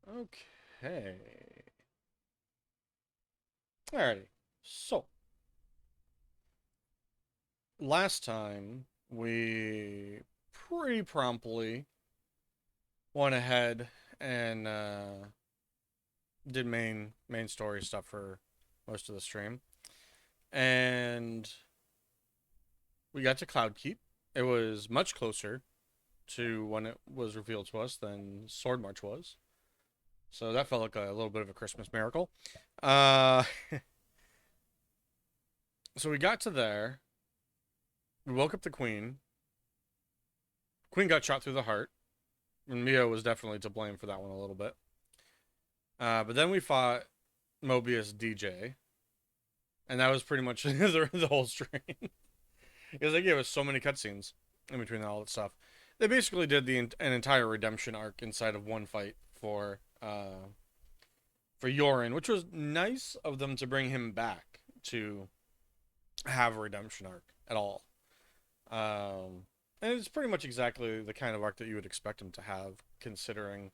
Okay. Alrighty. So, last time we pretty promptly went ahead and did main story stuff for most of the stream. And we got to Cloudkeep. It was much closer to when it was revealed to us than Sword March was. So that felt like a little bit of a Christmas miracle. Uh, so we got to there. We woke up the Queen. Queen got shot through the heart. And Mio was definitely to blame for that one a little bit. But then we fought Mobius DJ. And that was pretty much the whole stream. Because they gave us so many cutscenes in between all that stuff. They basically did an entire redemption arc inside of one fight for Yorin, which was nice of them to bring him back to have a redemption arc at all. And it's pretty much exactly the kind of arc that you would expect him to have, considering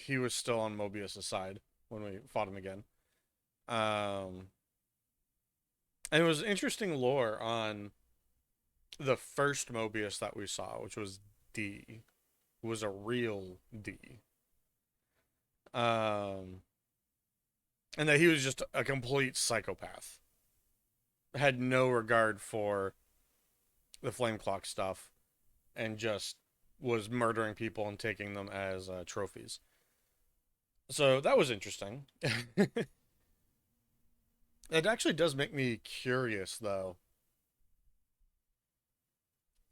he was still on Mobius' side when we fought him again. And it was interesting lore on the first Mobius that we saw, which was D, who was a real D. And that he was just a complete psychopath. Had no regard for the flame clock stuff and just was murdering people and taking them as trophies. So that was interesting. It actually does make me curious, though.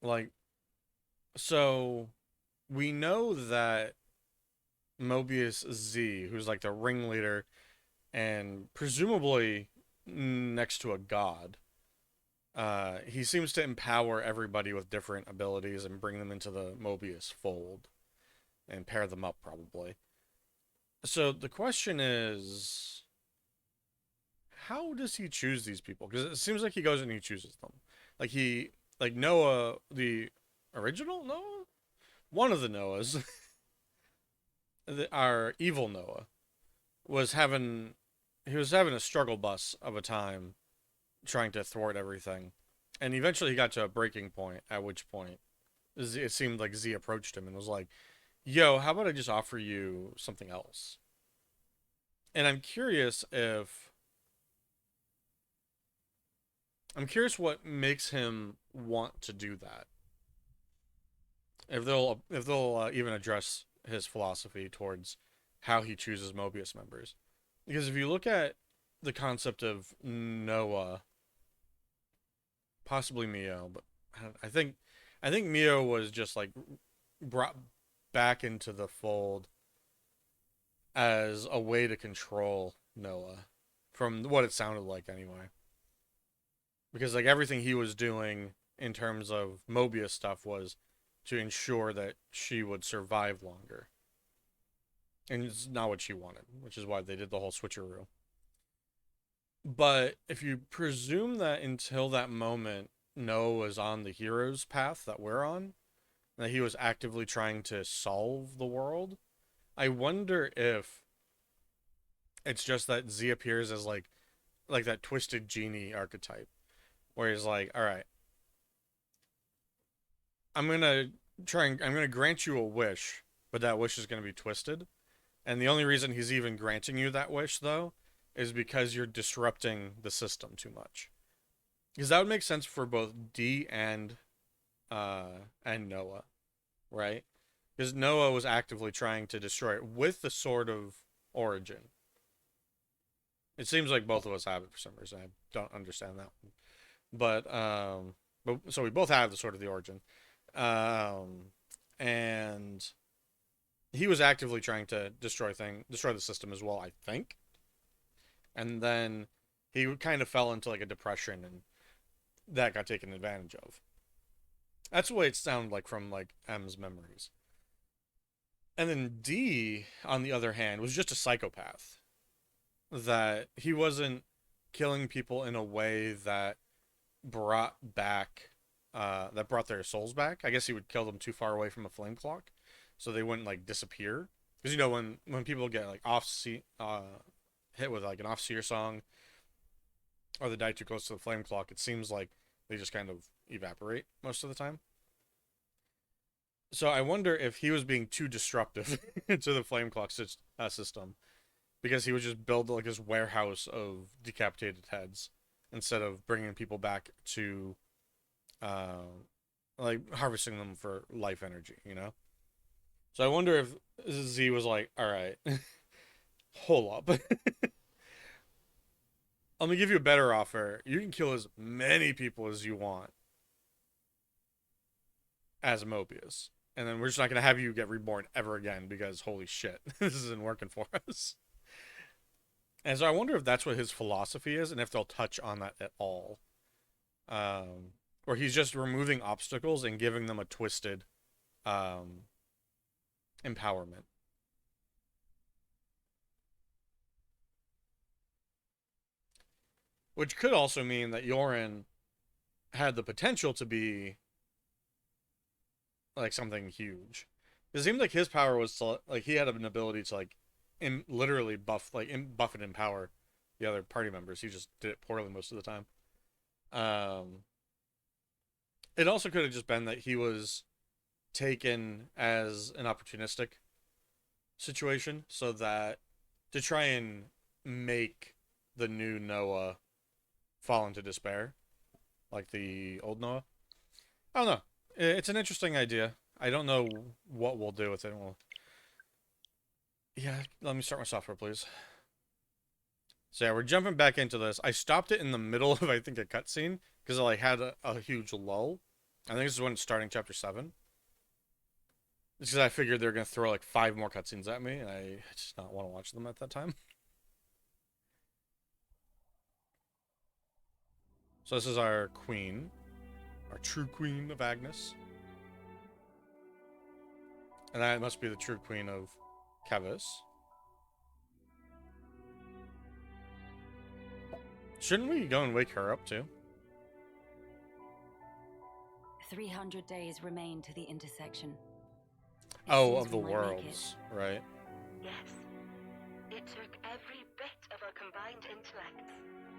Like, so we know that Mobius Z, who's like the ringleader and presumably next to a god, he seems to empower everybody with different abilities and bring them into the Mobius fold and pair them up, probably. So the question is, how does he choose these people? Because it seems like he goes and he chooses them. Like Noah, the original Noah, one of the Noahs, our evil Noah, was having he was having a struggle bus of a time trying to thwart everything, and eventually he got to a breaking point. At which point, it seemed like Z approached him and was like, "Yo, how about I just offer you something else?" And I'm curious what makes him want to do that. If they'll even address his philosophy towards how he chooses Mobius members, because if you look at the concept of Noah, possibly Mio, but I think Mio was just like brought back into the fold as a way to control Noah, from what it sounded like anyway. Because like everything he was doing in terms of Mobius stuff was to ensure that she would survive longer. And it's not what she wanted, which is why they did the whole switcheroo. But if you presume that until that moment, Noah was on the hero's path that we're on, that he was actively trying to solve the world, I wonder if it's just that Z appears as like that twisted genie archetype, where he's like, all right, I'm gonna grant you a wish, but that wish is gonna be twisted. And the only reason he's even granting you that wish, though, is because you're disrupting the system too much. Because that would make sense for both D and Noah, right? Because Noah was actively trying to destroy it with the Sword of Origin. It seems like both of us have it for some reason. I don't understand that one. But so we both have the Sword of the Origin. And he was actively trying to destroy the system as well, I think. And then he kind of fell into like a depression, and that got taken advantage of. That's the way it sounded like from like M's memories. And then D, on the other hand, was just a psychopath. That he wasn't killing people in a way that brought back that brought their souls back. I guess he would kill them too far away from a flame clock, so they wouldn't like disappear. Because you know when people get like hit with like an off seer song, or they die too close to the flame clock, it seems like they just kind of evaporate most of the time. So I wonder if he was being too disruptive to the flame clock system, because he would just build like this warehouse of decapitated heads instead of bringing people back to uh, like harvesting them for life energy, you know? So I wonder if Z was like, all right, hold up. I'm gonna give you a better offer. You can kill as many people as you want as Mobius. And then we're just not gonna have you get reborn ever again because holy shit, this isn't working for us. And so I wonder if that's what his philosophy is and if they'll touch on that at all. Or he's just removing obstacles and giving them a twisted um, empowerment. Which could also mean that Yorin had the potential to be like something huge. It seemed like his power was to, like he had an ability to like literally buff and empower the other party members. He just did it poorly most of the time. Um, it also could have just been that he was taken as an opportunistic situation, so that to try and make the new Noah fall into despair, like the old Noah. I don't know. It's an interesting idea. I don't know what we'll do with it. Yeah, let me start my software, please. So yeah, we're jumping back into this. I stopped it in the middle of I think a cutscene because I like had a huge lull. I think this is when it's starting chapter 7. It's because I figured they were gonna throw like 5 more cutscenes at me, and I just not want to watch them at that time. So this is our queen, our true queen of Agnes, and that must be the true queen of Kevis. Shouldn't we go and wake her up too? 300 days remain to the intersection. Oh, of the worlds, right? Yes. It took every bit of our combined intellects,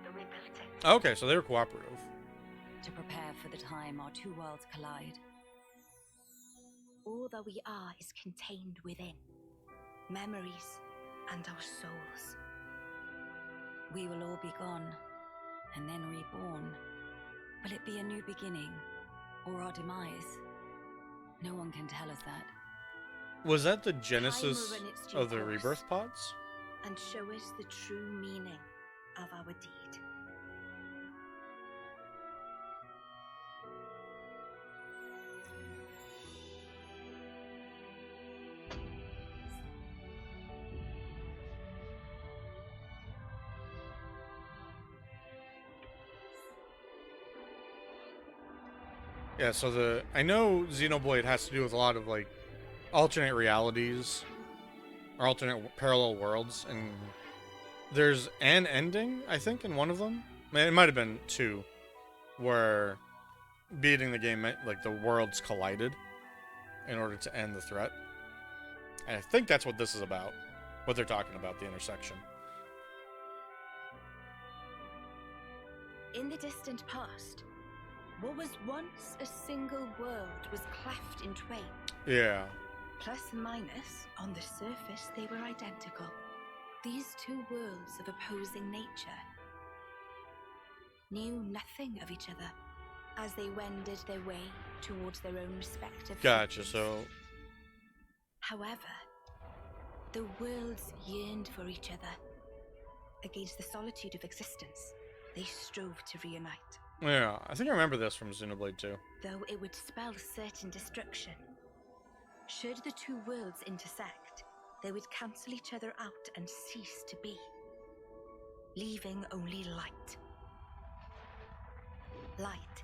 but we built it. Okay, so they were cooperative. To prepare for the time our two worlds collide. All that we are is contained within. Memories and our souls. We will all be gone, and then reborn. Will it be a new beginning, or our demise? No one can tell us that. Was that the genesis of the course, rebirth pods? and show us the true meaning of our deed. Yeah, so I know Xenoblade has to do with a lot of like alternate realities or alternate parallel worlds, and there's an ending, I think, in one of them. I mean, it might have been 2, where beating the game meant like the worlds collided in order to end the threat. And I think that's what this is about. What they're talking about, the intersection. In the distant past, what was once a single world was cleft in twain. Yeah. Plus and minus, on the surface, they were identical. These two worlds of opposing nature knew nothing of each other as they wended their way towards their own respective Gotcha, futures. so... However, the worlds yearned for each other. Against the solitude of existence, they strove to reunite. Yeah, I think I remember this from Xenoblade 2. Though it would spell certain destruction. Should the two worlds intersect, they would cancel each other out and cease to be, leaving only light. Light,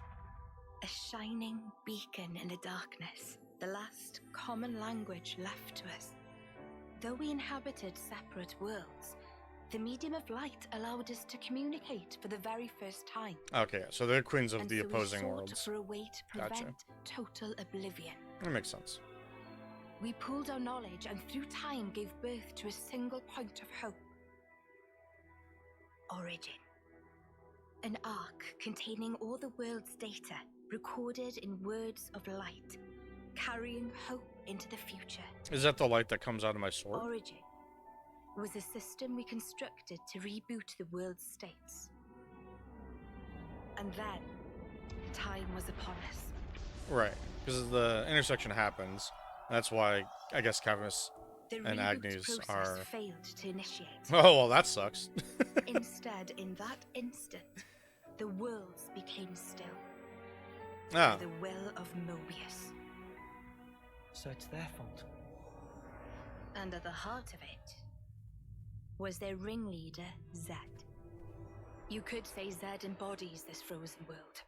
a shining beacon in the darkness, the last common language left to us. Though we inhabited separate worlds, The medium of light allowed us to communicate for the very first time. Okay, so they're queens of And the so we opposing sought worlds. for a way to Gotcha. prevent total oblivion. That makes sense. We pooled our knowledge and through time gave birth to a single point of hope. Origin. An arc containing all the world's data, recorded in words of light, carrying hope into the future. Is that the light that comes out of my sword? Origin was a system we constructed to reboot the world's states. And then, time was upon us. Right, because the intersection happens. That's why I guess Cadmus The and reboot Agnes process are... failed to initiate. Oh, well, that sucks. Instead, in that instant, the worlds became still. Ah, By the will of Mobius. So it's their fault. And at the heart of it was their ringleader, Zed. You could say Zed embodies this frozen world.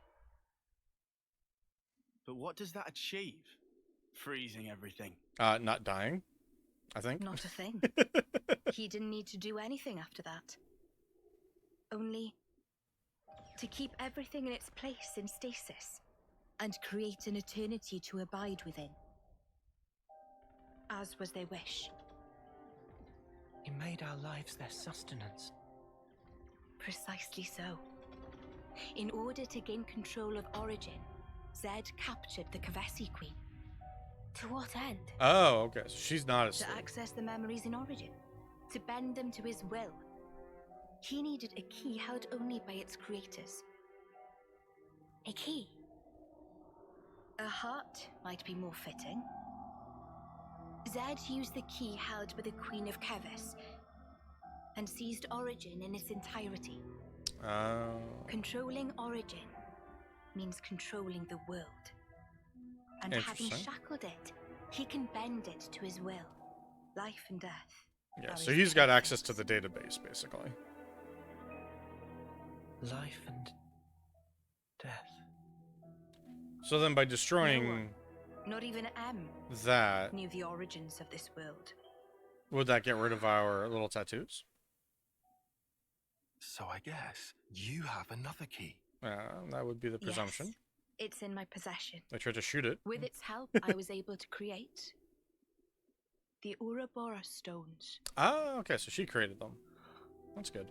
But what does that achieve? Freezing everything. not dying, I think. Not a thing. He didn't need to do anything after that. Only to keep everything in its place in stasis and create an eternity to abide within. As was their wish. He made our lives their sustenance. Precisely so. In order to gain control of Origin, Zed captured the Kavesi Queen. To what end? Oh, okay, so she's not To asleep. access the memories in Origin. To bend them to his will. He needed a key held only by its creators. A key. A heart might be more fitting. Zed used the key held by the Queen of Keves and seized Origin in its entirety. Oh. Controlling Origin means controlling the world. And having Interesting. shackled it, he can bend it to his will. Life and death. Yeah, are so his he's got playthings. access to the database, basically. Life and death. So then by destroying Not even M that, knew the origins of this world. would that get rid of our little tattoos? So I guess you have another key. That would be the presumption. Yes, it's in my possession. I tried to shoot it. With its help, I was able to create the Ouroboros stones. Ah, okay, so she created them. That's good.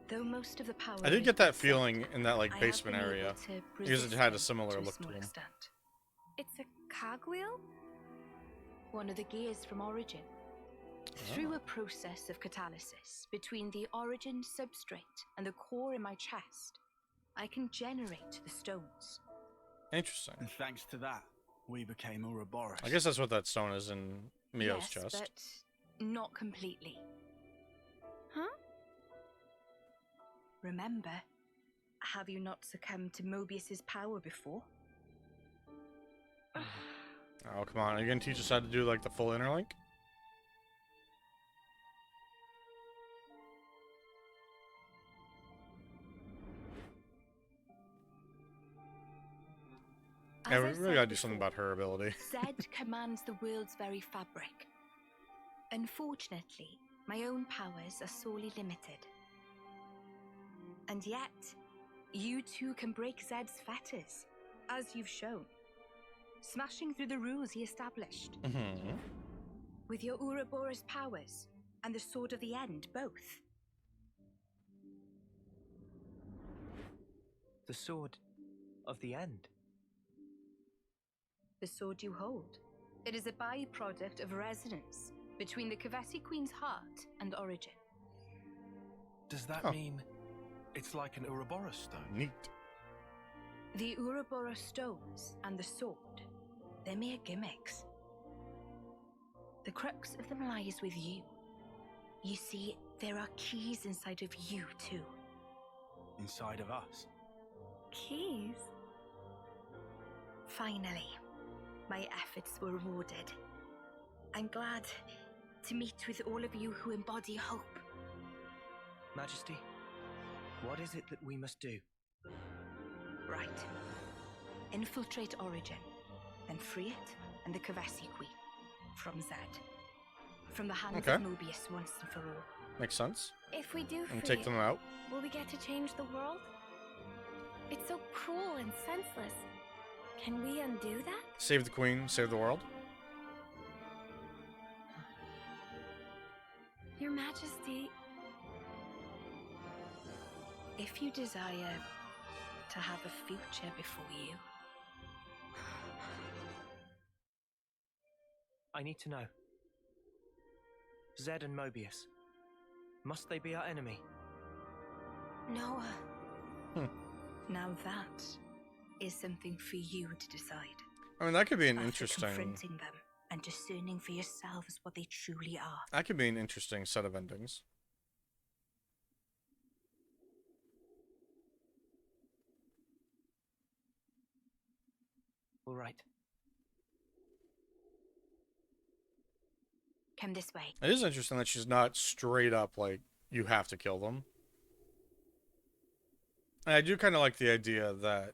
Though most of the power I did is get that Zed, feeling in that like I have basement been able area. to Because it resist had a them similar to look to small them. extent. It's a cogwheel? One of the gears from Origin. Through a process of catalysis between the Origin substrate and the core in my chest, I can generate the stones. Interesting. And thanks to that, we became Ouroboros. I guess that's what that stone is in Mio's yes, chest. but not completely. Huh? Remember, have you not succumbed to Mobius's power before? Oh, come on. Are you going to teach us how to do like the full interlink? Yeah, As we I really said gotta do something before, about her ability. Zed commands the world's very fabric. Unfortunately, my own powers are sorely limited. And yet, you too can break Zed's fetters, as you've shown. Smashing through the rules he established. Mm-hmm. With your Ouroboros powers, and the Sword of the End, both. The sword of the end. The sword you hold. It is a byproduct of resonance between the Kavesi Queen's heart and Origin. Does that Oh. mean it's like an Ouroboros stone? Neat. The Ouroboros stones and the sword, they're mere gimmicks. The crux of them lies with you. You see, there are keys inside of you too. Inside of us. Keys? Finally, my efforts were rewarded. I'm glad to meet with all of you who embody hope. Majesty, what is it that we must do? Right. Infiltrate Origin, then free it and the Kavesi Queen from Zed. From the hands Okay. of Mobius once and for all. Makes sense. If we do And free take it, them out. will we get to change the world? It's so cruel and senseless. Can we undo that? Save the queen, save the world. Your Majesty, If you desire to have a future before you, I need to know. Zed and Mobius. Must they be our enemy? Noah. now that is something for you to decide. I mean, that could be an After interesting. confronting them and discerning for yourselves what they truly are. That could be an interesting set of endings. All right. Come this way. It is interesting that she's not straight up like, you have to kill them. And I do kind of like the idea that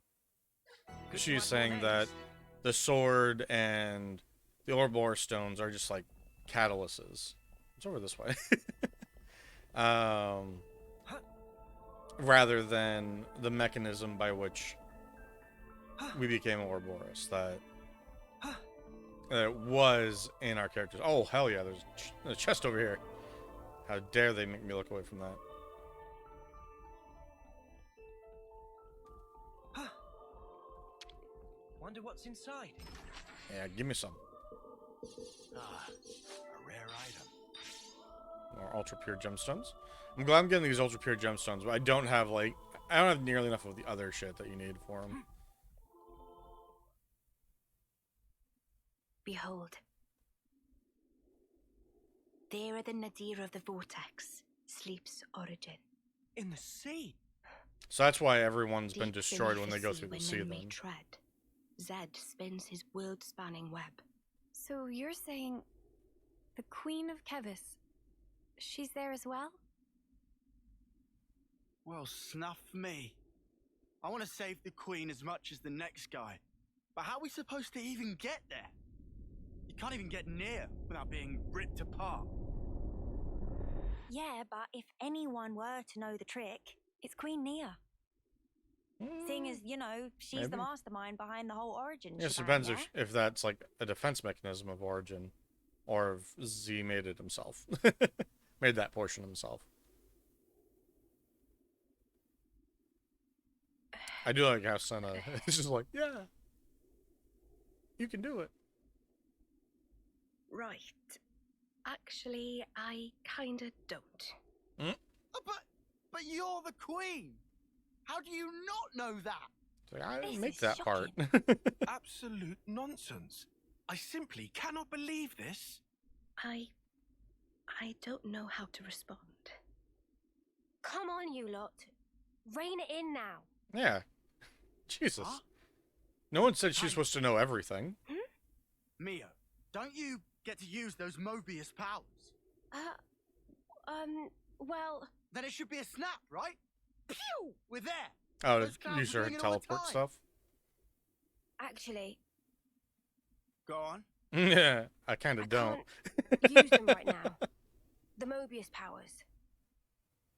she's saying that the sword and the Ouroboros stones are just like catalysts. It's over this way. Rather than the mechanism by which we became Ouroboros. That it was in our characters. Oh, hell yeah, there's a chest over here. How dare they make me look away from that. Wonder what's inside. Yeah, give me some. Ah, a rare item. More ultra pure gemstones. I'm glad I'm getting these ultra pure gemstones, but I don't have nearly enough of the other shit that you need for them. Behold. There at the nadir of the vortex sleeps Origin. In the sea. So that's why everyone's been Deep destroyed beneath when they the go sea through the where sea none may then. tread, Zed spins his world-spanning web. So you're saying the Queen of Kevis, she's there as well? Well, snuff me. I want to save the queen as much as the next guy. But how are we supposed to even get there? You can't even get near without being ripped apart. Yeah, but if anyone were to know the trick, it's Queen Nia. Seeing as, you know, she's the Maybe. mastermind behind the whole Origin Yes, it shebang, depends yeah? if that's like a defense mechanism of Origin, or if Z made it himself. Made that portion himself. I do like how Senna is just like, yeah, you can do it. Right. Actually, I kinda don't. Oh, but you're the queen. How do you not know that? It's like, I didn't This make is that part. Absolute nonsense. I simply cannot believe this. I don't know how to respond. Come on, you lot. Rein it in now. Yeah. Jesus. Huh? No one said she's supposed to know everything. Mio, don't you get to use those Mobius powers? Well, Then it should be a snap, right? Pew! We're there. Oh, Those to clowns use are her doing it all the teleport time. stuff? actually, Go on. Yeah, I kind I of don't. can't use them right now. The Mobius powers.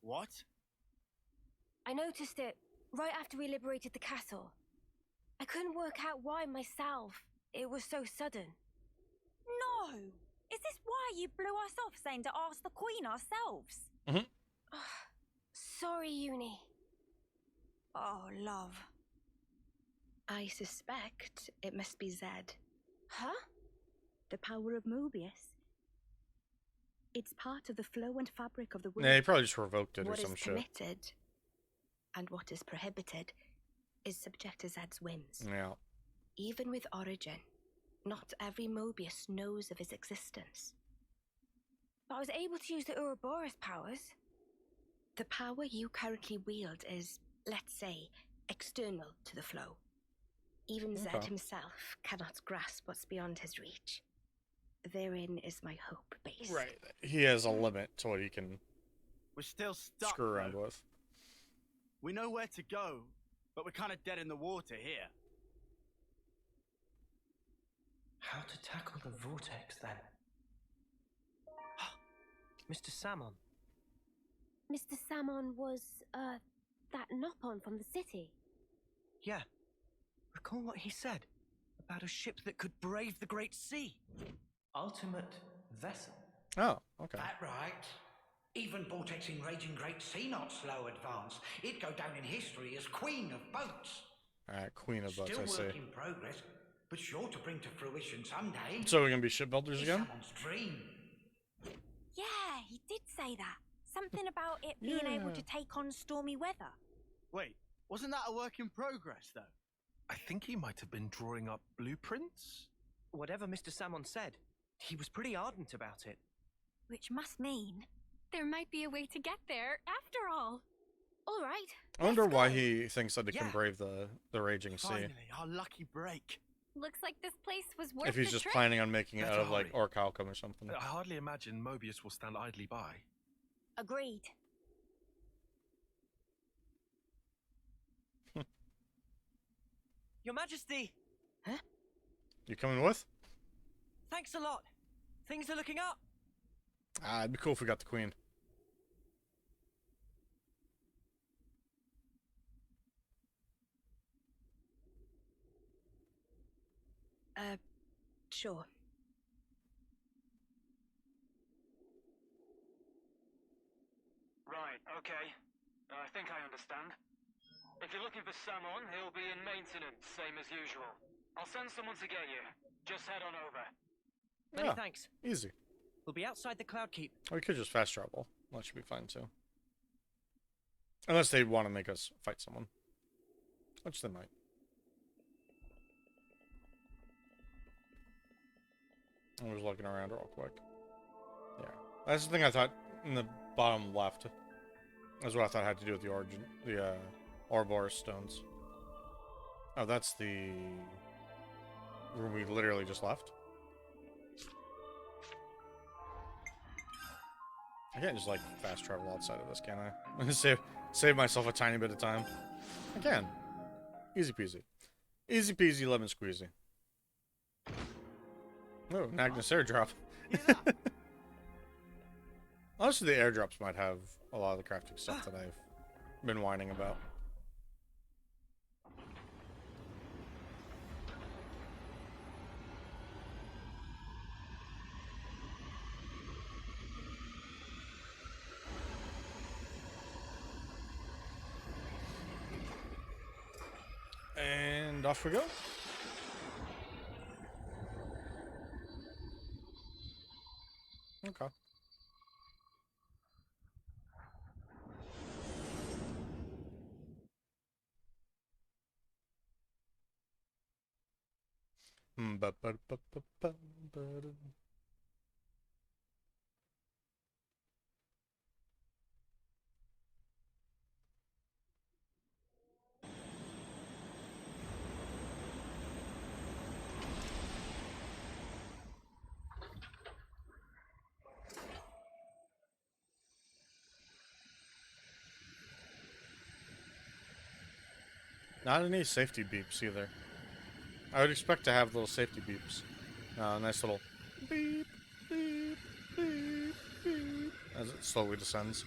What? I noticed it right after we liberated the castle. I couldn't work out why myself. It was so sudden. No! Is this why you blew us off saying to ask the Queen ourselves? Sorry, Uni. Oh, love. I suspect it must be Zed. Huh? The power of Mobius. It's part of the flow and fabric of the world. Yeah, he probably just revoked it or What is some shit. permitted and what is prohibited is subject to Zed's whims. Yeah. Even with Origin, not every Mobius knows of his existence. But I was able to use the Ouroboros powers. The power you currently wield is, let's say, external to the flow. Even Zed Okay. himself cannot grasp what's beyond his reach. Therein is my hope based. Right. He has a limit to what he can We're still stuck. screw around though. with. We know where to go, but we're kind of dead in the water here. How to tackle the vortex then? Mr. Salmon, Mr. Salmon was, that Nopon from the city. Yeah. Recall what he said about a ship that could brave the great sea. Ultimate vessel. Oh, okay. That right. Even vortexing raging great sea not slow advance. It'd go down in history as queen of boats. Alright, Queen of Boats, Still I see. work in progress, but sure to bring to fruition someday. So we're gonna be shipbuilders It's again? someone's dream. Yeah, he did say that. Something about it being able to take on stormy weather. Wait, wasn't that a work in progress, though? I think he might have been drawing up blueprints. Whatever Mr. Salmon said, he was pretty ardent about it. Which must mean There might be a way to get there, after all. All right. I wonder let's why go. he thinks that it can Yeah. brave the raging sea. Finally, our lucky break. Looks like this place was worth If he's the just trip. planning on making it Better out of like hurry. orichalcum or something. I hardly imagine Mobius will stand idly by. agreed. Your Majesty! You coming with? Thanks a lot. Things are looking up. Ah, it'd be cool if we got the Queen. Sure. Right, okay. I think I understand. If you're looking for Samon, he'll be in maintenance, same as usual. I'll send someone to get you. Just head on over. Many Yeah. thanks. Easy. We'll be outside the Cloud Keep. Or we could just fast travel. That should be fine too. Unless they want to make us fight someone. Which they might. I was looking around real quick. Yeah. That's the thing I thought in the bottom left. That's what I thought had to do with the origin, the Ouroboros stones. Oh, that's the room we literally just left. I can't just like fast travel outside of this, can I? save myself a tiny bit of time. I can. Easy peasy. Easy peasy lemon squeezy. Oh, an Agnes airdrop. Honestly, the airdrops might have a lot of the crafting stuff that I've been whining about. And off we go. Okay. Not any safety beeps either. I would expect to have little safety beeps. Nice little beep, beep, beep, beep, as it slowly descends.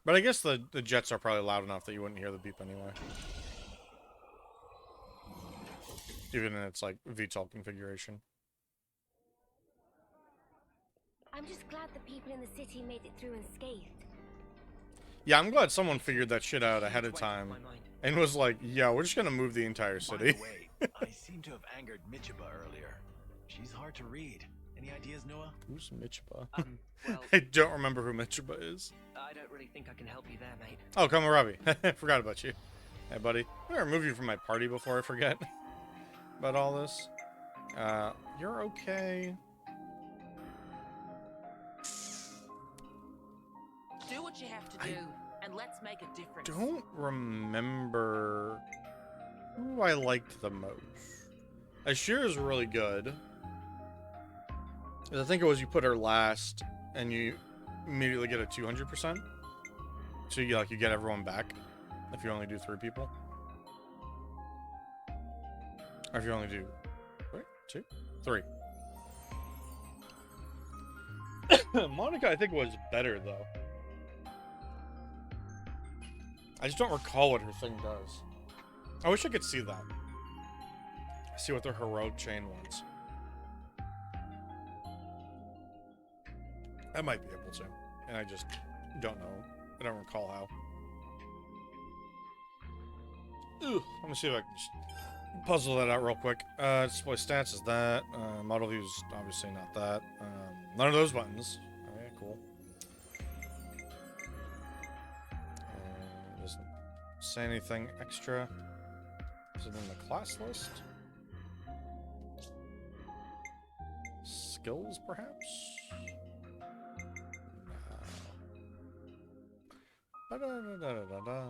But I guess the jets are probably loud enough that you wouldn't hear the beep anyway. Even in its like VTOL configuration. I'm just glad the people in the city made it through unscathed. Yeah, I'm glad someone figured that shit out ahead of Weight time off my mind. and was like, yeah, we're just gonna move the entire By city. the way, I seem to have angered Michiba earlier. She's hard to read. Any ideas, Noah? Who's Michiba? Well, I don't remember who Michiba is. I don't really think I can help you there, mate. Oh, Kamarabi. Forgot about you. Hey, buddy. I'm gonna remove you from my party before I forget about all this. You're okay. Do what you have to do, and let's make a difference. Don't remember who I liked the most. Ashir is really good. I think it was you put her last, and you immediately get a 200%. So you get everyone back if you only do 3 people. Or if you only do 2, 3. Monica, I think, was better though. I just don't recall what her thing does. I wish I could see that. See what their heroic chain was. I might be able to. And I just don't know. I don't recall how. Ooh, let me see if I can just puzzle that out real quick. Display stats is that. Model view is obviously not that. None of those buttons. Alright, cool. Doesn't say anything extra. Is it in the class list? Skills, perhaps? No. Da-da-da-da-da-da.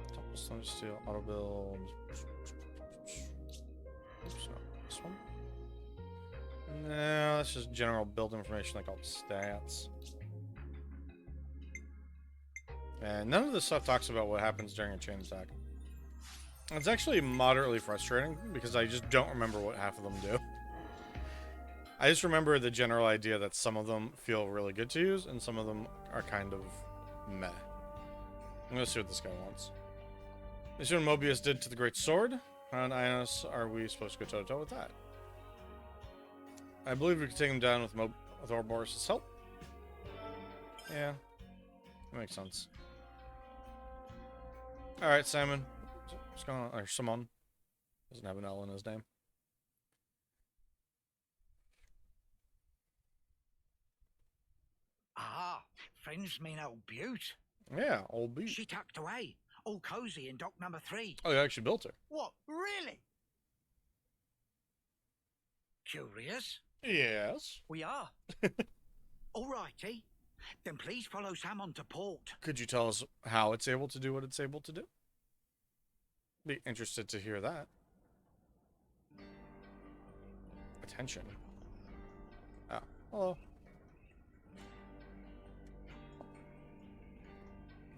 Double Slim Steel, Auto Build. Oops, no. This one? No, that's just general build information like all the stats. And none of this stuff talks about what happens during a chain attack. It's actually moderately frustrating because I just don't remember what half of them do. I just remember the general idea that some of them feel really good to use and some of them are kind of meh. I'm gonna see what this guy wants. This is what Mobius did to the Great Sword. How on Ionis are we supposed to go toe-to-toe with that? I believe we could take him down with Ouroboros' help. Yeah, that makes sense. Alright, Simon. What's going on? Or Simon. Doesn't have an L in his name. Ah, friends mean old Butte. Yeah, old Butte. She tucked away, all cozy in dock number 3. Oh, you actually built her. What? Really? Curious? Yes. We are. Alrighty. Then please follow Sam on to port. Could you tell us how it's able to do what it's able to do? Be interested to hear that. Attention. Oh, hello.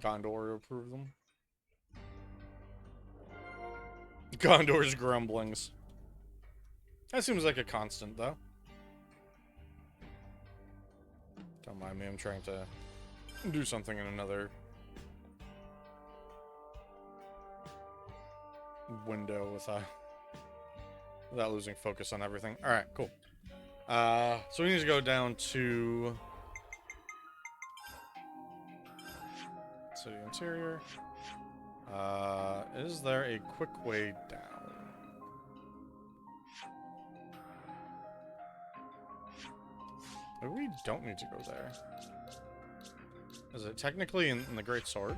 Gondor approve them. Gondor's grumblings. That seems like a constant, though. Don't mind me, I'm trying to do something in another window without losing focus on everything. Alright, cool. So we need to go down to city interior. Is there a quick way down? Maybe we don't need to go there. Is it technically in the Great Sword?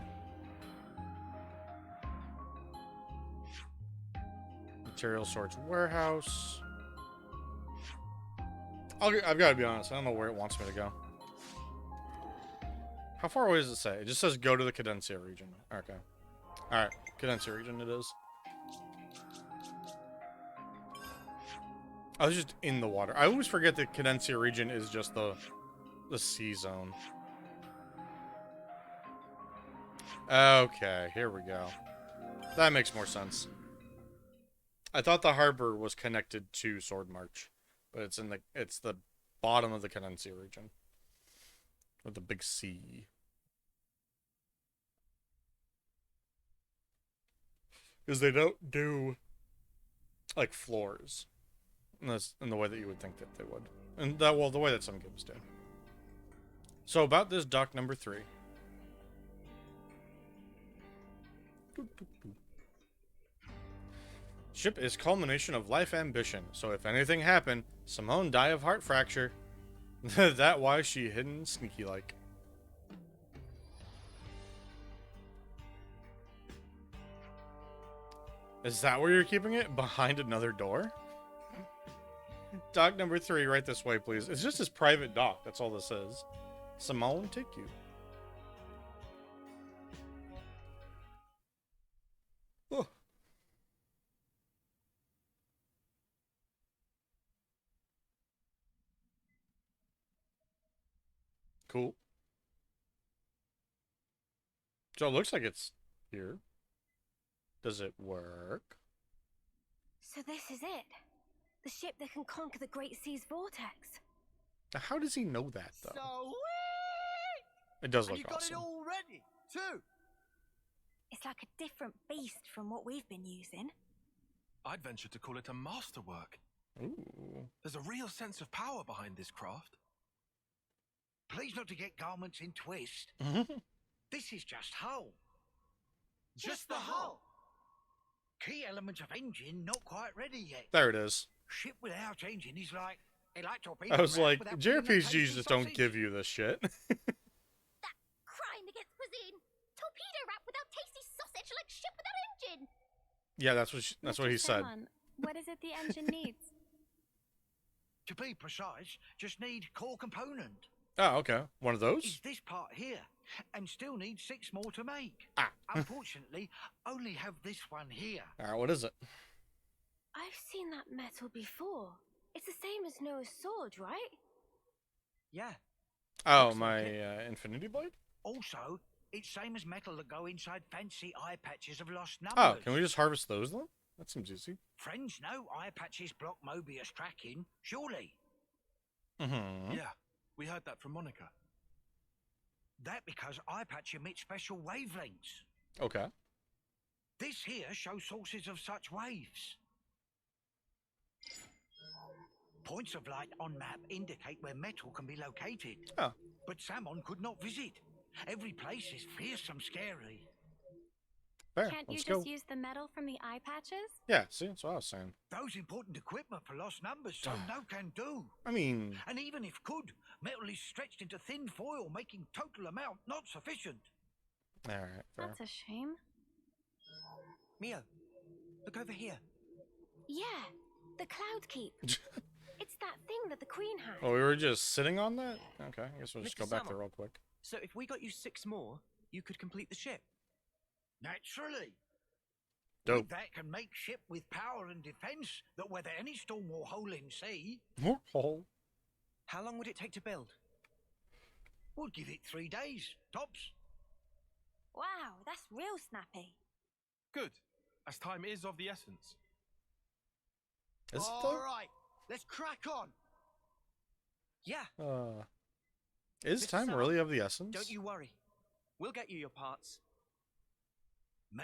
Material Storage Warehouse. I've got to be honest, I don't know where it wants me to go. How far away does it say? It just says go to the Cadencia region. Okay. Alright, Cadencia region it is. I was just in the water. I always forget that Cadencia region is just the sea zone. Okay, here we go. That makes more sense. I thought the harbor was connected to Sword March, but it's the bottom of the Cadencia region with the big sea. Because they don't do like floors in the way that you would think that they would, and the way that some games do. So about this dock number 3. Ship is culmination of life ambition, so if anything happened, Simone die of heart fracture. That why she hidden sneaky like. Is that where you're keeping it? Behind another door? Dock number 3, right this way, please. It's just his private dock, that's all this is. Simone, take you. Oh. Cool. So it looks like it's here. Does it work? So this is it. The ship that can conquer the Great Sea's vortex. Now, how does he know that, though? So It does and look you got awesome. it all already, too. It's like a different beast from what we've been using. I'd venture to call it a masterwork. Ooh. There's a real sense of power behind this craft. Please not to get garments in twist. This is just hull. Just the hull. Key elements of engine not quite ready yet. There it is. Ship without engine is like torpedo. I was like, without putting that JRPGs tasty just don't sausage. give you this shit. Crime against cuisine. Torpedo wrap without tasty sausage, like ship without engine. Yeah, that's what he said. Simon, what is it the engine needs? To be precise, just need core component. Oh, okay. One of those? Is this part here, and still need 6 more to make. Ah. Unfortunately, only have this one here. Alright, what is it? I've seen that metal before. It's the same as Noah's sword, right? Yeah. Oh, Looks my like it. Infinity Blade? Also, it's same as metal that go inside fancy eye patches of lost numbers. Oh, can we just harvest those then? That seems easy. Friends know eye patches block Mobius tracking, surely. Mm-hmm. Yeah, we heard that from Monica. That because eye patch emits special wavelengths. Okay. This here shows sources of such waves. Points of light on map indicate where metal can be located. Oh. But Samon could not visit. Every place is fearsome scary. Fair. Can't you Let's just go. use the metal from the eye patches? Yeah, see, that's what I was saying. Those important equipment for lost numbers, so no can do. I mean... And even if could, metal is stretched into thin foil, making total amount not sufficient. Alright, fair. That's a shame. Mio, look over here. Yeah, the Cloud Keep. It's that thing that the Queen had. Oh, we were just sitting on that? Okay, I guess we'll just Mr. go back there Samon. real quick. So if we got you 6 more, you could complete the ship. Naturally. Dope. With that can make ship with power and defense that weather any storm or hole in sea. Hole. How long would it take to build? We'll give it 3 days, tops. Wow, that's real snappy. Good, as time is of the essence. Is it All though? right, let's crack on. Yeah, Is Mr. time Samon, really of the essence? don't you worry. We'll get you your parts. Meh.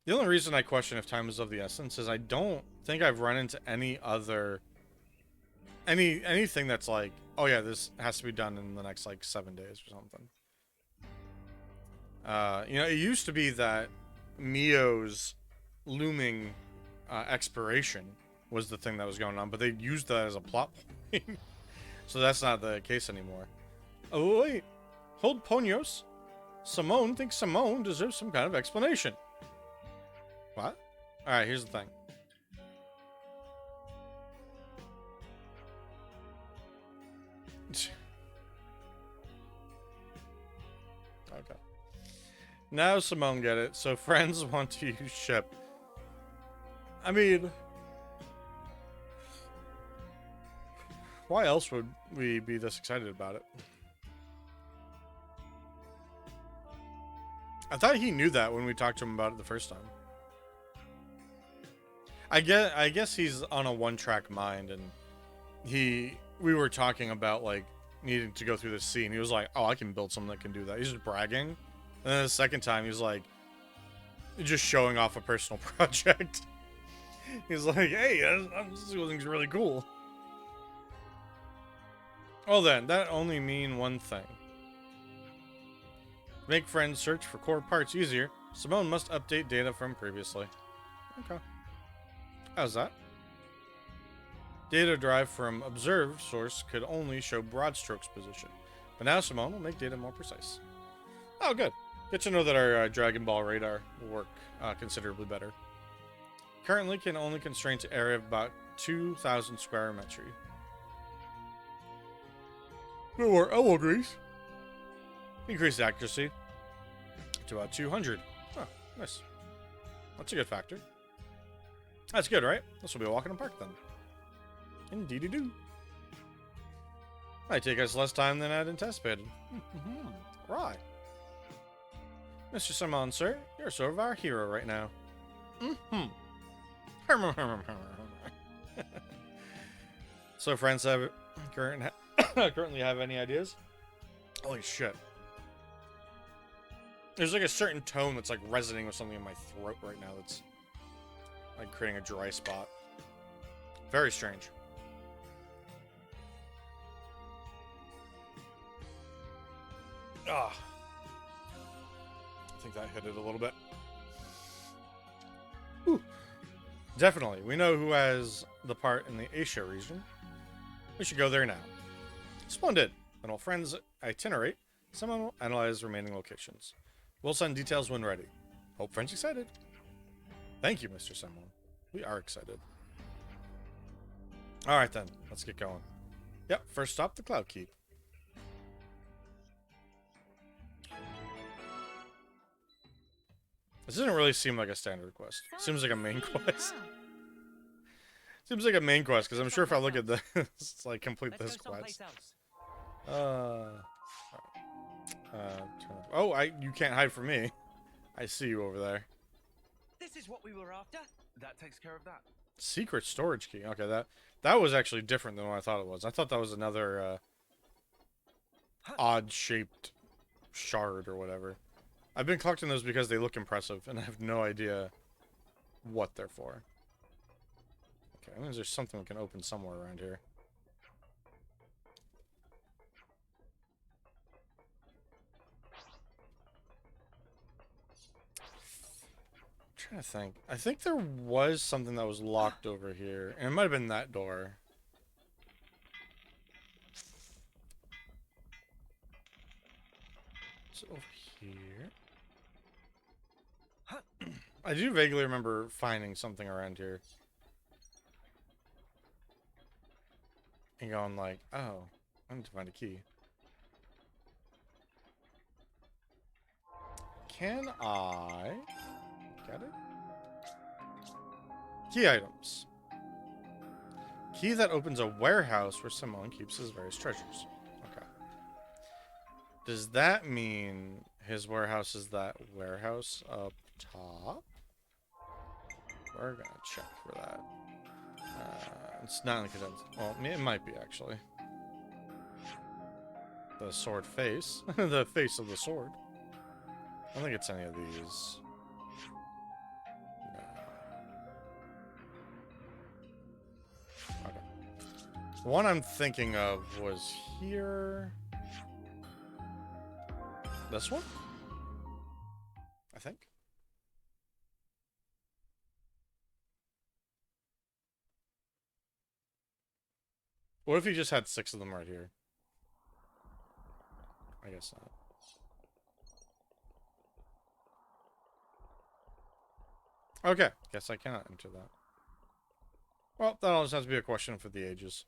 The only reason I question if time is of the essence is I don't think I've run into any other anything that's like, oh yeah, this has to be done in the next like 7 days or something. You know, it used to be that Mio's looming expiration was the thing that was going on, but they used that as a plot point. So that's not the case anymore. Oh wait, hold Ponios. Simone thinks Simone deserves some kind of explanation. What? Alright, here's the thing. Okay. Now Simone get it. So friends want to use ship. I mean... why else would we be this excited about it? I thought he knew that when we talked to him about it the first time. I guess he's on a one-track mind, and we were talking about like needing to go through the sea, and he was like, "Oh, I can build something that can do that." He's just bragging, and then the second time he's like, just showing off a personal project. He's like, "Hey, this thing's really cool." Well then, that only mean one thing. Make friends search for core parts easier. Simone must update data from previously. Okay. How's that? Data derived from observed source could only show broad strokes position. But now Simone will make data more precise. Oh, good. Good to know that our Dragon Ball radar will work considerably better. Currently can only constrain to area of about 2,000 square metri. No more elbow grease. Increased accuracy to about 200. Oh, nice. That's a good factor. That's good, right? This will be a walk in the park then. Indeedy-doo. Might take us less time than I'd anticipated. Right. Mr. Simon, sir, you're sort of our hero right now. So friends Currently have any ideas? Holy shit. There's like a certain tone that's like resonating with something in my throat right now that's like creating a dry spot. Very strange. Ah. I think that hit it a little bit. Ooh. Definitely. We know who has the part in the Asia region. We should go there now. Splendid. When all friends itinerate, someone will analyze remaining locations. We'll send details when ready. Hope friends excited. Thank you, Mr. Someone. We are excited. Alright then, let's get going. Yep, first stop, the Cloud Keep. This doesn't really seem like a standard quest. Seems like a main quest. Seems like a main quest, because I'm sure if I look at this, it's like complete this quest. Oh, you can't hide from me. I see you over there. This is what we were after. That takes care of that. Secret storage key. Okay, that was actually different than what I thought it was. I thought that was another odd-shaped shard or whatever. I've been collecting those because they look impressive, and I have no idea what they're for. Okay, I mean, there's something we can open somewhere around here. I'm trying to think. I think there was something that was locked over here, and it might have been that door. So over here. I do vaguely remember finding something around here. And going like, oh, I need to find a key. Can I get it? Key items. Key that opens a warehouse where someone keeps his various treasures. Okay. Does that mean his warehouse is that warehouse up top? We're gonna check for that. It's not in the contents. Well, it might be actually. The sword face. The face of the sword. I don't think it's any of these. No. Okay. The one I'm thinking of was here. This one? I think. What if he just had 6 of them right here? I guess not. Okay, guess I cannot enter that. Well, that'll just have to be a question for the ages.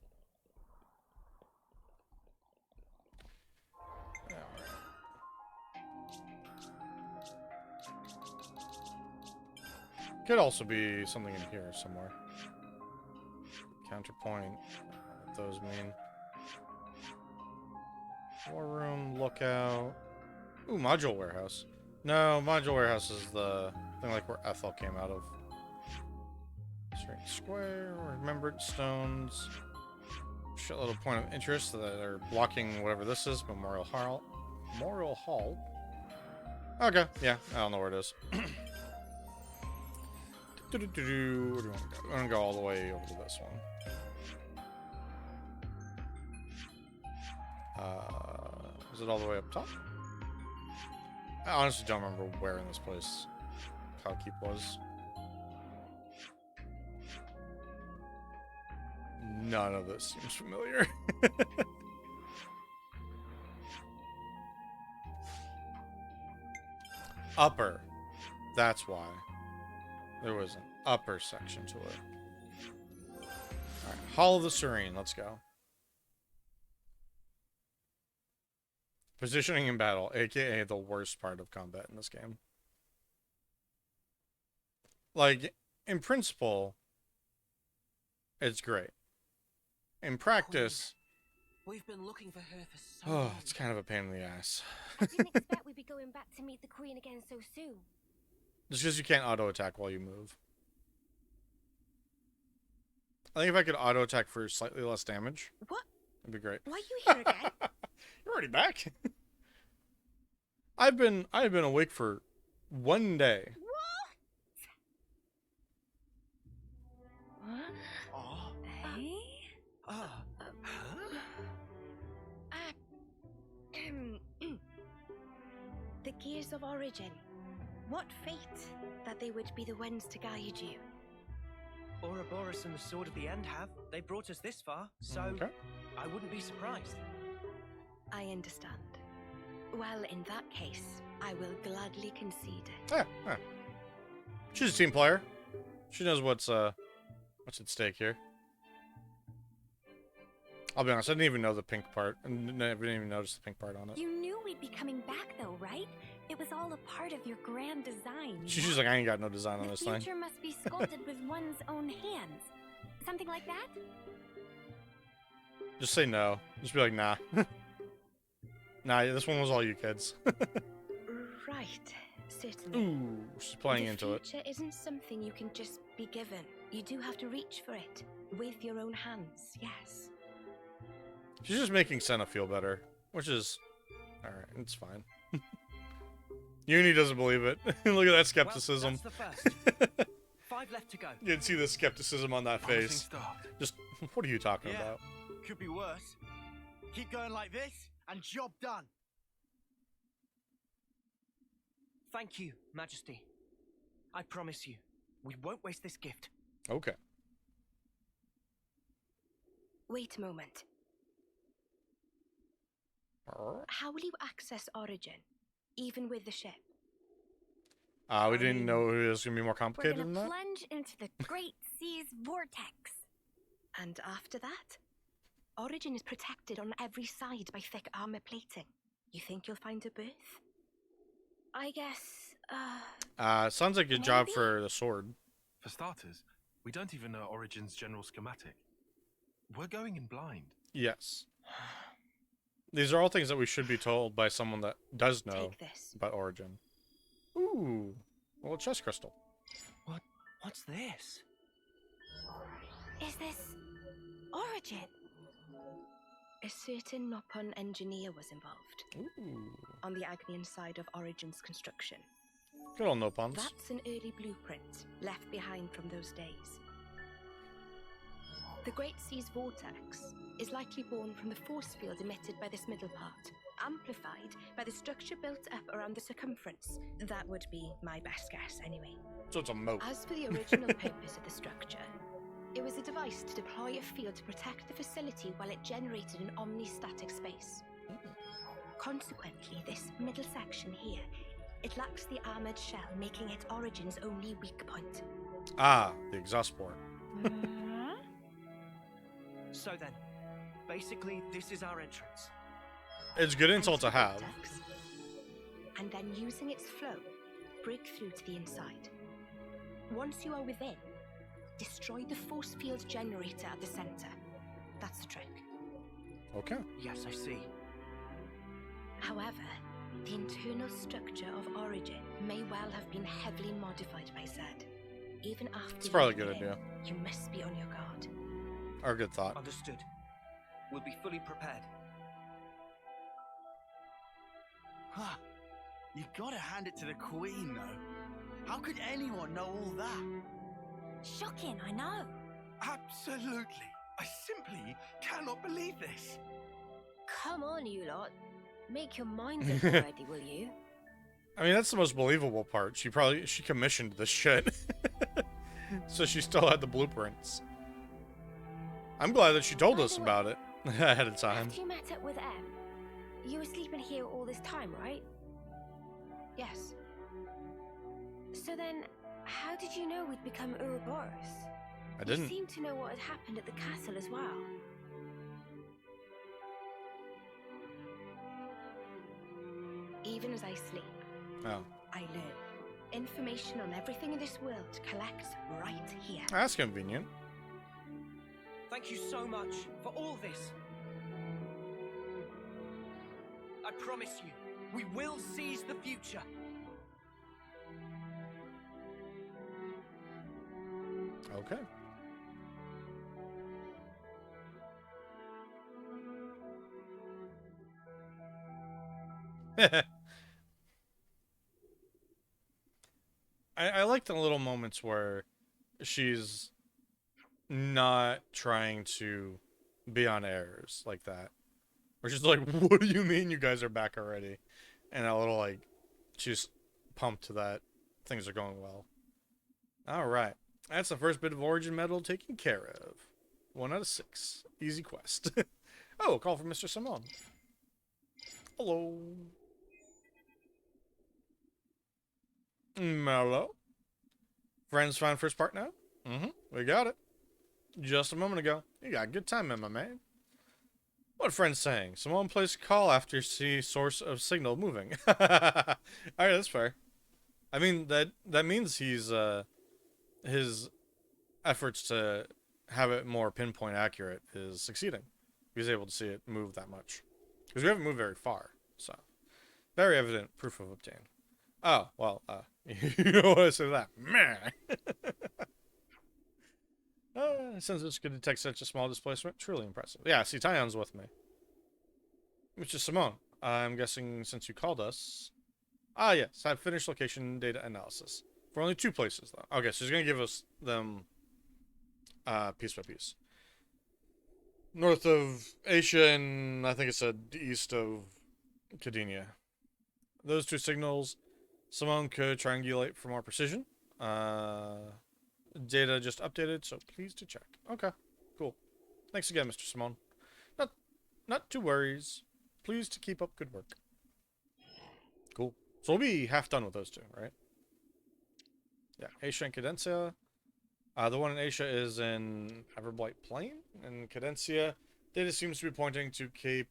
Alright. Could also be something in here somewhere. Counterpoint. What those mean. War room, lookout. Ooh, module warehouse. No, module warehouse is the thing like where Ethel came out of. Straight square, remembered stones. Shitload of point of interest that are blocking whatever this is. Memorial Hall. Memorial Hall. Okay, yeah, I don't know where it is. Where do you want to go? I'm gonna go all the way over to this one. Is it all the way up top? I honestly don't remember where in this place Cloud Keep was. None of this seems familiar. Upper. That's why. There was an upper section to it. Alright, Hall of the Serene. Let's go. Positioning in battle, aka the worst part of combat in this game. Like, in principle, it's great. In practice, we've been looking for her for so oh, long. it's kind of a pain in the ass. I didn't expect we'd be going back to meet the Queen again so soon. Just because you can't auto-attack while you move. I think if I could auto-attack for slightly less damage. What? That'd be great. Why are you here again? You're already back. I've been awake for 1 day. What? Oh. Hey? Ah. The Gears of Origin. What fate that they would be the ones to guide you. Ouroboros and the Sword of the End have. They brought us this far, so Okay. I wouldn't be surprised. I understand. Well, in that case, I will gladly concede it. Yeah. She's a team player. She knows what's at stake here. I'll be honest, I didn't even know the pink part. I didn't even notice the pink part on it. You knew we'd be coming back, though, right? It was all a part of your grand design. She's like, I ain't got no design on The this thing. future must be sculpted with one's own hands. Something like that? Just say no. Just be like, nah. Nah, this one was all you kids. Right, certainly. Ooh, she's playing into it. The future isn't something you can just be given. You do have to reach for it with your own hands, yes. She's just making Senna feel better, which is alright. It's fine. Uni doesn't believe it. Look at that skepticism. Well, that's the first. 5 left to go. You can see the skepticism on that Promising face. start. Just, what are you talking Yeah. about? Could be worse. Keep going like this, and job done. Thank you, Majesty. I promise you, we won't waste this gift. Okay. Wait a moment. How will you access Origin, even with the ship? We didn't know it was gonna be more We're complicated gonna than that. plunge into the Great Sea's vortex. And after that, Origin is protected on every side by thick armor plating. You think you'll find a berth? I guess, Sounds like a job maybe? for the sword. For starters, we don't even know Origin's general schematic. We're going in blind. Yes. These are all things that we should be told by someone that does know Take this. about Origin. Ooh, well, a chest crystal. What's this? Is this Origin? A certain Nopon engineer was involved Ooh, on the Agnian side of Origin's construction. good old Nopons. That's an early blueprint left behind from those days. The Great Sea's vortex is likely born from the force field emitted by this middle part, amplified by the structure built up around the circumference. That would be my best guess, anyway. So it's a moat. As for the original purpose of the structure, it was a device to deploy a field to protect the facility while it generated an omnistatic space. Consequently, this middle section here, it lacks the armored shell, making it Origin's only weak point. Ah, the exhaust port. So then, basically, this is our entrance. It's good insult to have. Vortex, and then using its flow, break through to the inside. Once you are within, destroy the force field generator at the center. That's the trick. Okay. Yes, I see. However, the internal structure of Origin may well have been heavily modified by Zed. Even after It's probably a you're good within, idea. you must be on your guard. Or a good thought. Understood. We'll be fully prepared. Huh. You gotta hand it to the Queen, though. How could anyone know all that? Shocking, I know. Absolutely. I simply cannot believe this. Come on, you lot. Make your minds up already, will you? I mean, that's the most believable part. She commissioned this shit. So she still had the blueprints. I'm glad that she told By us the way, about it ahead of time. After you met up with Em, you were sleeping here all this time, right? Yes. So then, how did you know we'd become Ouroboros? I didn't. You seemed to know what had happened at the castle as well. Even as I sleep, Oh. I learn. Information on everything in this world collects right here. That's convenient. Thank you so much for all this. I promise you, we will seize the future. Okay. I like the little moments where she's not trying to be on airs like that. Where she's like, what do you mean you guys are back already? And a little like, she's pumped that things are going well. Alright. That's the first bit of Origin Metal taken care of. 1 out of 6. Easy quest. Oh, call from Mr. Simone. Hello. Mellow. Friends found first part now? We got it. Just a moment ago. You got good timing, my man. What friend's saying? Someone placed a call after see source of signal moving. Alright, that's fair. I mean, that means he's, his efforts to have it more pinpoint accurate is succeeding. He's able to see it move that much. Because we haven't moved very far, so. Very evident proof of obtain. Oh, well, you know what I say to that? Meh. Since this could detect such a small displacement, truly impressive. Yeah, see, Tyon's with me. Mr. Simone, I'm guessing since you called us... Ah, yes, I've finished location data analysis. For only 2 places, though. Okay, so he's going to give us them piece by piece. North of Asia and I think it said east of Cadenia. Those 2 signals, Simone could triangulate for more precision. Data just updated, so please to check. Okay, cool. Thanks again, Mr. Simone. Not to worries. Pleased to keep up good work. Cool. So we'll be half done with those 2, right? Yeah, Asia and Cadencia. The one in Asia is in Everblight Plain, and Cadencia data seems to be pointing to Cape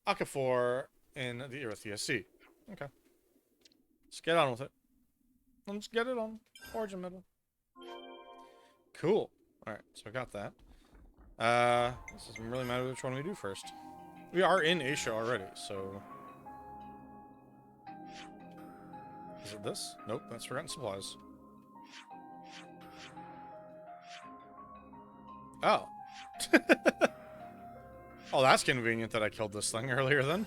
Akafor in the Erythea Sea. Okay. Let's get on with it. Let's get it on. Origin Metal. Cool. Alright, so I got that. This doesn't really matter which one we do first. We are in Asia already, so... Is it this? Nope, that's Forgotten Supplies. Oh. Oh, that's convenient that I killed this thing earlier then.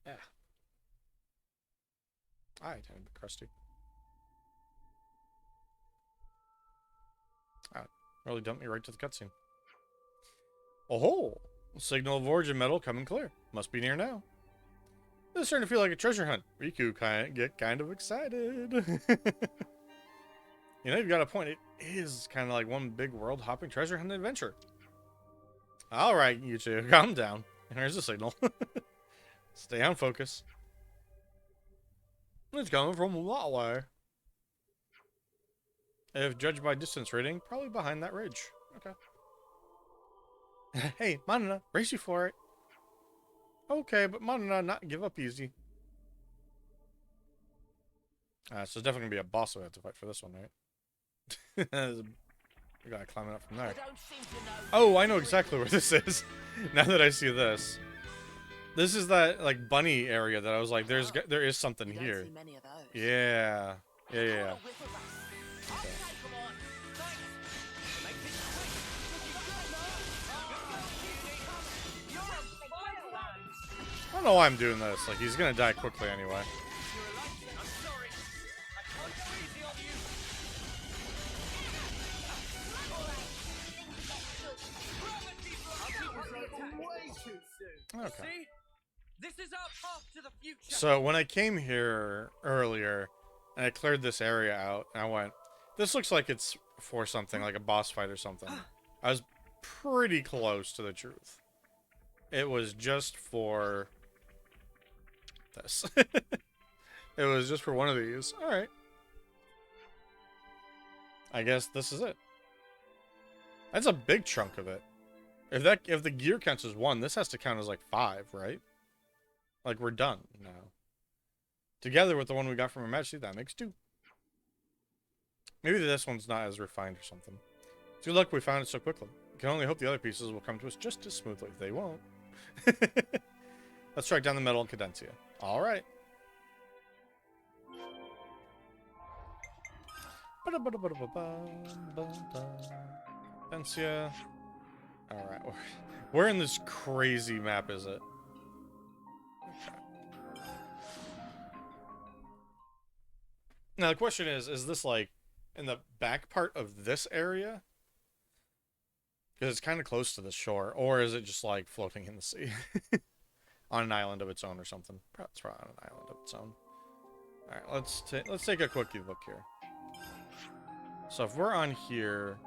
Yeah. Alright, tiny bit crusty. Ah, really dumped me right to the cutscene. Oh, signal of origin metal coming clear. Must be near now. This is starting to feel like a treasure hunt. Riku get kind of excited. You know, you've got a point. It is kind of like one big world-hopping treasure hunt adventure. All right, you 2, calm down. Here's the signal. Stay on focus. It's coming from that way. If judged by distance rating, probably behind that ridge. Okay. Hey, Manana, race you for it. Okay, but Manana, not give up easy. So it's definitely gonna be a boss we have to fight for this one, right? We gotta climb it up from there. Oh, I know exactly where this is. Now that I see this. This is that, like, bunny area that I was like, there is something here. Yeah. Yeah. Okay. I don't know why I'm doing this. Like, he's gonna die quickly anyway. Okay. This is our path to the future. So when I came here earlier and I cleared this area out, and I went, this looks like it's for something, like a boss fight or something. I was pretty close to the truth. It was just for this. It was just for one of these. Alright. I guess this is it. That's a big chunk of it. If the gear counts as 1, this has to count as like 5, right? Like we're done now. Together with the one we got from Her Majesty, that makes 2. Maybe this one's not as refined or something. It's good luck we found it so quickly. We can only hope the other pieces will come to us just as smoothly. They won't. Let's track down the metal in Cadencia. Alright. Cadencia. Alright. Where in this crazy map is it? Now the question is this like in the back part of this area? Because it's kind of close to the shore, or is it just like floating in the sea? On an island of its own or something. It's probably on an island of its own. Alright, let's take a quickie look here. So if we're on here,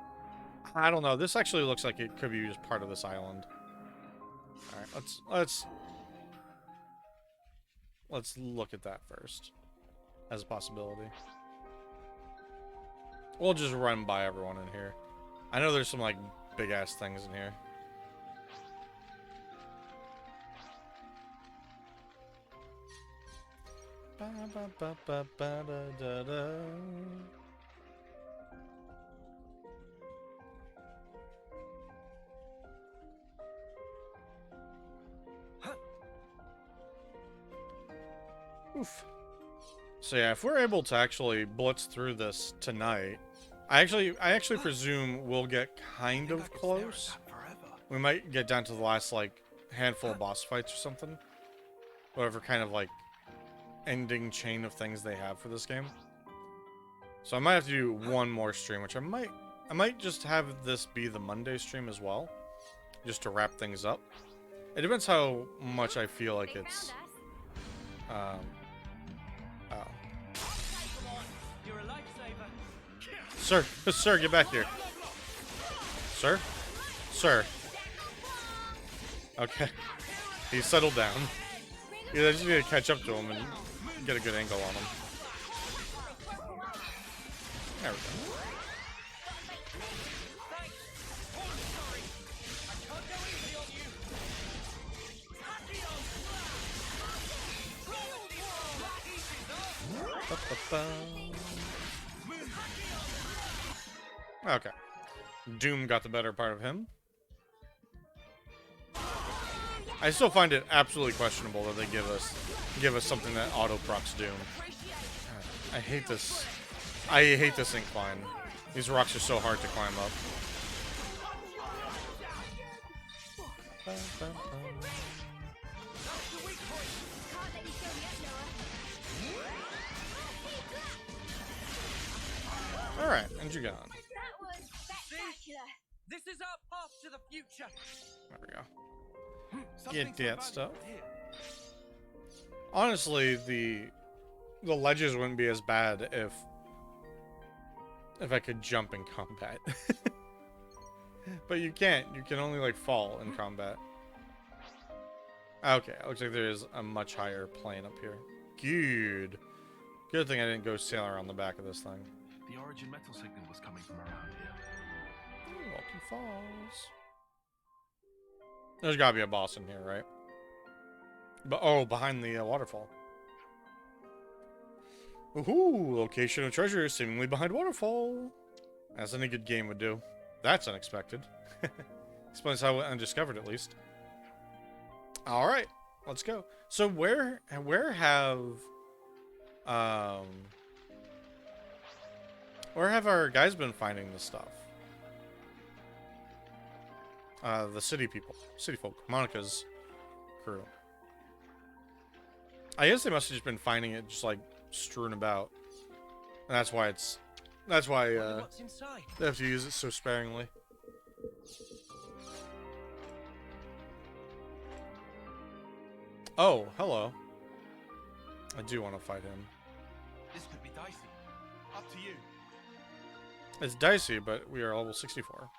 I don't know. This actually looks like it could be just part of this island. Alright, let's look at that first as a possibility. We'll just run by everyone in here. I know there's some like big ass things in here. Ba, ba, ba, ba, ba, da, da, da. Oof. So yeah, if we're able to actually blitz through this tonight, I actually presume we'll get kind of close. We might get down to the last like handful of boss fights or something. Whatever kind of like ending chain of things they have for this game. So I might have to do one more stream, which I might just have this be the Monday stream as well, just to wrap things up. It depends how much I feel like it's Sir, get back here. Sir? Sir. Okay. He settled down. Yeah, I just need to catch up to him and get a good angle on him. There we go. Okay. Doom got the better part of him. I still find it absolutely questionable that they give us something that auto procs Doom. I hate this. I hate this incline. These rocks are so hard to climb up. Alright, and you're gone. That was spectacular. This is our path to the future. There we go. Get that stuff. Honestly, the ledges wouldn't be as bad if I could jump in combat. But you can't. You can only like fall in combat. Okay, it looks like there is a much higher plane up here. Good. Good thing I didn't go sail around the back of this thing. The origin metal signal was coming from around here. Walking Falls. There's gotta be a boss in here, right? But oh, behind the waterfall. Woohoo! Location of treasure seemingly behind waterfall. As any good game would do. That's unexpected. Explains how it undiscovered, at least. All right, let's go. So where have our guys been finding this stuff? The city people, city folk, Monica's crew. I guess they must have just been finding it, just like strewn about, and that's why they have to use it so sparingly. Oh, hello. I do want to fight him. This could be dicey. Up to you. It's dicey, but we are level 64.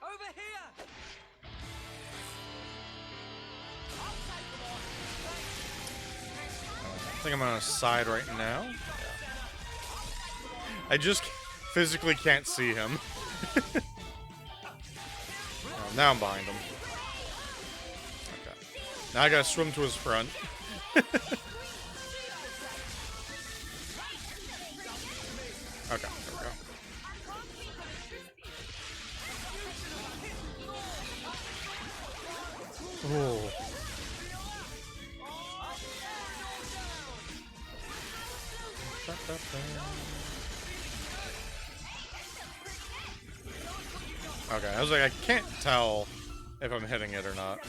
Over here. I think I'm on a side right now. Yeah. I just physically can't see him. Oh, now I'm behind him. Okay. Now I gotta swim to his front. Okay, there we go. Ooh. Okay, I was like, I can't tell if I'm hitting it or not.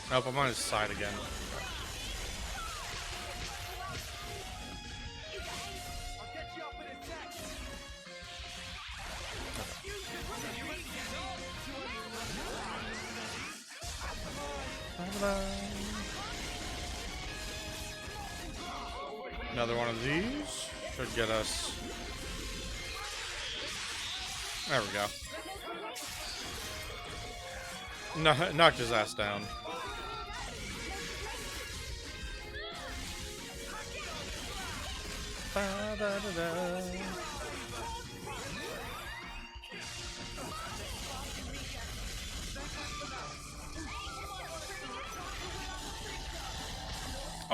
Nope, I'm on his side again. Another one of these should get us. There we go. No, knocked his ass down.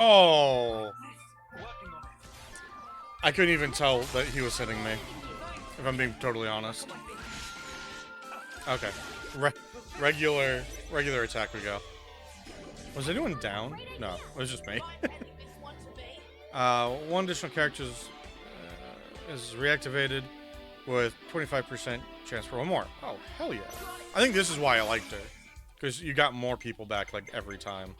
Oh! I couldn't even tell that he was hitting me, if I'm being totally honest. Okay. Regular attack we go. Was anyone down? No, it was just me. One additional character is reactivated with 25% chance for one more. Oh, hell yeah. I think this is why I liked her. Because you got more people back, like, every time.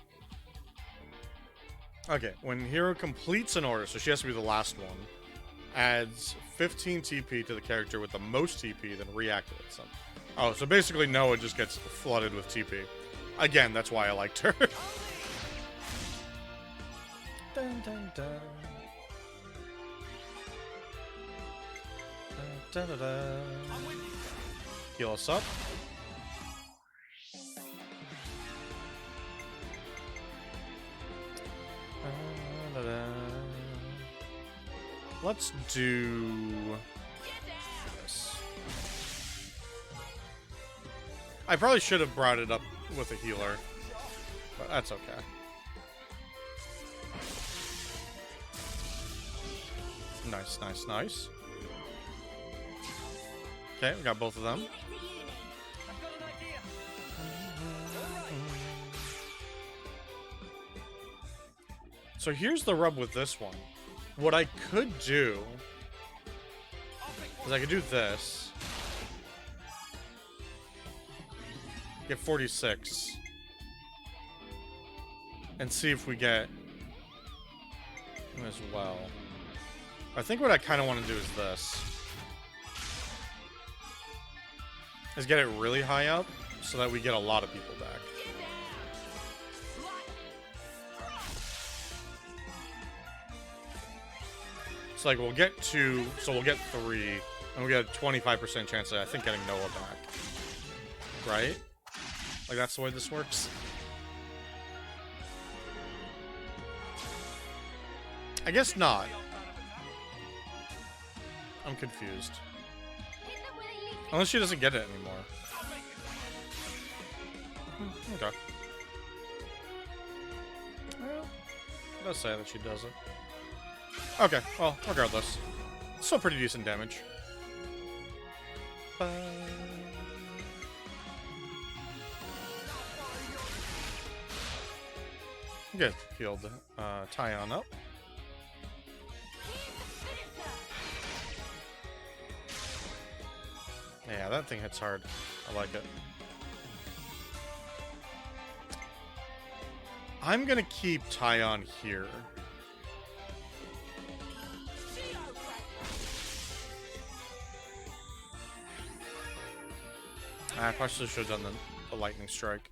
Okay, when Hero completes an order, so she has to be the last one, adds 15 TP to the character with the most TP, then reactivates them. Oh, so basically Noah just gets flooded with TP. Again, that's why I liked her. Dun, dun, dun. Dun, dun, dun. Heal us up. Let's do this. I probably should have brought it up with a healer, but that's okay. Nice, nice, nice. Okay, we got both of them. So here's the rub with this one. What I could do is I could do this. Get 46. And see if we get him as well. I think what I kind of want to do is this. Is get it really high up so that we get a lot of people back. It's like we'll get 2, so we'll get 3, and we'll get a 25% chance of, I think, getting Noah back. Right? Like, that's the way this works? I guess not. I'm confused. Unless she doesn't get it anymore. Okay. Well, it does say that she doesn't. Okay, well, regardless. Still pretty decent damage. Good. Healed Tyon up. Yeah, that thing hits hard. I like it. I'm gonna keep Tyon here. I probably should have done the lightning strike.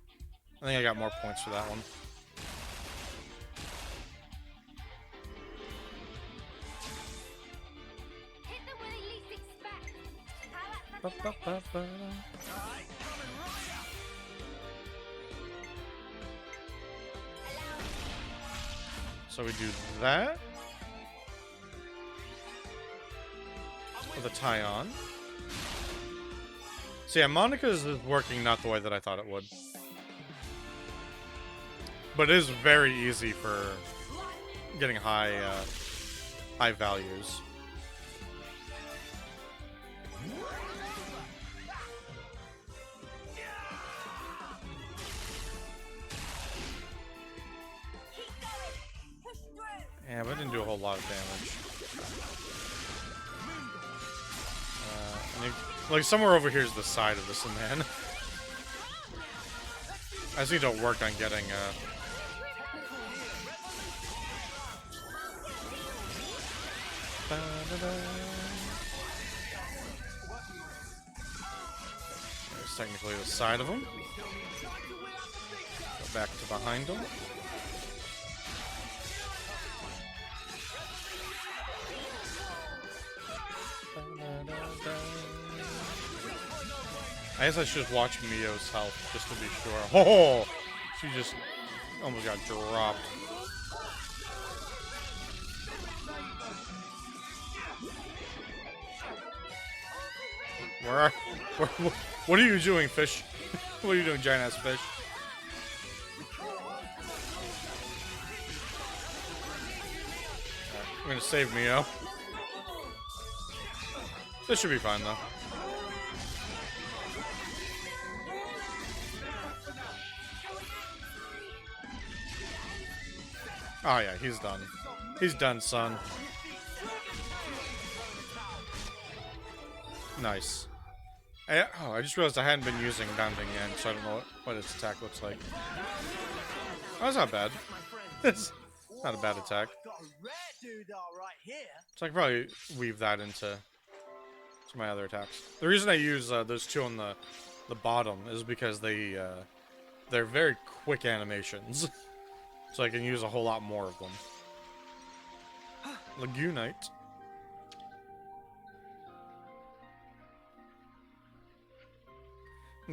I think I got more points for that one. So we do that with a tie-on. So yeah, Monica's is working not the way that I thought it would. But it is very easy for getting high values. Yeah, but it didn't do a whole lot of damage. Like, somewhere over here is the side of this man. I just need to work on getting, There's technically the side of him. Go back to behind him. I guess I should watch Mio's health just to be sure. Oh, she just almost got dropped. What are you doing, fish? What are you doing, giant ass fish? Right, I'm gonna save Mio. This should be fine though. Oh yeah, he's done. He's done, son. Nice. I just realized I hadn't been using Bounding Yen, so I don't know what its attack looks like. Oh, that's not bad. It's not a bad attack. So I can probably weave that into my other attacks. The reason I use those two on the bottom is because they're very quick animations. So I can use a whole lot more of them. Lagoonite.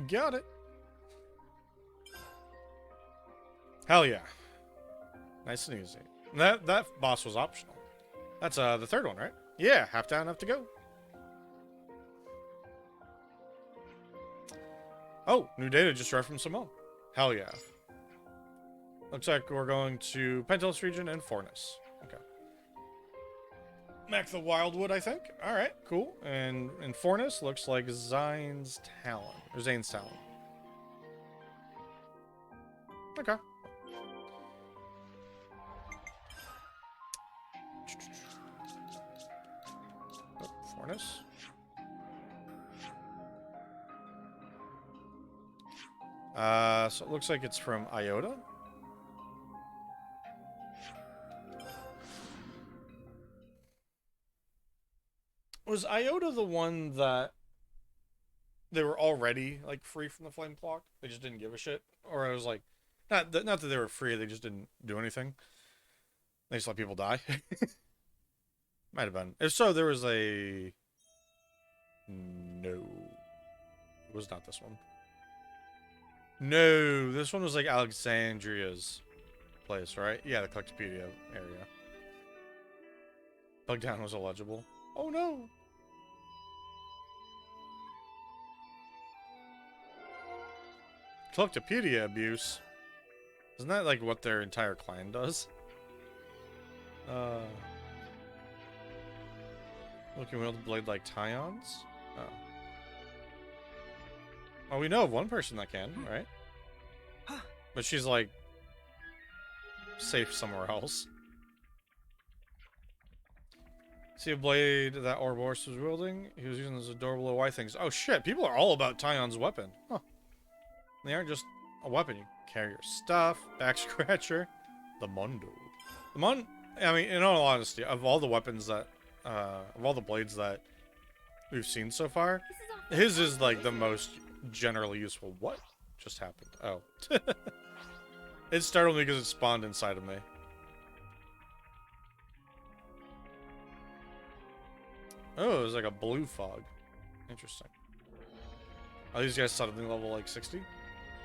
Got it. Hell yeah. Nice and easy. That boss was optional. That's the third one, right? Yeah, half down, half to go. Oh, new data just arrived from Simone. Hell yeah. Looks like we're going to Pentelis region and Fornus. Okay. Mac the Wildwood, I think. Alright, cool. And in Fornus, looks like Zane's Talon. Or Zane's Talon. Okay. Oh, Fornus. So it looks like it's from Iota. Was Iota the one that they were already like free from the flame clock? They just didn't give a shit, or it was like not that they were free, they just didn't do anything. They just let people die. Might have been. If so, there was a no. It was not this one. No, this one was like Alexandria's place, right? Yeah, the Collectopedia area. Bugdown was illegible. Oh no! Collectopedia abuse. Isn't that like what their entire clan does? Looking wield blade like Tyons? Oh. Well, we know of one person that can, right? But she's like safe somewhere else. See a blade that Ouroboros was wielding? He was using those adorable little white things. Oh shit, people are all about Tyon's weapon. Huh. They aren't just a weapon. You carry your stuff, back scratcher. The Mondo. I mean, in all honesty, of all the weapons that, of all the blades that we've seen so far, his is like the most generally useful. What just happened? Oh. It startled me because it spawned inside of me. Oh, it was like a blue fog. Interesting. Are these guys suddenly level like 60?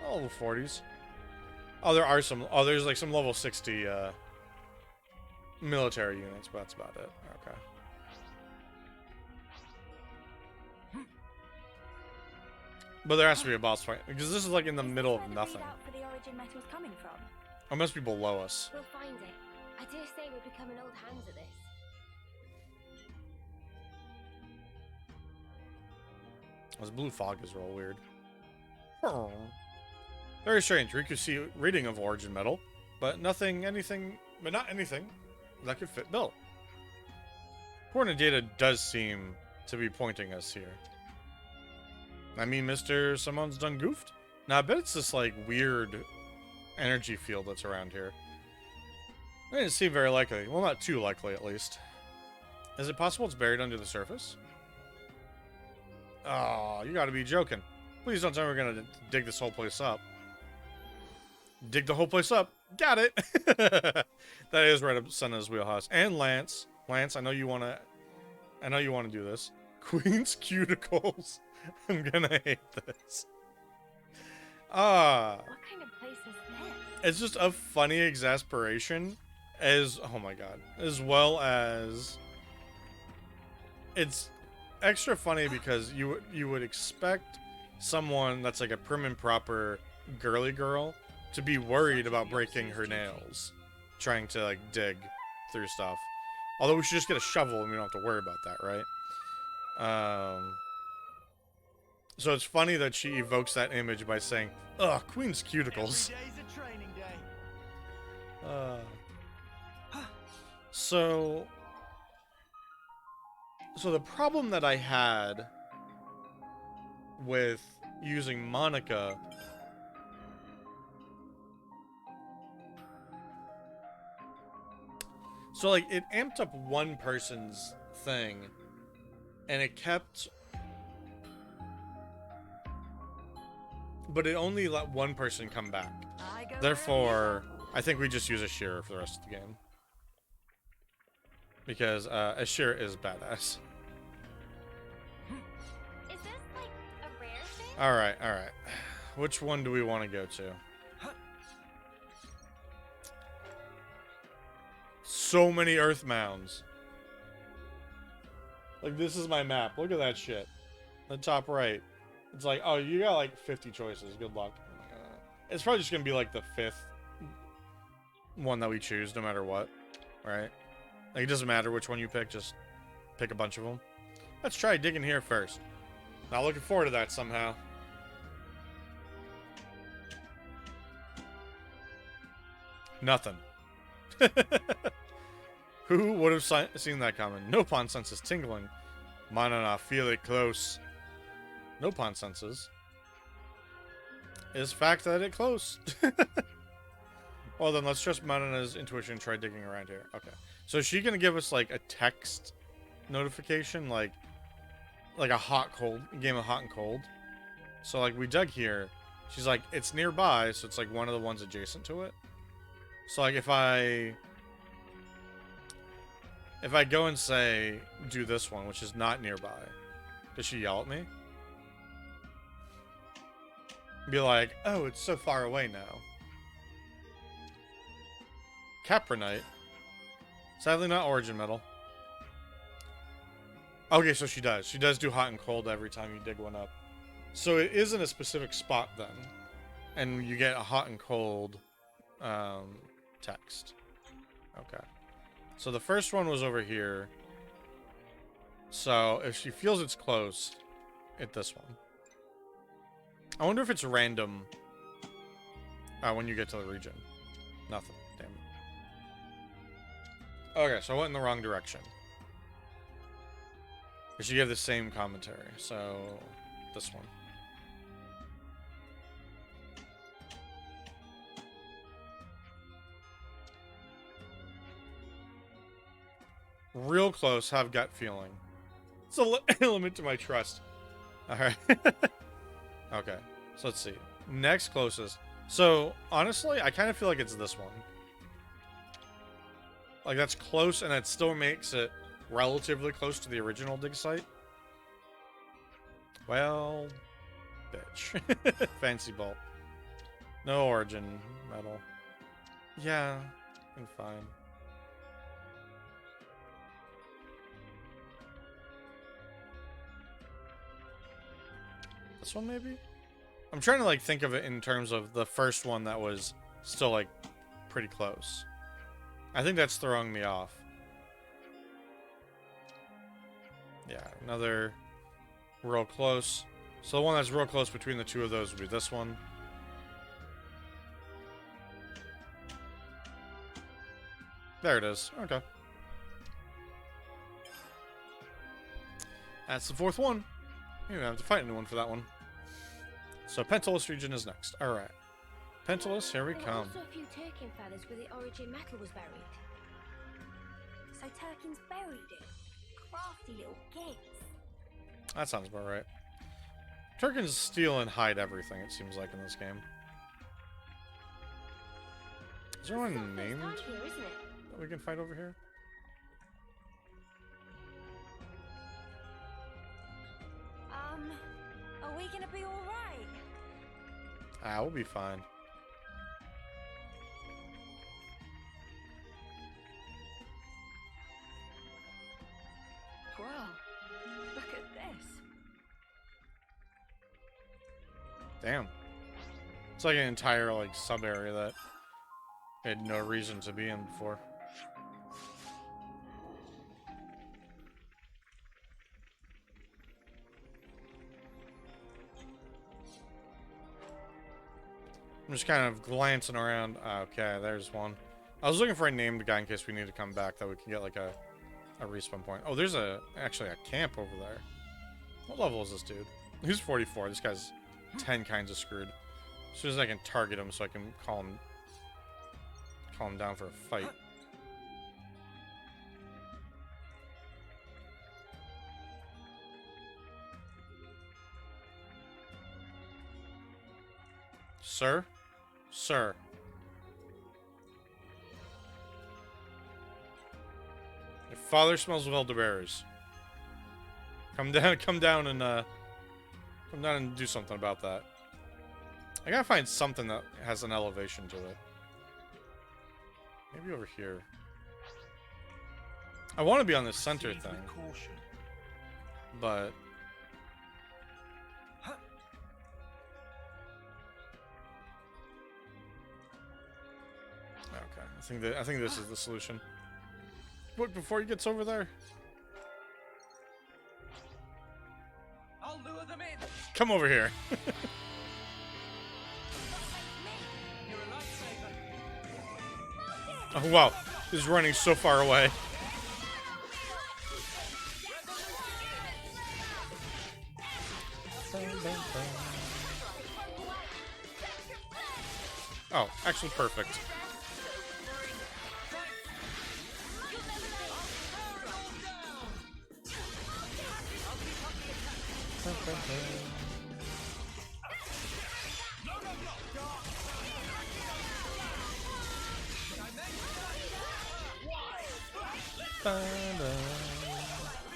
Oh, level 40s. Oh, there are some. Oh, there's like some level 60 military units, but that's about it. Okay. But there has to be a boss fight because this is like in the middle of nothing. For the origin metal's coming from? It must be below us. We'll find it. I dare say we're becoming old hands at this. This blue fog is real weird. Oh. Very strange. Riku see reading of origin metal, but not anything that could fit Bill. Important data does seem to be pointing us here. I mean, Mr. Simone's done goofed. Now, I bet it's this, like, weird energy field that's around here. It doesn't seem very likely. Well, not too likely, at least. Is it possible it's buried under the surface? Oh, you gotta be joking. Please don't tell me we're gonna dig this whole place up. Dig the whole place up. Got it! That is right up Senna's wheelhouse. And Lance. Lance, I know you wanna do this. Queen's cuticles. I'm gonna hate this. What kind of place is this? It's just a funny exasperation as, oh my god, as well as it's extra funny because you would expect someone that's like a prim and proper girly girl to be worried about breaking her nails trying to like dig through stuff. Although we should just get a shovel and we don't have to worry about that, right? So it's funny that she evokes that image by saying, "Ugh, Queen's cuticles." Every day's a training day. So the problem that I had with using Monica so like it amped up one person's thing and it kept, but it only let one person come back. Therefore, I think we just use Ashira for the rest of the game. Because Ashira is badass. Is this like a rare thing? Alright, alright. Which one do we want to go to? So many earth mounds. Like, this is my map. Look at that shit. The top right. It's like, oh, you got like 50 choices. Good luck. It's probably just gonna be like the 5th one that we choose, no matter what. Right? Like, it doesn't matter which one you pick, just pick a bunch of them. Let's try digging here first. Not looking forward to that somehow. Nothing. Who would have seen that coming? No pawn senses tingling. Manana, feel it close. No pawn senses. Is fact that it close. Well, then let's trust Manana's intuition and try digging around here. Okay. So is she gonna give us like a text notification, like a hot cold game of hot and cold? So like we dug here, she's like it's nearby, so it's like one of the ones adjacent to it. So like if I go and say do this one, which is not nearby, does she yell at me? Be like, oh, it's so far away now. Capronite. Sadly not origin metal. Okay, so she does. She does do hot and cold every time you dig one up. So it is in a specific spot then. And you get a hot and cold text. Okay. So the first one was over here. So if she feels it's close, hit this one. I wonder if it's random when you get to the region. Nothing. Damn it. Okay, so I went in the wrong direction. We should give the same commentary. So, this one. Real close, have gut feeling. It's a limit to my trust. Alright. Okay, so let's see. Next closest. So, honestly, I kind of feel like it's this one. Like, that's close, and it still makes it relatively close to the original dig site. Well, bitch. Fancy bolt. No origin metal. Yeah, I'm fine. This one, maybe? I'm trying to, like, think of it in terms of the first one that was still, like, pretty close. I think that's throwing me off. Yeah, another real close. So the one that's real close between the two of those would be this one. There it is. Okay. That's the 4th one. You don't have to fight anyone for that one. So Pentalus region is next. Alright. Pentalus, here we There were come. also a few Turkin feathers where the origin metal was buried. So Turkins buried it. Crafty little gits. That sounds about right. Turkins steal and hide everything, it seems like, in this game. Is there This is our one first named time here, isn't it? that we can fight over here? Are we gonna be alright? Ah, we'll be fine. Well, look at this. Damn. It's like an entire, like, sub-area that I had no reason to be in before. I'm just kind of glancing around. Okay, there's one. I was looking for a named guy in case we need to come back that we can get, like, a respawn point. Oh, there's actually a camp over there. What level is this dude? He's 44. This guy's 10 kinds of screwed. As soon as I can target him so I can call him down for a fight. Sir? Sir. Your father smells of elderberries. Come down and do something about that. I gotta find something that has an elevation to it. Maybe over here. I want to be on this center thing. But okay, I think this is the solution. But before he gets over there, I'll lure them in. come over here. Oh wow, he's running so far away. Oh, actually perfect.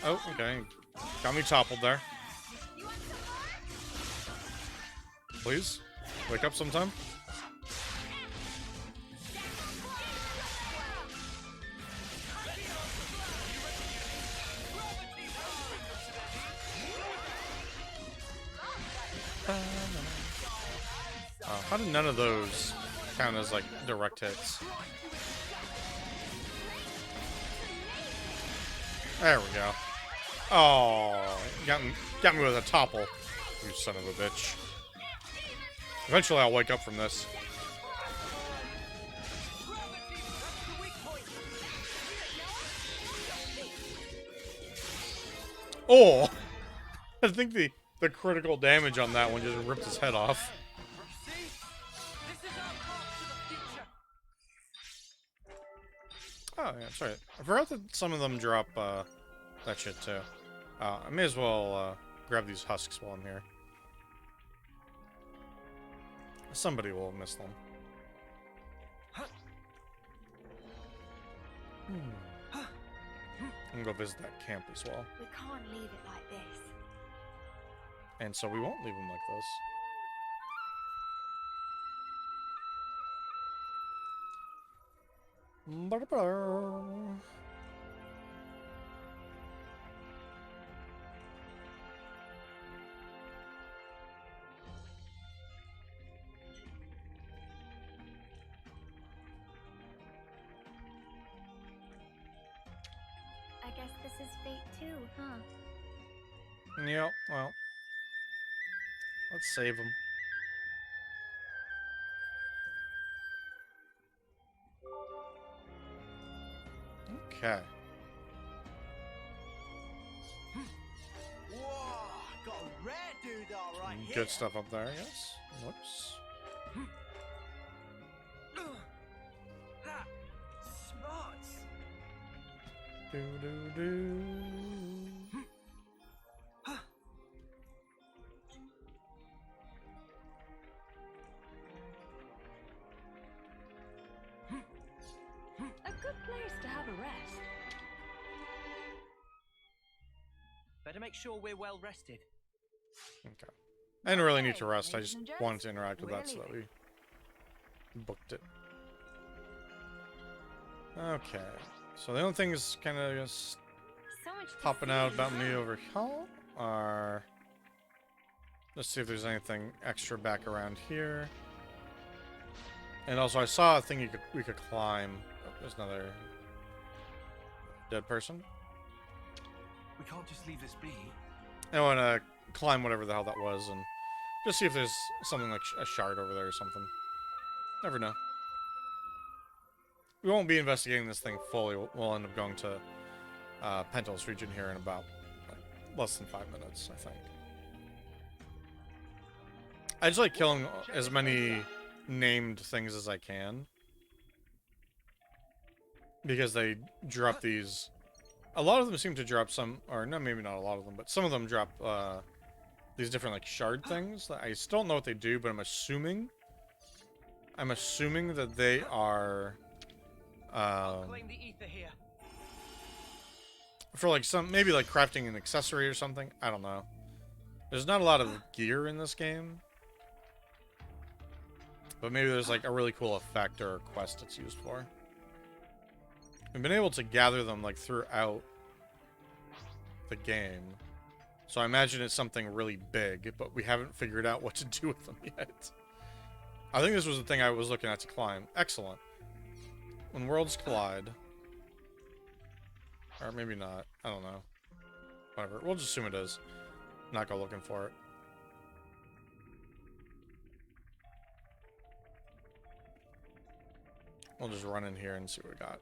Oh, okay. Got me toppled there. Please, wake up sometime. How did none of those count as, like, direct hits? There we go. Oh, got me with a topple, you son of a bitch. Eventually I'll wake up from this. Oh! I think the critical damage on that one just ripped his head off. Oh, yeah, that's right. I forgot that some of them drop, that shit, too. I may as well, grab these husks while I'm here. Somebody will have missed them. I'm gonna go visit that camp as well. We can't leave it like this. And so we won't leave them like this. I guess this is fate too, huh? Yep, well. Let's save them. Okay. Whoa, got a rare dude all right here. good stuff up there, I guess. Whoops. Smarts. Do. A good place to have a rest. Better make sure we're well rested. Okay. I didn't really need to rest. I just wanted to interact with that so that we booked it. Okay. So the only thing is kind of just popping out about me over here are... Let's see if there's anything extra back around here. And also, I saw a thing we could climb. Oh, there's another dead person. We can't just leave this be. I want to climb whatever the hell that was and just see if there's something like a shard over there or something. Never know. We won't be investigating this thing fully. We'll end up going to Pentos region here in about less than 5 minutes, I think. I just like killing as many named things as I can. Because they drop these... A lot of them seem to drop some... Or, no, maybe not a lot of them, but some of them drop these different, like, shard things. That I still don't know what they do, but I'm assuming that they are... Claim the ether here. For, like, maybe, like, crafting an accessory or something. I don't know. There's not a lot of gear in this game. But maybe there's, like, a really cool effect or a quest it's used for. We've been able to gather them, like, throughout the game. So I imagine it's something really big, but we haven't figured out what to do with them yet. I think this was the thing I was looking at to climb. Excellent. When worlds collide... Or maybe not. I don't know. Whatever. We'll just assume it is. Not go looking for it. We'll just run in here and see what we got.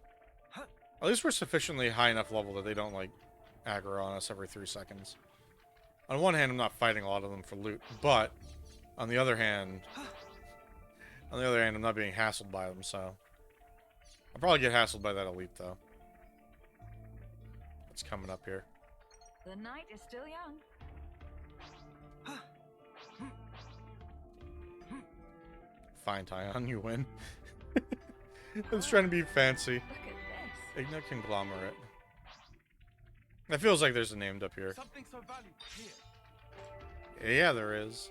At least we're sufficiently high enough level that they don't, like, aggro on us every 3 seconds. On one hand, I'm not fighting a lot of them for loot, but on the other hand, I'm not being hassled by them, so I'll probably get hassled by that elite, though. It's coming up here. The night is still young. Fine, Tyon, you win. I was trying to be fancy. Look at this. Igna Conglomerate. It feels like there's a named up here. Something so valuable here. Yeah, there is.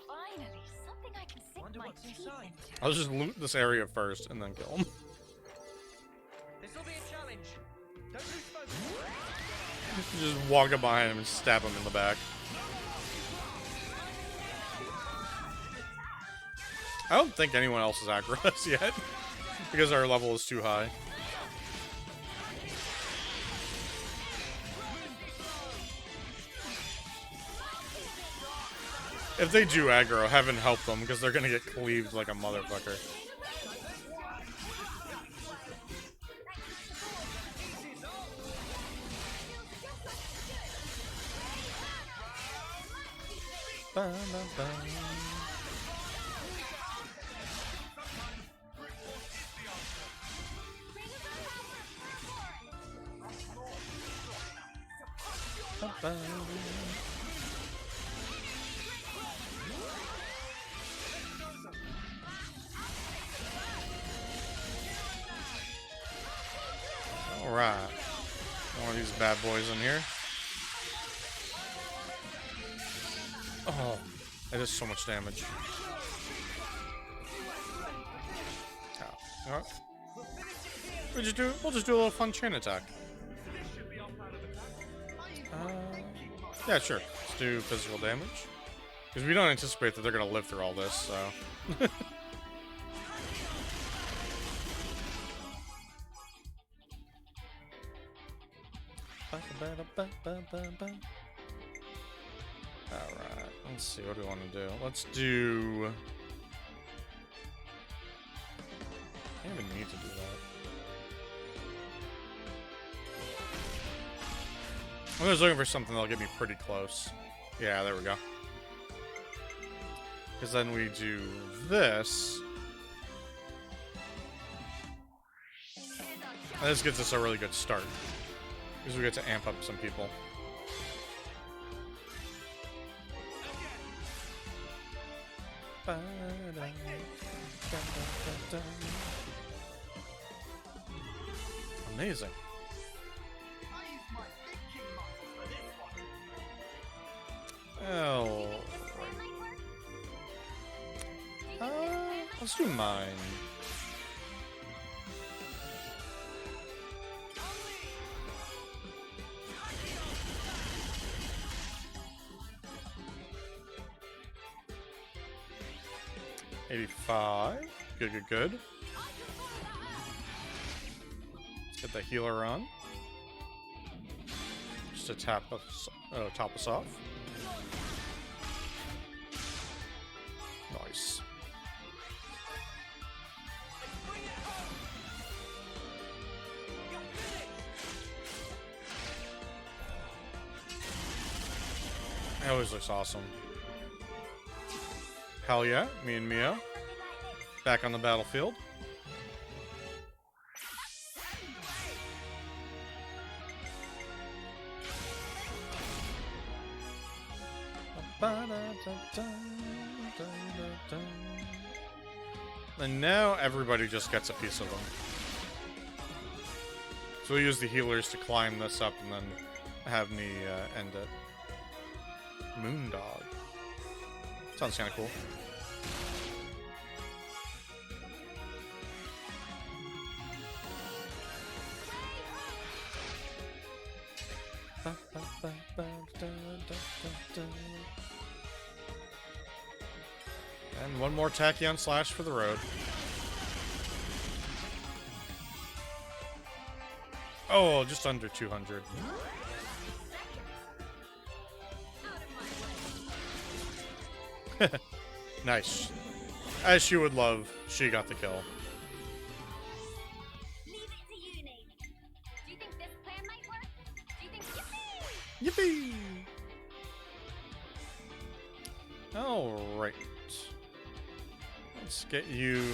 Finally, something I can sink Wonder my what's teeth inside. into. I'll just loot this area first and then kill him. This'll be a challenge. Don't lose focus. Just walk up behind him and stab him in the back. I don't think anyone else is aggro us yet, because our level is too high. If they do aggro, heaven help them, because they're gonna get cleaved like a motherfucker. Ba, ba, ba. Alright. One of these bad boys in here. Oh, that does so much damage. Oh. Alright. We'll just do a little fun chain attack. Yeah, sure. Let's do physical damage. Because we don't anticipate that they're going to live through all this, so... Alright, let's see, what do we want to do? Let's do... I don't even need to do that. I'm just looking for something that'll get me pretty close. Yeah, there we go. Because then we do this. And this gets us a really good start. Because we get to amp up some people. Amazing. Oh. Let's do mine. $85. Good, good, good. Let's get the healer on. Just to top us off. Nice. It always looks awesome. Hell yeah, me and Mio. Back on the battlefield. And now everybody just gets a piece of them. So we'll use the healers to climb this up and then have me end it. Moondog. Sounds kind of cool. And one more Tachyon Slash for the road. Oh, just under 200. Nice. As she would love, she got the kill. Leave it to you, Nate. Do you think this plan might work? Do you think Yippee! Alright. Let's get you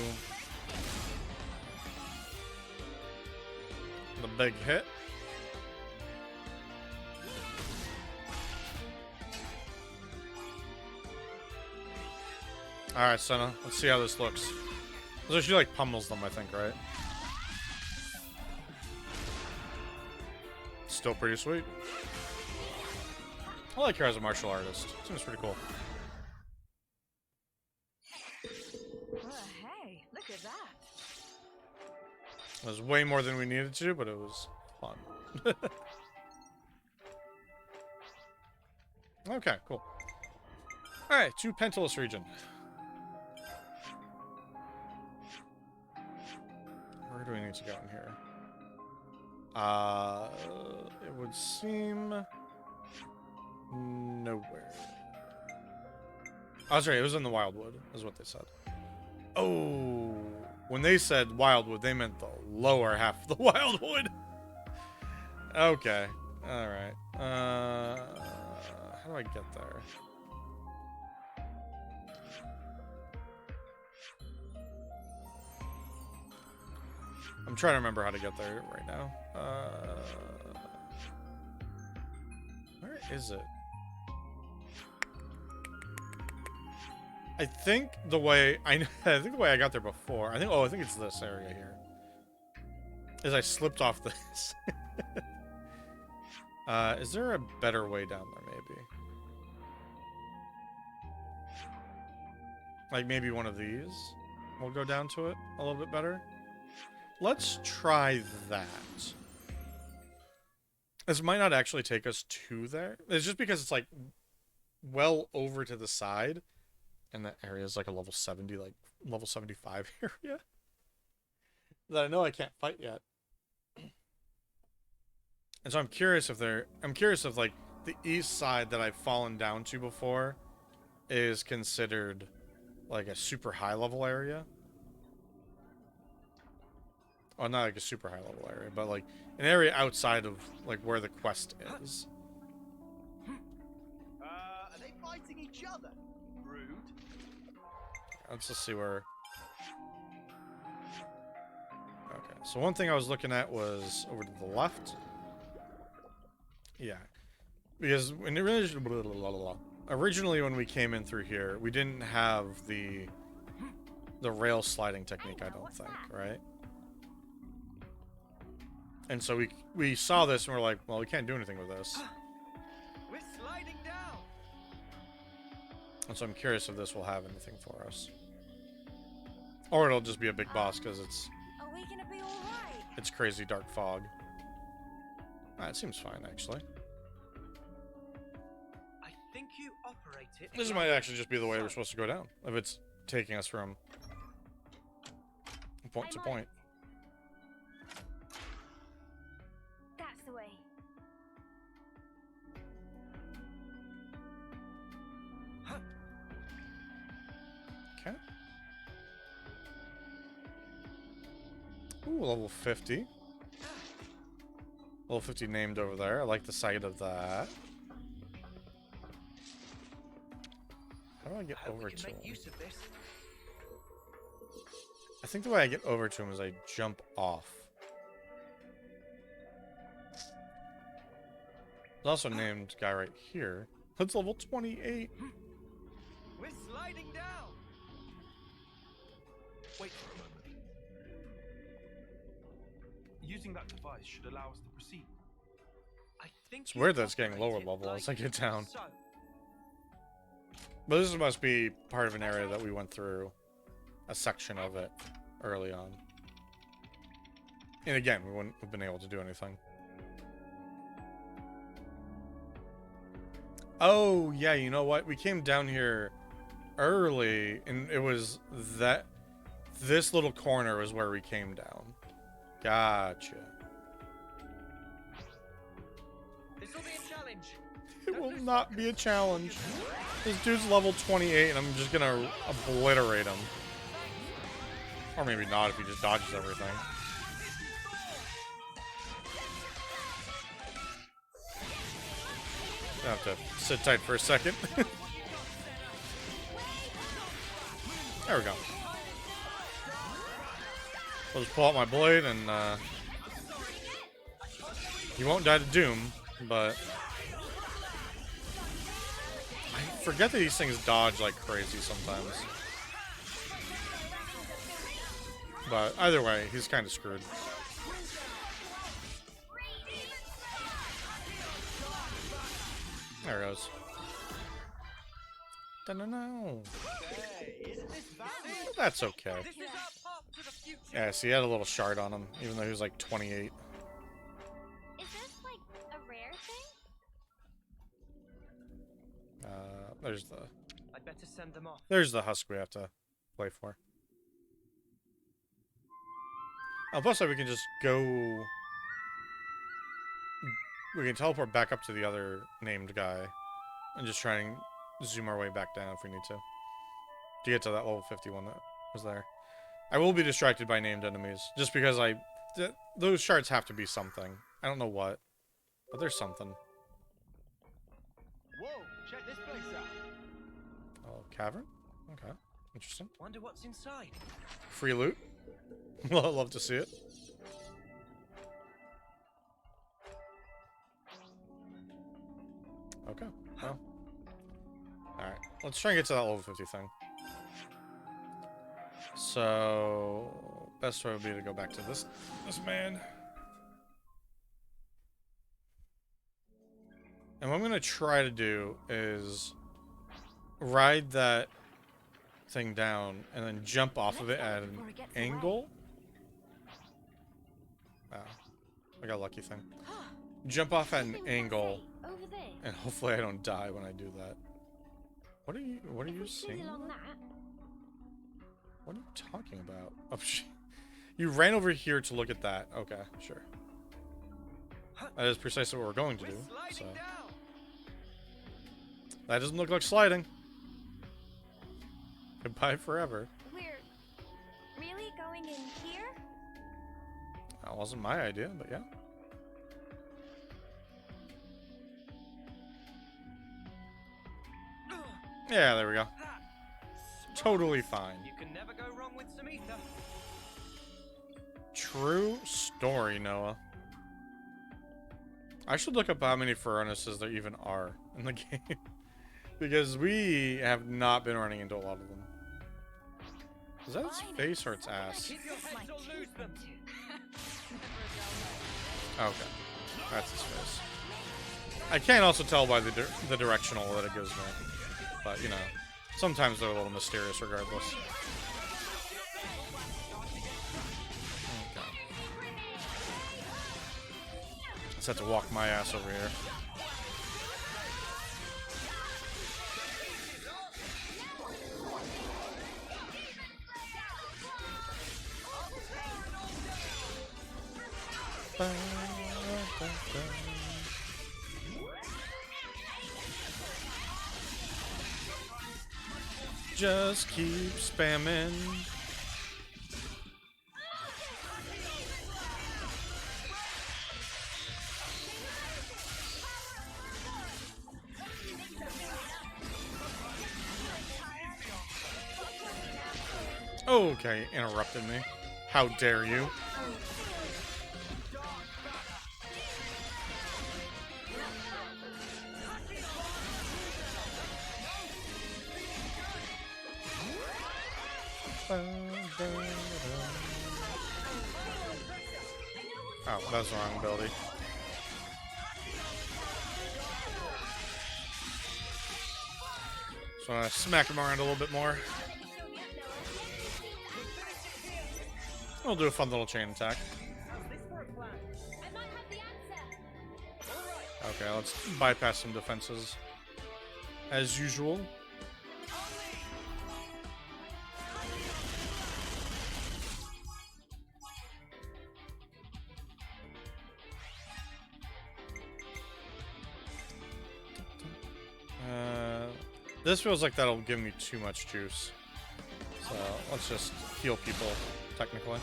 the big hit. Alright, Senna. Let's see how this looks. So she like pummels them, I think, right? Still pretty sweet. I like her as a martial artist. Seems pretty cool. Well, hey, look at that. It was way more than we needed to, but it was fun. Okay, cool. Alright, to Pentalus region. Where do we need to go in here? It would seem nowhere. Oh, sorry, it was in the Wildwood, is what they said. Oh, when they said Wildwood, they meant the lower half of the Wildwood. Okay, all right. How do I get there? I'm trying to remember how to get there right now. Where is it? I think the way I think the way I got there before. I think it's this area here. Is I slipped off this. Is there a better way down there? Maybe. Like maybe one of these. We'll go down to it a little bit better. Let's try that. This might not actually take us to there. It's just because it's like well over to the side. And that area is like a level 70, like level 75 area. That I know I can't fight yet. And so I'm curious if like the east side that I've fallen down to before is considered like a super high level area. Well, not like a super high level area, but like an area outside of like where the quest is. they fighting each other? Rude. Let's just see where... Okay, so one thing I was looking at was over to the left. Yeah. Because when originally when we came in through here, we didn't have the rail sliding technique, I don't think, right? And so we saw this and we're like, well, we can't do anything with this. We're sliding down. And so I'm curious if this will have anything for us. Or it'll just be a big boss because it's... Are we gonna be alright? It's crazy dark fog. It seems fine, actually. I think you operate it. This might actually just be the way we're supposed to go down. If it's taking us from point to point. That's the way. Okay. Ooh, level 50. Level 50 named over there. I like the sight of that. How do I get over to him? I think the way I get over to him is I jump off. There's also a named guy right here. That's level 28. We're sliding down. Wait for a moment. Using that device should allow us to proceed. I think It's weird that it's getting lower level as I get down. But this must be part of an area that we went through a section of it early on. And again, we wouldn't have been able to do anything. Oh, yeah, you know what? We came down here early, and it was that... This little corner was where we came down. Gotcha. This will be a challenge. It will not be a challenge. This dude's level 28, and I'm just gonna obliterate him. Or maybe not if he just dodges everything. I have to sit tight for a second. There we go. I'll just pull out my blade and he won't die to Doom, but I forget that these things dodge like crazy sometimes. But either way, he's kind of screwed. There it goes. No. That's okay. Yeah, see, he had a little shard on him, even though he was like 28. Is this like a rare thing? There's the... I'd better send them off. There's the husk we have to play for. Oh, plus we can just go... We can teleport back up to the other named guy and just try and zoom our way back down if we need to get to that level 51 that was there. I will be distracted by named enemies, just because those shards have to be something. I don't know what, but there's something. Whoa, check this place out. Oh, cavern? Okay, interesting. Wonder what's inside. Free loot? Well, I'd love to see it. Okay, well. Alright, let's try and get to that level 50 thing. So, best way would be to go back to this man. And what I'm going to try to do is ride that thing down and then jump off of it at an angle. Wow, I got a lucky thing. Jump off at an angle, and hopefully I don't die when I do that. What are you seeing? What are you talking about? Oh, you ran over here to look at that. Okay, sure. That is precisely what we're going to do. So. That doesn't look like sliding. Goodbye forever. We're really going in here? That wasn't my idea, but yeah. Yeah, there we go. Totally fine. You can never go wrong with some ether. True story, Noah. I should look up how many furnaces there even are in the game. Because we have not been running into a lot of them. Is that its face or its ass? Keep your heads or lose them. Okay. That's his face. I can't also tell by the directional that it goes in. But, you know, sometimes they're a little mysterious regardless. Okay. Just have to walk my ass over here. Just keep spamming. Okay, interrupted me. How dare you? Oh, that's the wrong ability. So I'm gonna smack him around a little bit more. We'll do a fun little chain attack. Okay, let's bypass some defenses. As usual. This feels like that'll give me too much juice. So let's just heal people, technically.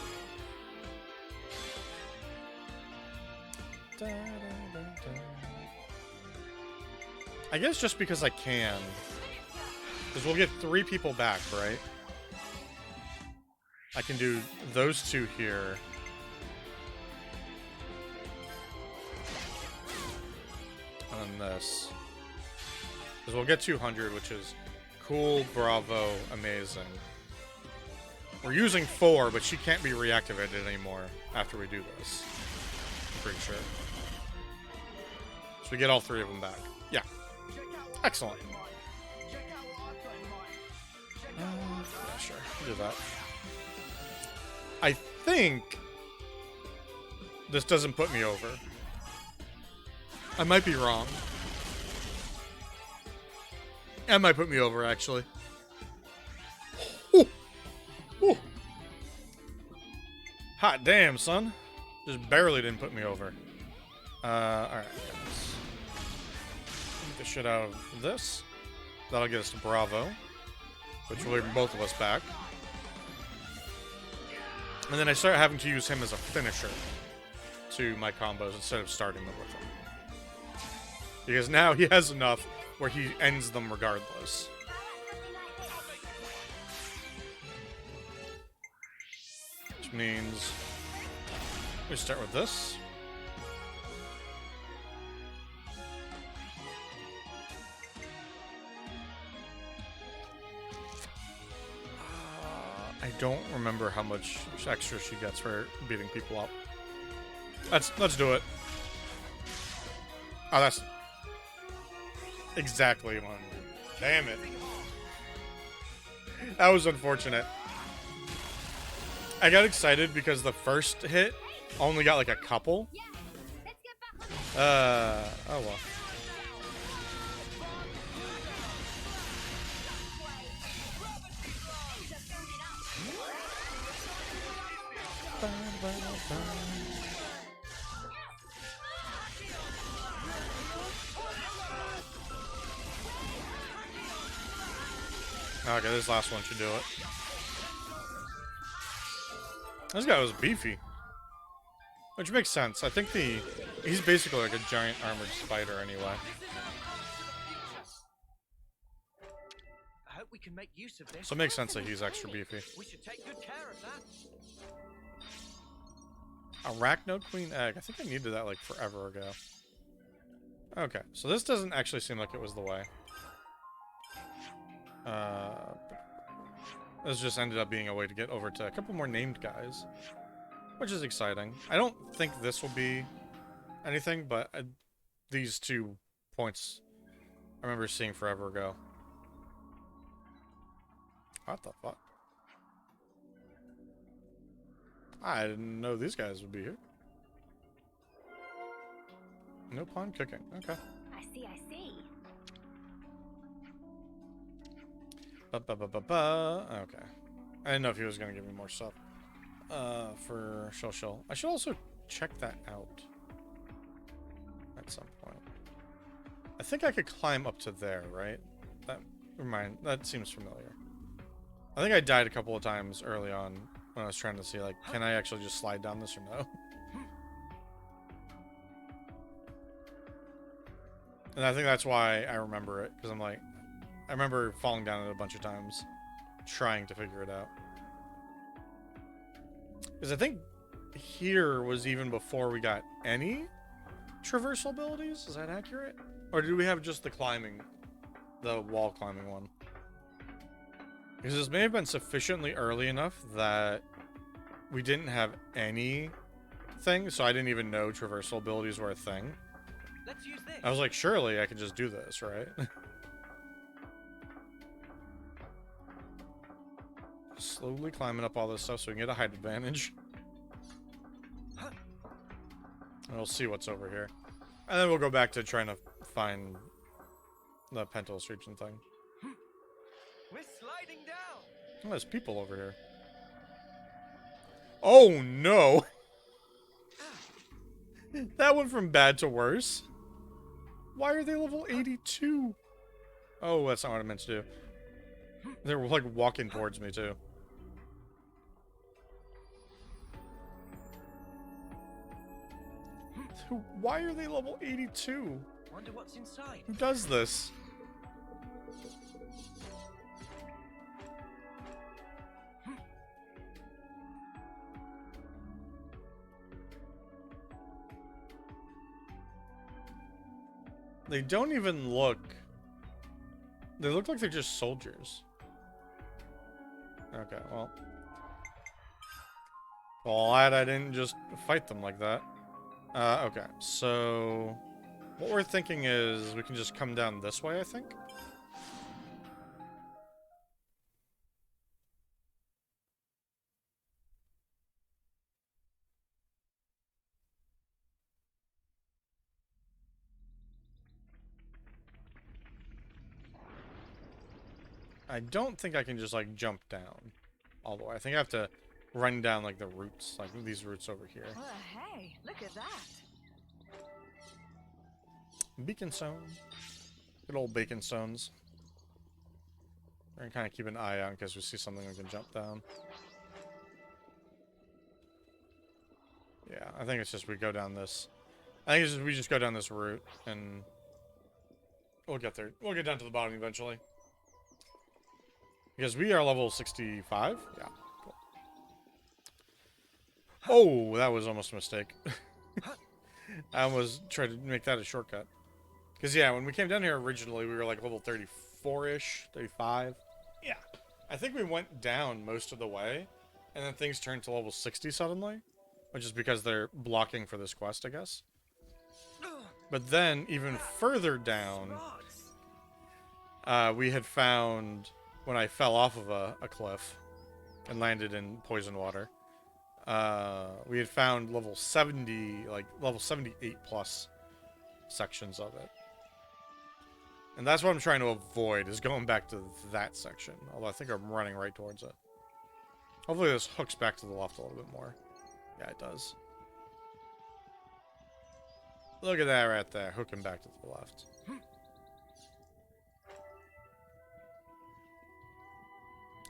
I guess just because I can. Because we'll get 3 people back, right? I can do those 2 here. And then this. Because we'll get 200, which is cool, bravo, amazing. We're using 4, but she can't be reactivated anymore after we do this. I'm pretty sure. So we get all 3 of them back. Yeah. Excellent. Yeah, sure. Do that. I think this doesn't put me over. I might be wrong. That might put me over, actually. Ooh. Ooh. Hot damn, son. Just barely didn't put me over. Alright. Get the shit out of this. That'll get us to Bravo. Which will bring both of us back. And then I start having to use him as a finisher to my combos instead of starting them with him. Because now he has enough where he ends them regardless. Which means we start with this. I don't remember how much extra she gets for beating people up. Let's do it. Oh, that's exactly one. Damn it. That was unfortunate. I got excited because the first hit only got like a couple. Oh well. Okay, this last one should do it. This guy was beefy. Which makes sense. I think he's basically like a giant armored spider anyway. hope we can make use of this. So it makes sense that he's extra beefy. We should take good care of that. Arachnode Queen Egg. I think I needed that like forever ago. Okay, so this doesn't actually seem like it was the way. This just ended up being a way to get over to a couple more named guys, which is exciting. I don't think this will be anything, but these 2 points I remember seeing forever ago. What the fuck? I didn't know these guys would be here. No pawn cooking. Okay. I see, I see. Okay. I didn't know if he was going to give me more stuff. For Shell. I should also check that out. At some point. I think I could climb up to there, right? That seems familiar. I think I died a couple of times early on when I was trying to see, like, can I actually just slide down this or no? And I think that's why I remember it, because I'm like, I remember falling down it a bunch of times, trying to figure it out. Because I think here was even before we got any traversal abilities. Is that accurate? Or do we have just the climbing, the wall climbing one? Because this may have been sufficiently early enough that we didn't have anything, so I didn't even know traversal abilities were a thing. Let's use this. I was like, surely I could just do this, right? Slowly climbing up all this stuff so we can get a height advantage. And we'll see what's over here. And then we'll go back to trying to find the Pentos region thing. We're sliding down. Oh, there's people over here. Oh no! That went from bad to worse. Why are they level 82? Oh, that's not what I meant to do. They were like walking towards me too. Why are they level 82? Wonder what's inside. Who does this? They don't even look... They look like they're just soldiers. Okay, well. Glad I didn't just fight them like that. Okay, so... What we're thinking is we can just come down this way, I think? I don't think I can just, like, jump down all the way. I think I have to run down, like, the roots, like these roots over here. Well, hey, look at that. Beacon stone. Good old bacon stones. We're gonna kind of keep an eye out in case we see something we can jump down. Yeah, I think it's just we go down this. I think it's just we just go down this route and we'll get there. We'll get down to the bottom eventually. Because we are level 65? Yeah. Cool. Oh, that was almost a mistake. I almost tried to make that a shortcut. Because, yeah, when we came down here originally, we were like level 34-ish, 35. Yeah. I think we went down most of the way, and then things turned to level 60 suddenly. Which is because they're blocking for this quest, I guess. But then, even further down, we had found... When I fell off of a cliff and landed in poison water, we had found level 70, like level 78 plus sections of it. And that's what I'm trying to avoid, is going back to that section. Although I think I'm running right towards it. Hopefully this hooks back to the left a little bit more. Yeah, it does. Look at that right there, hooking back to the left.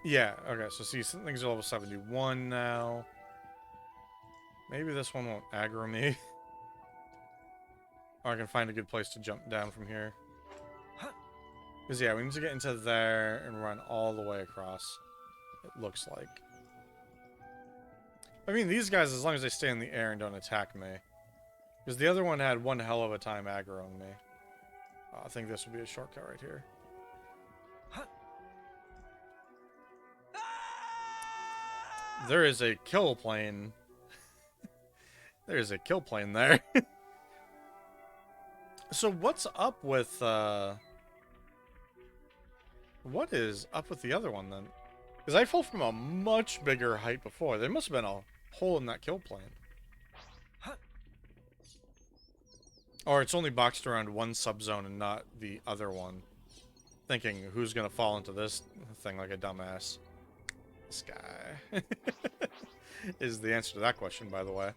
Yeah, okay, so see, some things are level 71 now. Maybe this one won't aggro me. Or I can find a good place to jump down from here. Because, yeah, we need to get into there and run all the way across, it looks like. I mean, these guys, as long as they stay in the air and don't attack me. Because the other one had one hell of a time aggroing me. I think this would be a shortcut right here. There is a kill plane. There is a kill plane there. So what's up with, what is up with the other one, then? Because I fell from a much bigger height before. There must have been a hole in that kill plane. Or it's only boxed around one subzone and not the other one. Thinking, who's gonna fall into this thing like a dumbass? This guy. Is the answer to that question, by the way.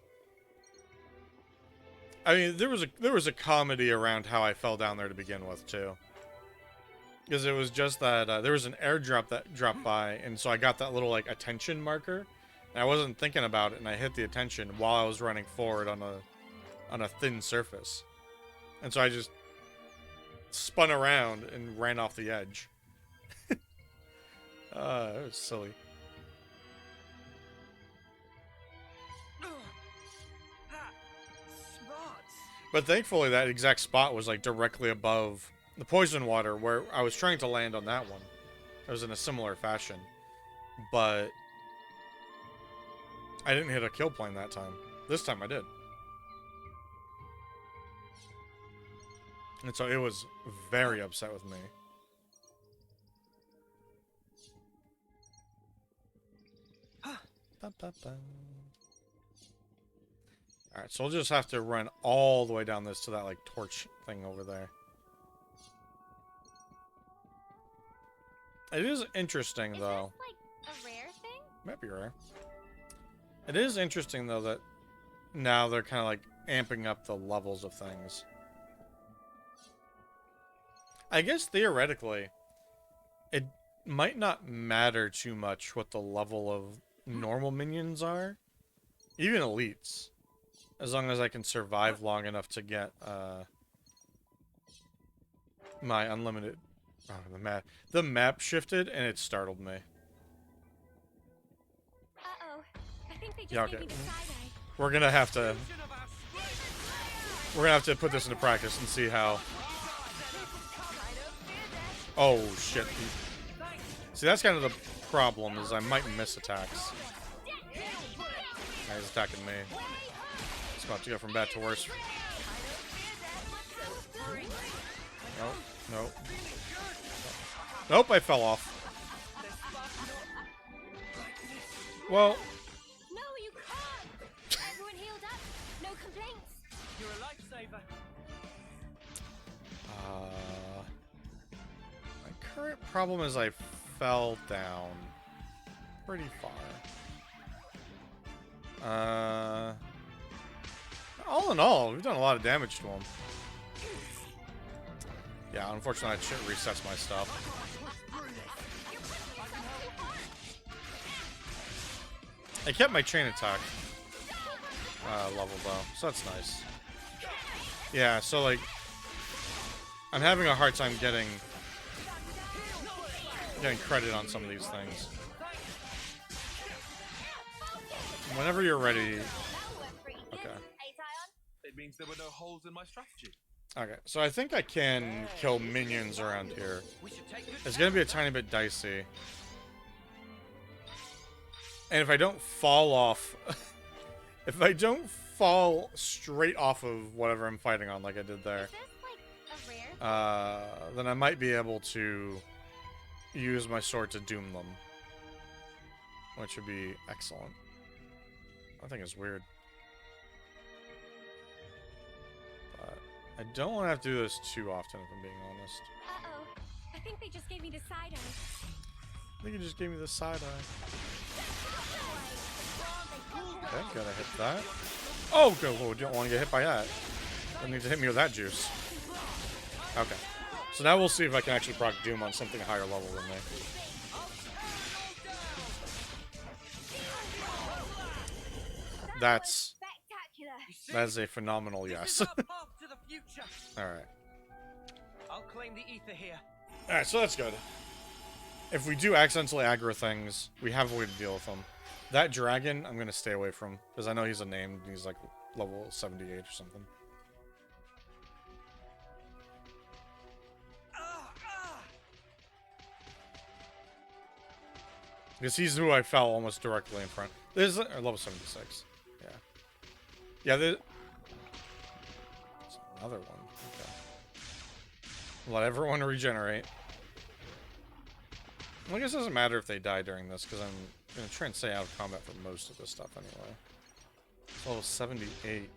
I mean, there was a comedy around how I fell down there to begin with, too. Because it was just that there was an airdrop that dropped by, and so I got that little, like, attention marker. And I wasn't thinking about it, and I hit the attention while I was running forward on a thin surface. And so I just spun around and ran off the edge. It was silly. But thankfully that exact spot was like directly above the poison water where I was trying to land on that one. It was in a similar fashion. But I didn't hit a kill plane that time. This time I did. And so it was very upset with me. Alright, so we'll just have to run all the way down this to that, like, torch thing over there. It is interesting, though. Is this, like, a rare thing? Might be rare. It is interesting, though, that now they're kind of, like, amping up the levels of things. I guess, theoretically, it might not matter too much what the level of normal minions are. Even elites. As long as I can survive long enough to get, my unlimited... Oh, the map shifted, and it startled me. Uh-oh. I think they just Yeah, gave okay. me the side eye. We're gonna have to... We're gonna have to put this into practice and see how... Oh, shit. See, that's kind of the problem, is I might miss attacks. He's attacking me. It's about to go from bad to worse. Nope, nope. Nope, I fell off. Well... No, you can't! Everyone healed up. No complaints. You're a lifesaver. My current problem is I fell down pretty far. All in all, we've done a lot of damage to him. Yeah, unfortunately that shit resets my stuff. I kept my chain attack level though, so that's nice. Yeah, so like, I'm having a hard time getting credit on some of these things. Whenever you're ready. Okay. It means there were no holes in my strategy. Okay, so I think I can kill minions around here. It's gonna be a tiny bit dicey. And if I don't fall off... if I don't fall straight off of whatever I'm fighting on like I did there, then I might be able to use my sword to doom them. Which would be excellent. I think it's weird. But I don't want to have to do this too often, if I'm being honest. Uh-oh. I think they just gave me the side eye. I think you just gave me the side eye. Okay, gotta hit that. Oh, good. Whoa, don't want to get hit by that. Don't need to hit me with that juice. Okay. So now we'll see if I can actually proc Doom on something higher level than me. That's a phenomenal yes. Alright. I'll claim the ether here. Alright, so that's good. If we do accidentally aggro things, we have a way to deal with them. That dragon, I'm gonna stay away from, because I know he's a name, and he's like level 78 or something. Because he's who I fell almost directly in front. There's or level 76. Yeah. Yeah, there's another one. Okay. Let everyone regenerate. Well, I guess it doesn't matter if they die during this, because I'm going to try and stay out of combat for most of this stuff anyway. It's level 78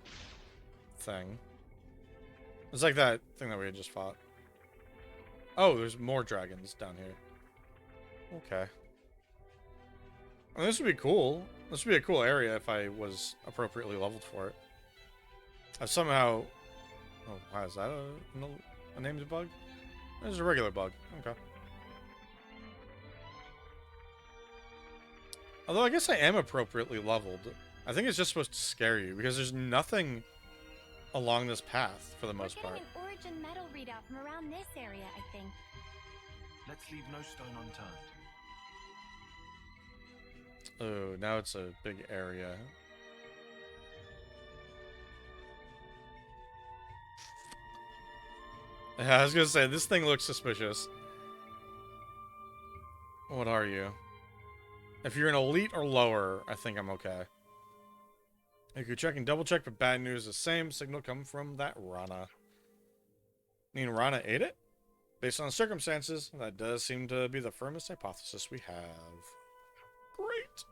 thing. It's like that thing that we had just fought. Oh, there's more dragons down here. Okay. I mean, this would be cool. This would be a cool area if I was appropriately leveled for it. I've somehow... Oh, wow, is that a named bug? There's a regular bug. Okay. Although I guess I am appropriately leveled. I think it's just supposed to scare you, because there's nothing along this path, for the most part. An origin metal readout from around this area, I think. Let's leave no stone unturned. Oh, now it's a big area. Yeah, I was gonna say, this thing looks suspicious. What are you? If you're an elite or lower, I think I'm okay. You could check and double check, but bad news, the same signal come from that Rana. I mean, Rana ate it? Based on the circumstances, that does seem to be the firmest hypothesis we have. Great.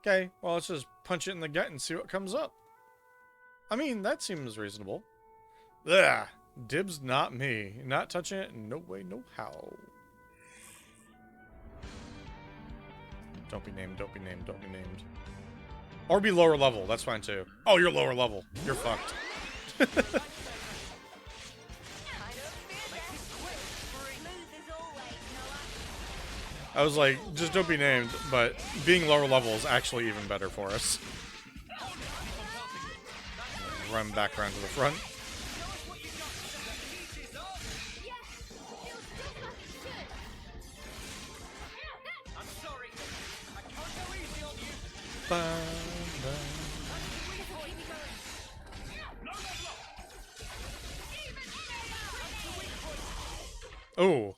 Okay, well, let's just punch it in the gut and see what comes up. I mean, that seems reasonable. Ugh. Dibs, not me. Not touching it, no way, no how. Don't be named, don't be named, don't be named. Or be lower level, that's fine too. Oh, you're lower level. You're fucked. I was like, just don't be named, but being lower level is actually even better for us. Run back around to the front. Oh,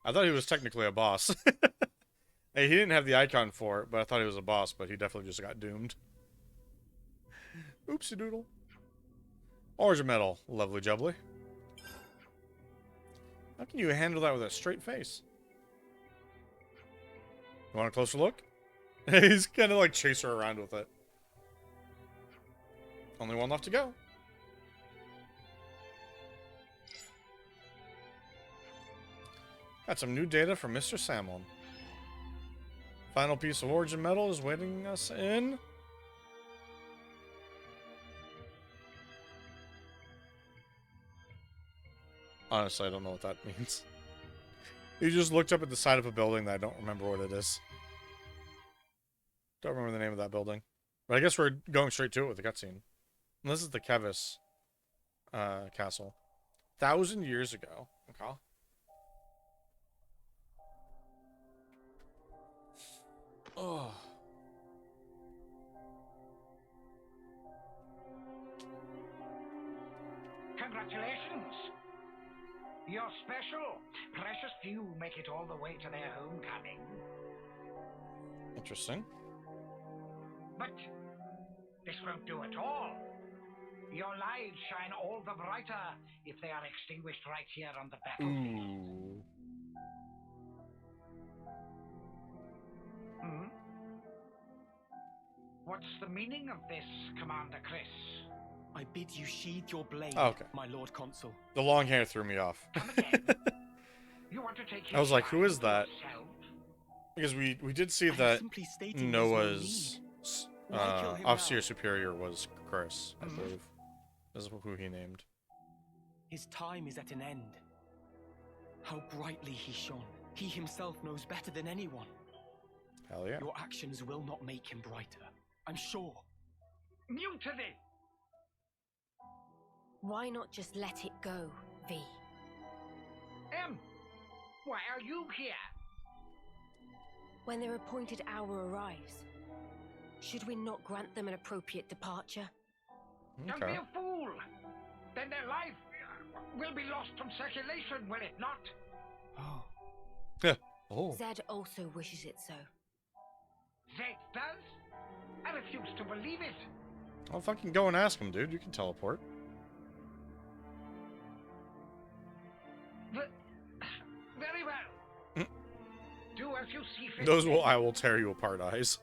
I thought he was technically a boss. Hey, he didn't have the icon for it, but I thought he was a boss, but he definitely just got doomed. Oopsie doodle. Origin medal, lovely jubbly. How can you handle that with a straight face? You want a closer look? He's kind of like chase her around with it. Only one left to go. Got some new data from Mr. Samlin. Final piece of origin metal is waiting us in. Honestly, I don't know what that means. You just looked up at the side of a building that I don't remember what it is. Don't remember the name of that building. But I guess we're going straight to it with the cutscene. And this is the Kevis castle. 1,000 years ago. Okay. Oh. Congratulations! You're special. Precious few make it all the way to their homecoming. Interesting. But this won't do at all. Your lives shine all the brighter if they are extinguished right here on the battlefield. Ooh. Hmm? What's the meaning of this, Commander Chris? I bid you sheathe your blade, Oh, okay. my Lord Consul. The long hair threw me off. You want to take I was like, who is that? yourself? Because we did see that Noah's officer superior was Chris, I believe. This is who he named. His time is at an end. How brightly he shone. He himself knows better than anyone. Hell yeah. Your actions will not make him brighter, I'm sure. Mutiny! Why not just let it go, V? Why are you here? When their appointed hour arrives, should we not grant them an appropriate departure? Don't be a fool! Then their life will be lost from circulation, will it not? Oh. Yeah. Oh. Zed also wishes it so. Zed does? I refuse to believe it. I'll fucking go and ask him, dude. You can teleport. Very well. Do as you see fit. Those will I will tear you apart eyes.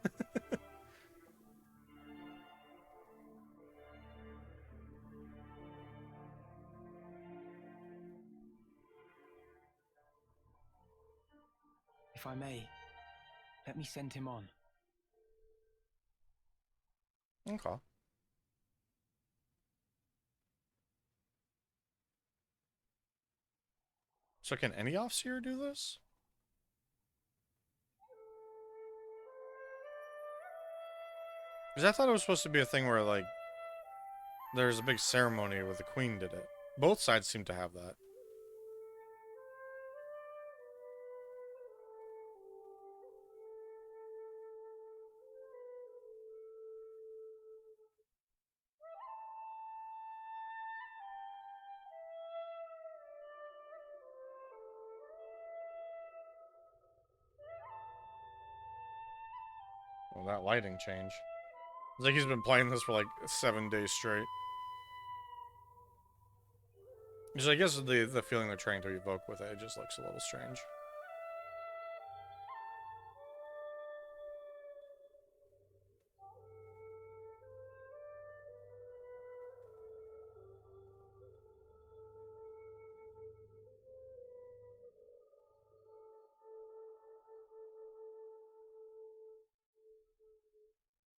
If I may, let me send him on. Okay. So can any officer do this? Because I thought it was supposed to be a thing where, like, there's a big ceremony where the queen did it. Both sides seem to have that. Well, that lighting change. It's like he's been playing this for like 7 days straight. Which I guess the feeling they're trying to evoke with it just looks a little strange.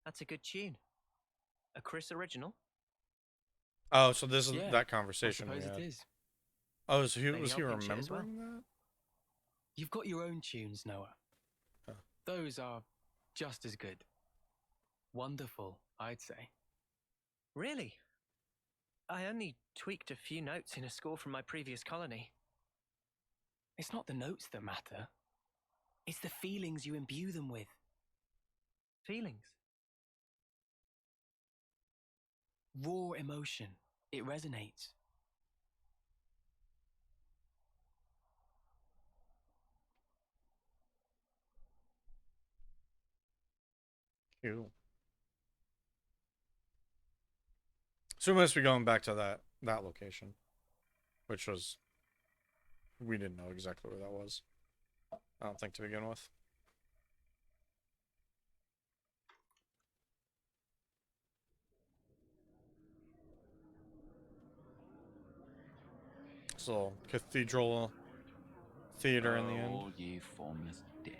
That's a good tune. A Chris original? Oh, so this is Yeah, that conversation I we suppose had. it is. Oh, so Maybe was he I'll pinch it as well. remembering that? You've got your own tunes, Noah. Huh. Those are just as good. Wonderful, I'd say. Really? I only tweaked a few notes in a score from my previous colony. It's not the notes that matter. It's the feelings you imbue them with. Feelings. Raw emotion. It resonates. Cool. So we must be going back to that location, which was we didn't know exactly where that was. I don't think to begin with. This little cathedral theater in the end. All ye formless dead,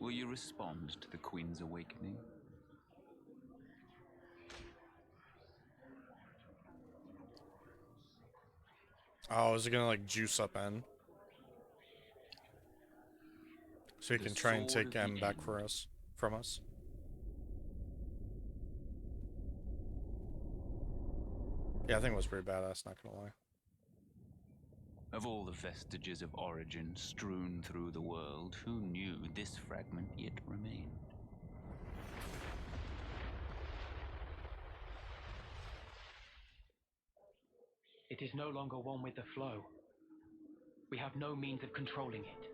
will you respond to the Queen's awakening? Oh, is it gonna like juice up N? So he The can try and sword take of M the back end. for us, from us. Yeah, I think it was pretty badass, not gonna lie. Of all the vestiges of origin strewn through the world, who knew this fragment yet remained? It is no longer one with the flow. We have no means of controlling it.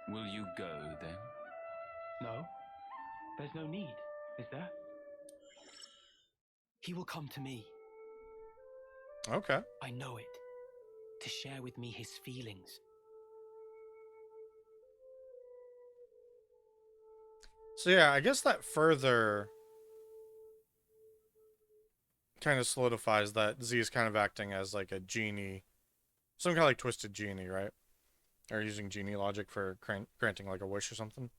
Will you go then? No, there's no need, is there? He will come to me. Okay. I know it. To share with me his feelings. So yeah, I guess that further kind of solidifies that Z is kind of acting as like a genie, some kind of like twisted genie, right? Or using genie logic for granting like a wish or something.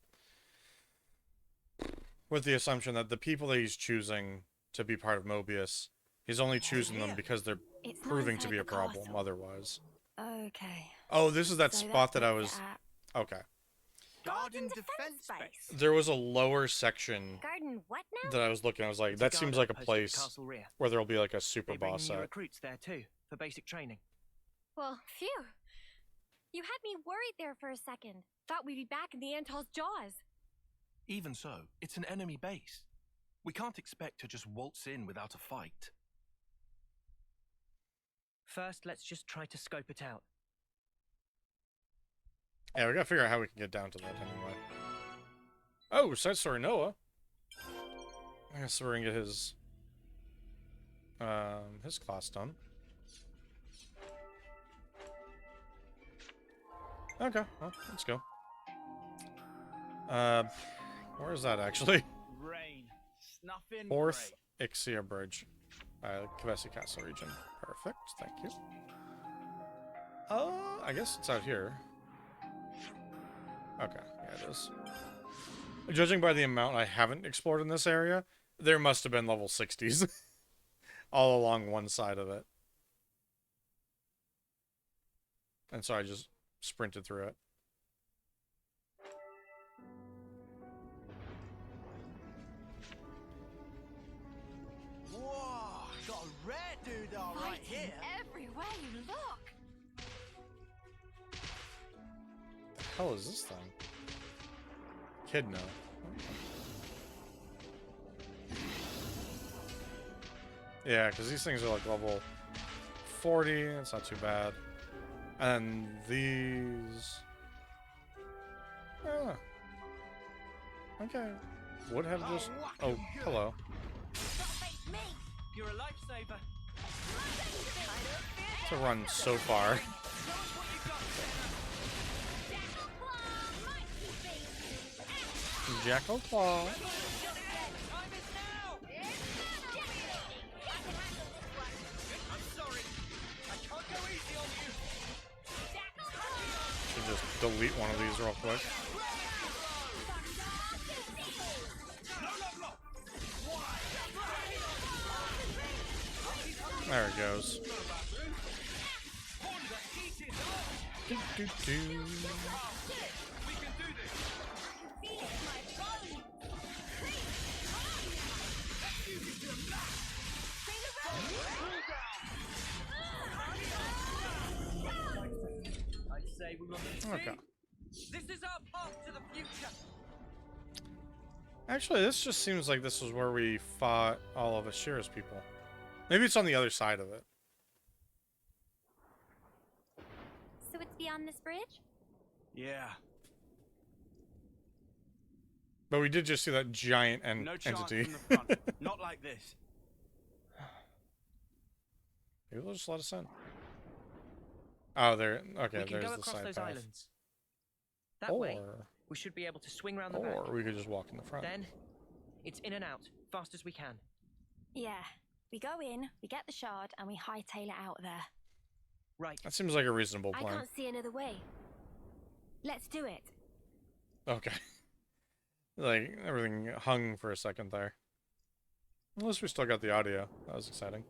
With the assumption that the people that he's choosing to be part of Mobius, he's only choosing them because they're It's proving not to be a inside the problem castle. otherwise. Okay. Oh, this is that So spot that's that I where was... it's at. Okay. Garden defense space. There was a lower section Garden what now? that I was looking, I was like, It's a that seems garden like a posted at place Castle Rear. where there'll be like a super They bring boss new at. recruits there too, for basic training. Well, phew. You had me worried there for a second. Thought we'd be back in the Antol's jaws. Even so, it's an enemy base. We can't expect to just waltz in without a fight. First, let's just try to scope it out. Yeah, we gotta figure out how we can get down to that anyway. Oh, side story Noah. I guess we're gonna get his class done. Okay, well, let's go. Where is that actually? Rain. Snuffing Fourth great. Ixia Bridge. Kvesi Castle region. Perfect, thank you. I guess it's out here. Okay, yeah it is. Judging by the amount I haven't explored in this area, there must have been level 60s all along one side of it. And so I just sprinted through it. Whoa, got a rare dude all right here. Everywhere you look. The hell is this thing? Kidno. Yeah, because these things are like level 40. It's not too bad. And these... Ah. Okay. Would have just... Oh, hello. You're a lifesaver. To run so far. Jackal Claw. Should just delete one of these real quick. There it goes. Do, do, do. I'd say we will need Okay. This is our path to the future. Actually, this just seems like this was where we fought all of Ashira's people. Maybe it's on the other side of it. So it's beyond this bridge? Yeah. But we did just see that giant No chance entity. from the front. Not like this. Maybe they'll just let us in. Oh, there. Okay, We can there's go the across side those path. islands. That way, Or, we should be able to swing round the back. or we could just walk in the front. Then, it's in and out, fast as we can. Yeah. We go in, we get the shard, and we hightail it out there. Right. That seems like a reasonable I plan. can't see another way. Let's do it. Okay. Like, everything hung for a second there. At least we still got the audio. That was exciting.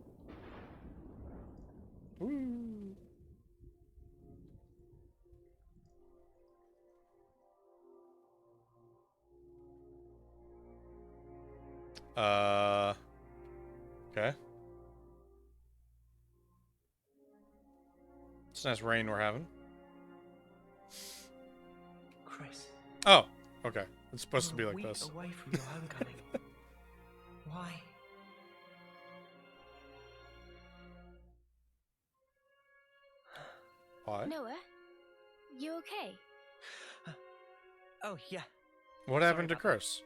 Woo. Okay. It's nice rain we're having. Chris. Oh, okay. It's supposed to be we're a like week this. away from your homecoming. Why? Why? Noah, you okay? Oh, yeah. What happened to Chris?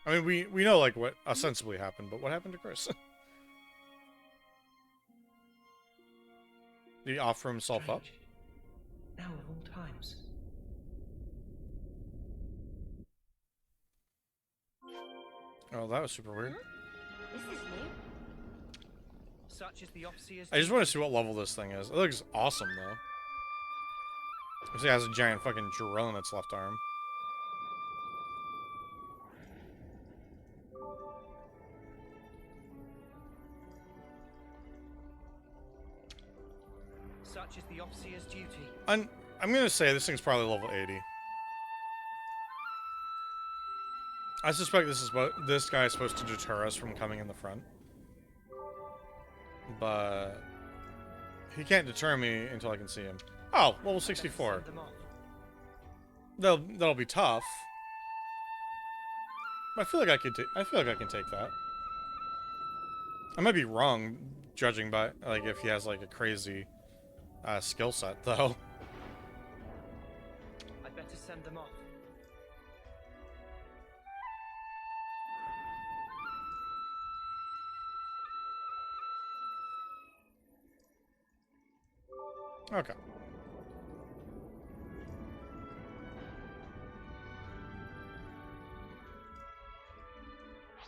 I mean, we know, like, what ostensibly happened, but what happened to Chris? Did he offer himself up? Now of all times. Oh, that was super weird. This is new. Such is the Officer's I just want to see what level this thing is. It looks awesome, though. It has a giant fucking drill in its left arm. Such is the Officer's duty. I'm gonna say this thing's probably level 80. I suspect this is what this guy is supposed to deter us from coming in the front. But he can't deter me until I can see him. Oh, level 64. That'll be tough. I feel like I could. I feel like I can take that. I might be wrong, judging by like if he has like a crazy skill set, though. I'd better send them off. Okay.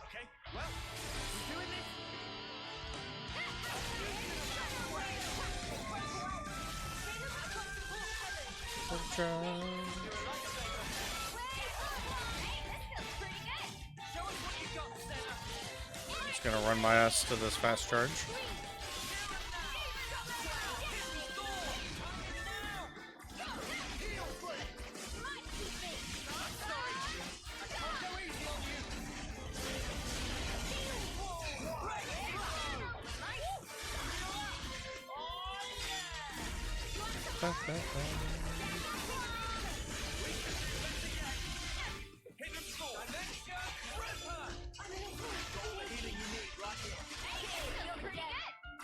Okay, well, we're doing this. Just gonna run my ass to this fast charge.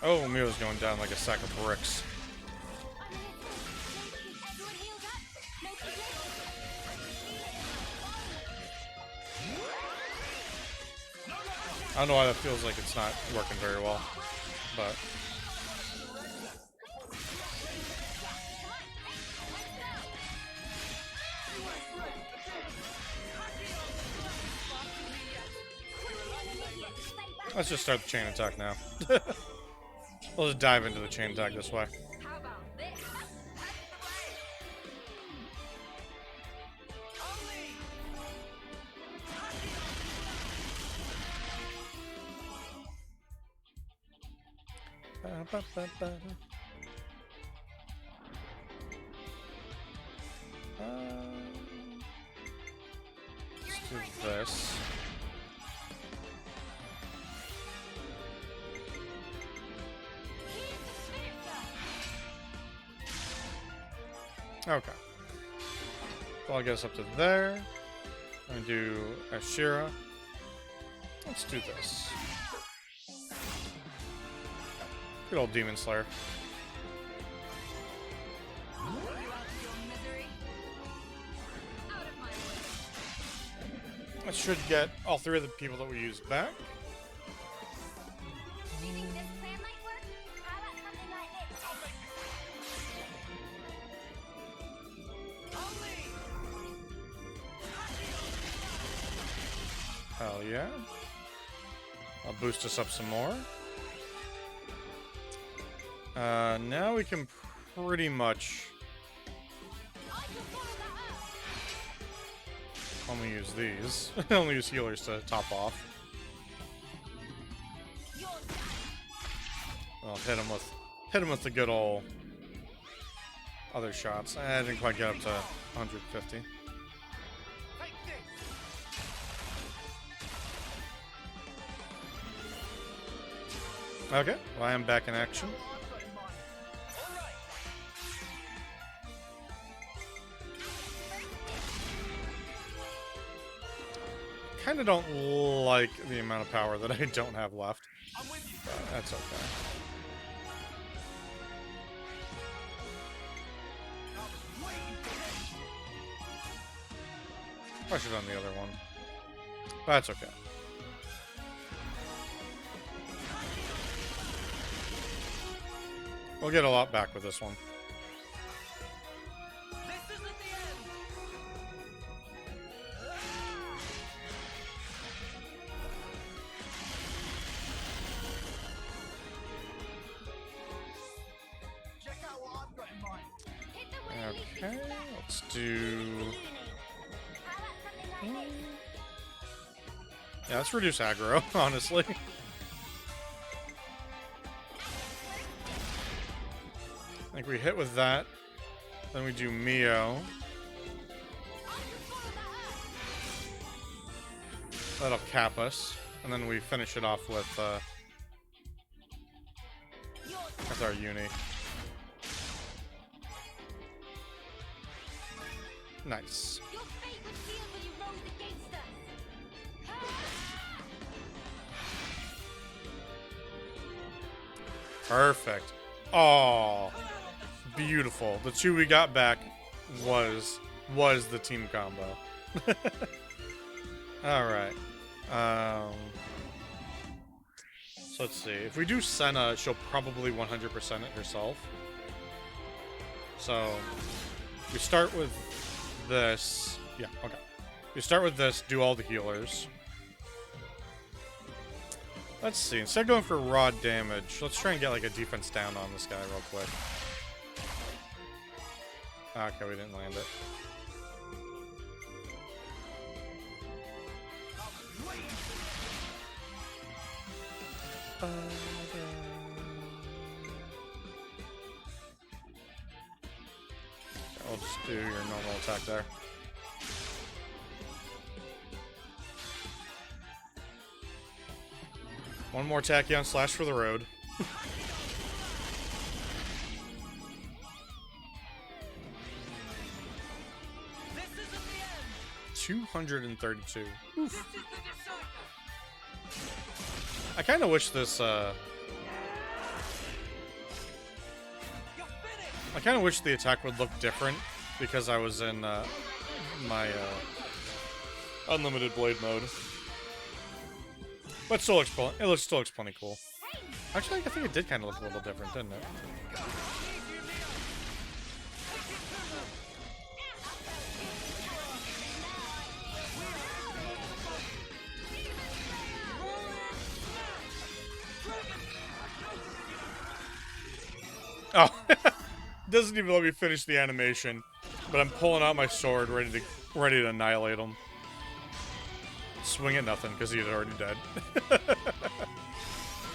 Oh, Mio's going down like a sack of bricks. I don't know why that feels like it's not working very well, but... Let's just start the chain attack now. We'll just dive into the chain attack this way. Let's do this. Okay. Well, I guess up to there. I'm gonna do Ashira. Let's do this. Good old Demon Slayer. That should get all three of the people that we used back. Do you think this plan might work? How about something like this? Hell yeah. I'll boost us up some more. Now we can pretty much only use these. Only use healers to top off. I'll hit him with the good old other shots. I didn't quite get up to 150. Okay, well, I am back in action. Kinda don't like the amount of power that I don't have left. But that's okay. I should have done the other one. But that's okay. We'll get a lot back with this one. Okay, let's do... Yeah, let's reduce aggro, honestly. I think we hit with that. Then we do Mio. That'll cap us. And then we finish it off with our uni. Nice. Your fate was sealed when you rose against us. Perfect. Oh, beautiful. The two we got back was the team combo. All right. So let's see. If we do Senna, she'll probably 100% it herself. So we start with this. Yeah. Okay. We start with this. Do all the healers. Let's see. Instead of going for raw damage, let's try and get like a defense down on this guy real quick. Okay, we didn't land it. I'll just do your normal attack there. One more Tachyon slash for the road. 232. Oof. I kind of wish this, I kind of wish the attack would look different because I was in, my, unlimited blade mode. But still looks, still looks plenty cool. Actually, I think it did kind of look a little different, didn't it? Oh, doesn't even let me finish the animation, but I'm pulling out my sword, ready to annihilate him. Swing at nothing because he's already dead.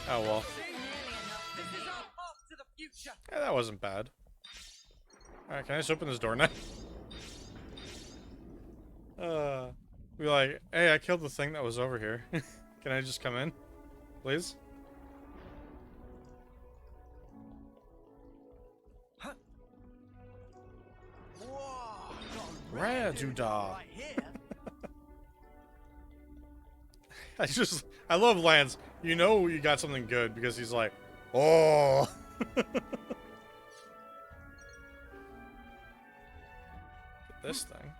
Oh well. Yeah, that wasn't bad. All right, can I just open this door now? Be like, hey, I killed the thing that was over here. Can I just come in, please? Raduda. I love Lance. You know you got something good because he's like, oh. This thing.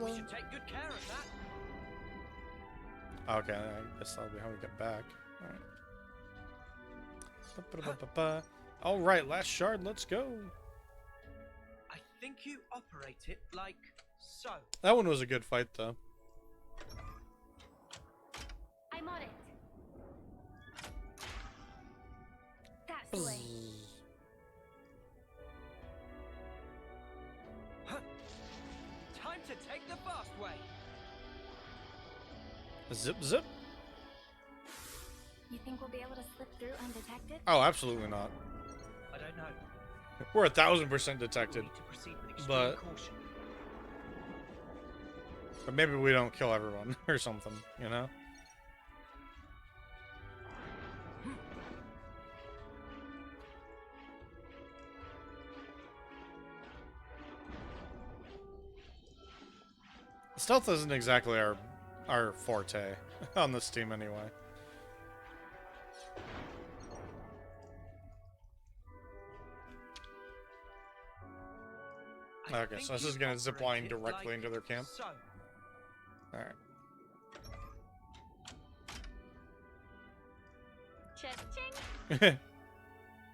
We should take good care of that. Okay, I guess that'll be how we get back. Alright. Alright, last shard, let's go. I think you operate it like so. That one was a good fight, though. I'm on it. That's the way. Time to take the fast way. Zip, zip. You think we'll be able to slip through undetected? Oh, absolutely not. I don't know. We're 1000% detected, but maybe we don't kill everyone or something, you know? Stealth isn't exactly our forte on this team anyway. Okay, so this is gonna zip line directly into their camp. Alright. Cha-ching!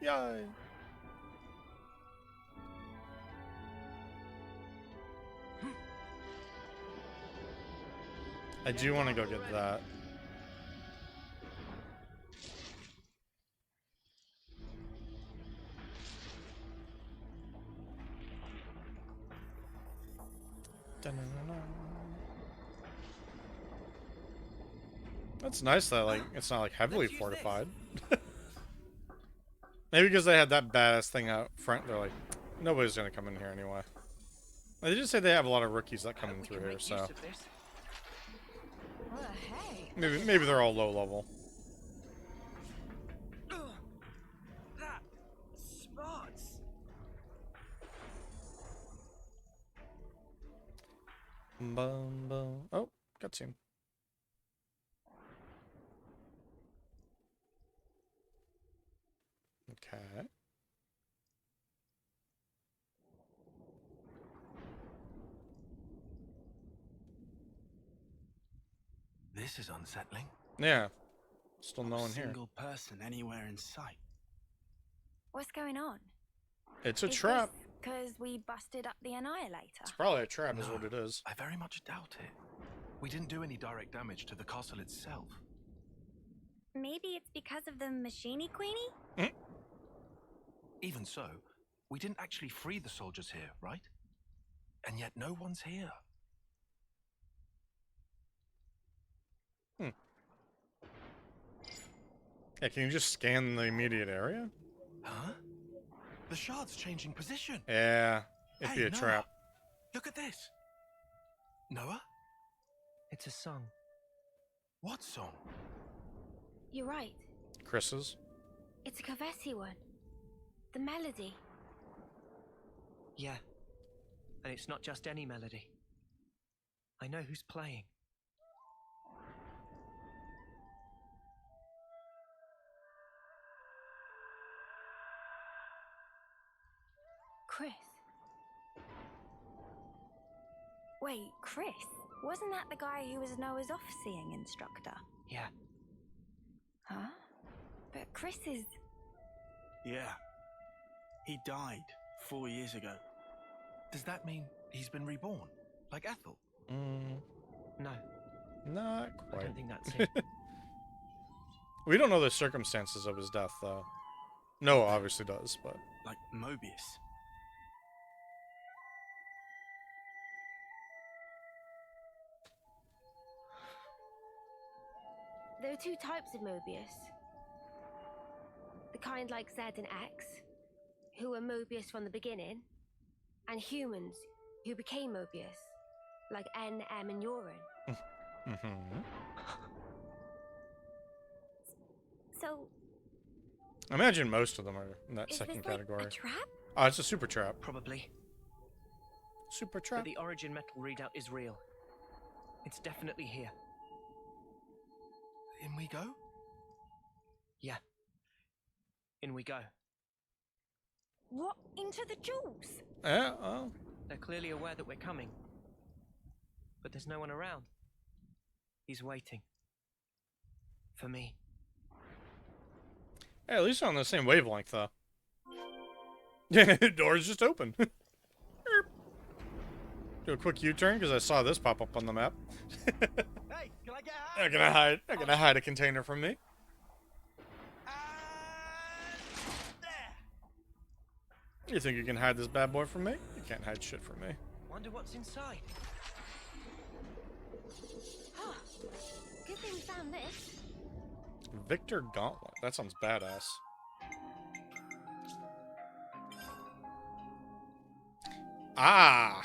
Yay! I do want to go get that. That's nice that, like, it's not, like, heavily fortified. Maybe because they had that badass thing out front, they're like, nobody's gonna come in here anyway. They just say they have a lot of rookies that come in through here, so... Maybe they're all low level. That smarts. Bum, bum. Oh, cutscene. Okay. This is unsettling. Yeah. Still no Not a one here. single person anywhere in sight. What's going on? It's a Is trap. Because we busted up the Annihilator. It's probably a trap, is No, what it is. I very much doubt it. We didn't do any direct damage to the castle itself. Maybe it's because of the Machini Queenie? Even so, we didn't actually free the soldiers here, right? And yet no one's here. Yeah, can you just scan the immediate area? Huh? The shard's changing position. Yeah, it'd be Hey, a Noah, trap. look at this. Noah? It's a song. What song? You're right. Chris's. It's a Kavesi one. The melody. Yeah. And it's not just any melody. I know who's playing. Chris. Wait, Chris? Wasn't that the guy who was Noah's off-seeing instructor? Yeah. Huh? But Chris is... Yeah. He died 4 years ago. Does that mean he's been reborn? Like Ethel? No. Not I quite. don't think that's it. We don't know the circumstances of his death, though. Noah obviously does, but... Like Mobius. There are two types of Mobius. The kind like Z and X, who were Mobius from the beginning, and humans who became Mobius, like N, M, and Urine. Mm-hmm. So, I imagine most of them are in that is second this like category. a trap? Oh, it's a super trap. Probably. Super But trap. the origin metal readout is real. It's definitely here. In we go? Yeah. In we go. What? Into the jewels? Yeah, oh. They're clearly aware that we're coming. But there's no one around. He's waiting. For me. Hey, at least they're on the same wavelength, though. Yeah, door's just open. Do a quick U-turn, because I saw this pop up on the map. Hey, can I get out? Not gonna hide a container from me. You think you can hide this bad boy from me? You can't hide shit from me. Wonder what's inside. Huh. Good thing we found this. Victor Gauntlet. That sounds badass. Ah!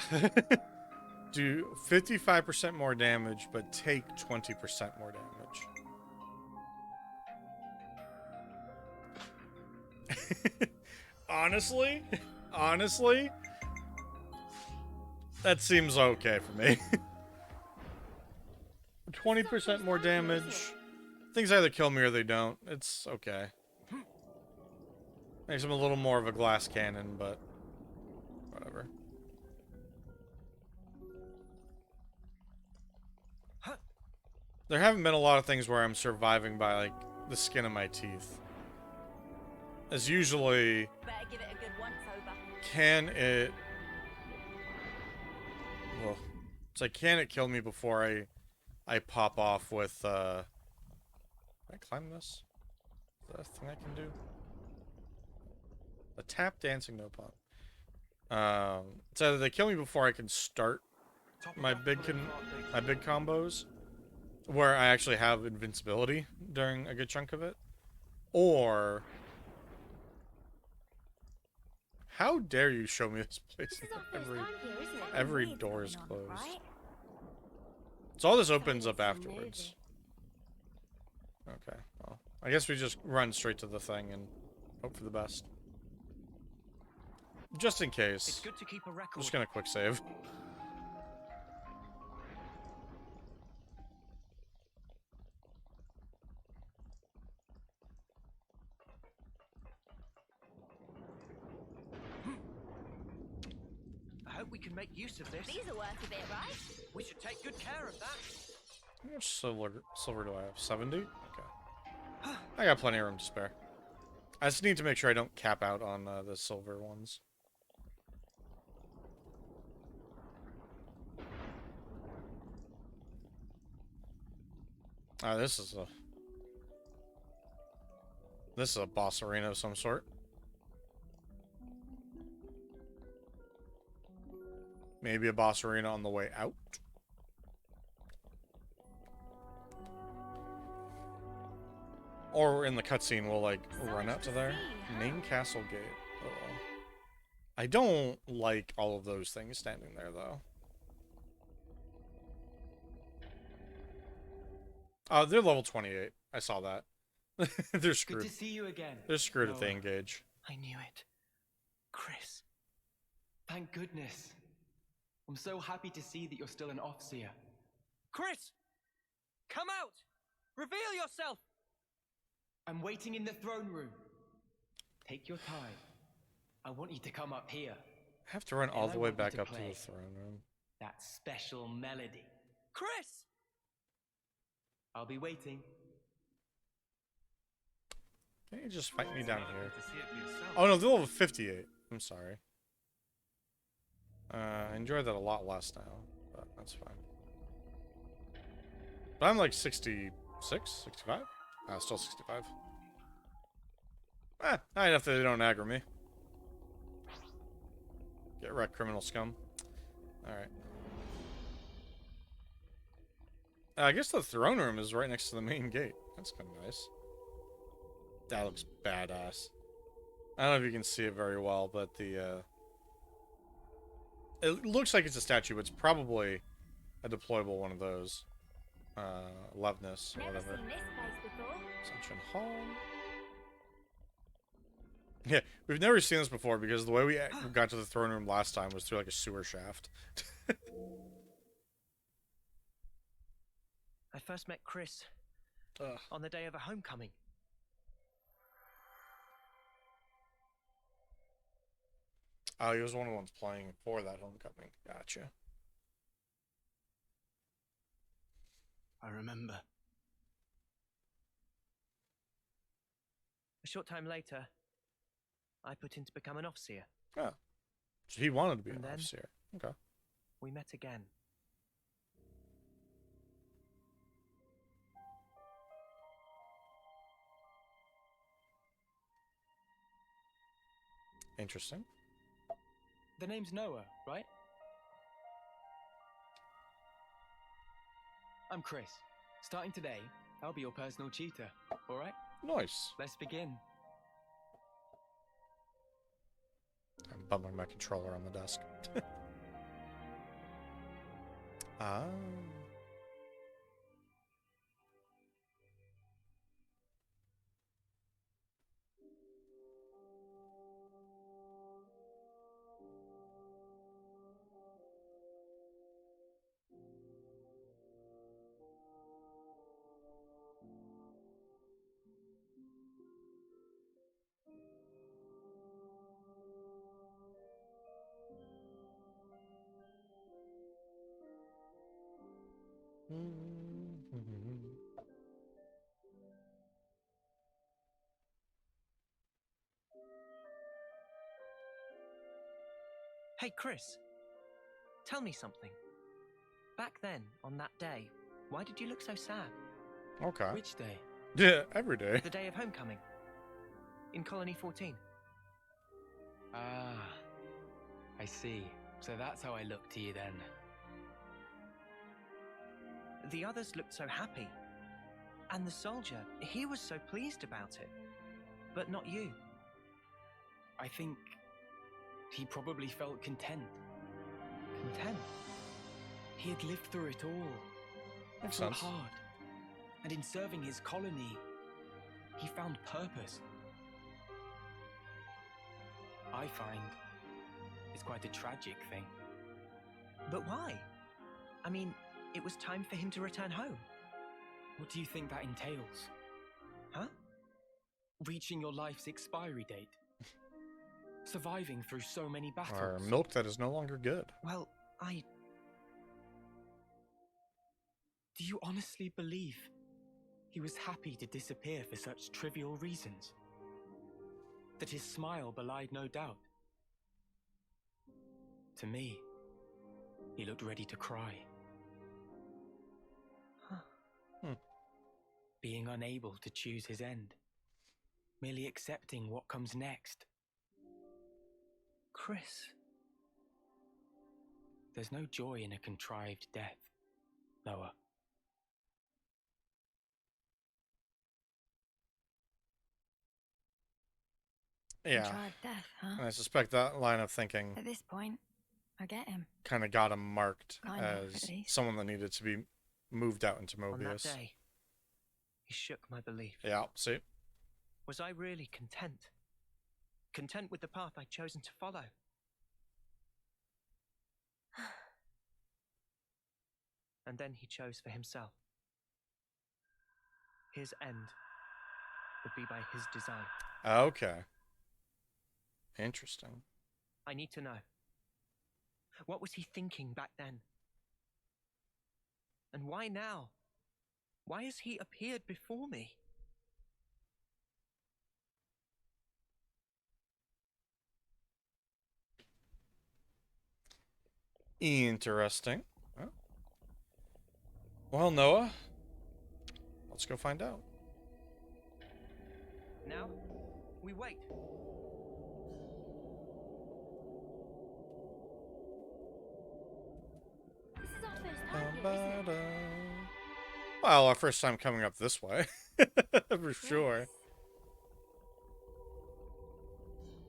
Do 55% more damage, but take 20% more damage. Honestly, that seems okay for me. 20% more damage. Things either kill me or they don't. It's okay. Makes him a little more of a glass cannon, but whatever. There haven't been a lot of things where I'm surviving by, like, the skin of my teeth. As usually, Better give it a good once-over. can it... Well, it's like, can it kill me before I pop off with, Can I climb this? Is that a thing I can do? A tap dancing no pun. It's either they kill me before I can start my big combos, where I actually have invincibility during a good chunk of it, or how dare you show me this place? This is our first time here, isn't it? Every Weird door is going on, closed. right? So all this opens up It's a afterwards. Okay, well, I guess we just run straight to the thing and hope for the best. Just in case. It's good to keep a record. I'm just gonna quick save. can make use of this. These are worth a bit, right? We should take good care of that. How much silver do I have? 70? Okay. I got plenty of room to spare. I just need to make sure I don't cap out on the silver ones. This is a boss arena of some sort. Maybe a boss arena on the way out. Or in the cutscene, we'll like run up to there. Main castle gate. Uh-oh. I don't like all of those things standing there, though. They're level 28. I saw that. They're screwed. Good to see you again. They're screwed if they engage. I knew it. Chris. Thank goodness. I'm so happy to see that you're still an Offseer. Chris! Come out! Reveal yourself! I'm waiting in the throne room. Take your time. I want you to come up here. I have to run all the way back up to the throne room. That special melody. Chris! I'll be waiting. Can't you just fight me down here? Oh no, they're level 58. I'm sorry. I enjoy that a lot less now, but that's fine. But I'm like 66, 65? Still 65. Not enough that they don't aggro me. Get wrecked, criminal scum. Alright. I guess the throne room is right next to the main gate. That's kind of nice. That looks badass. I don't know if you can see it very well, but the, it looks like it's a statue, but it's probably a deployable one of those. Loveness or whatever. Ascension Hall. Yeah, we've never seen this before because the way we got to the throne room last time was through like a sewer shaft. I first met Chris on the day of a homecoming. Oh, he was one of the ones playing for that homecoming. Gotcha. I remember. A short time later, I put in to become an Offseer. Oh. So he wanted to be And an then Offseer. Okay. We met again. Interesting. The name's Noah, right? I'm Chris. Starting today, I'll be your personal tutor, alright? Nice. Let's begin. I'm bumping my controller on the desk. Ah. Hey, Chris. Tell me something. Back then, on that day, why did you look so sad? Okay. Which day? Yeah, every day. The day of homecoming. In Colony 14. Ah, I see. So that's how I look to you then. The others looked so happy. And the soldier, he was so pleased about it. But not you. I think he probably felt content. Content? He had lived through it all. Makes fought sense. hard. And in serving his colony, he found purpose. I find it's quite a tragic thing. But why? I mean, it was time for him to return home. What do you think that entails? Huh? Reaching your life's expiry date. surviving through so many battles. Or milk that is no longer good. Well, do you honestly believe he was happy to disappear for such trivial reasons? That his smile belied no doubt? To me, he looked ready to cry. Being unable to choose his end. Merely accepting what comes next. Chris. There's no joy in a contrived death, Noah. Yeah. Contrived death, huh? And I suspect that line of thinking At this point, I get him. kind of got him marked Kind of, as at least. someone that needed to be moved out into On that Mobius. day, he shook my belief. Yeah, see? Was I really content? Content with the path I'd chosen to follow? And then he chose for himself. His end would be by his design. Okay. Interesting. I need to know. What was he thinking back then? And why now? Why has he appeared before me? Interesting. Well, Noah, let's go find out. Now, we wait. This is our first time here, isn't it? Well, our first time coming up this way. For sure.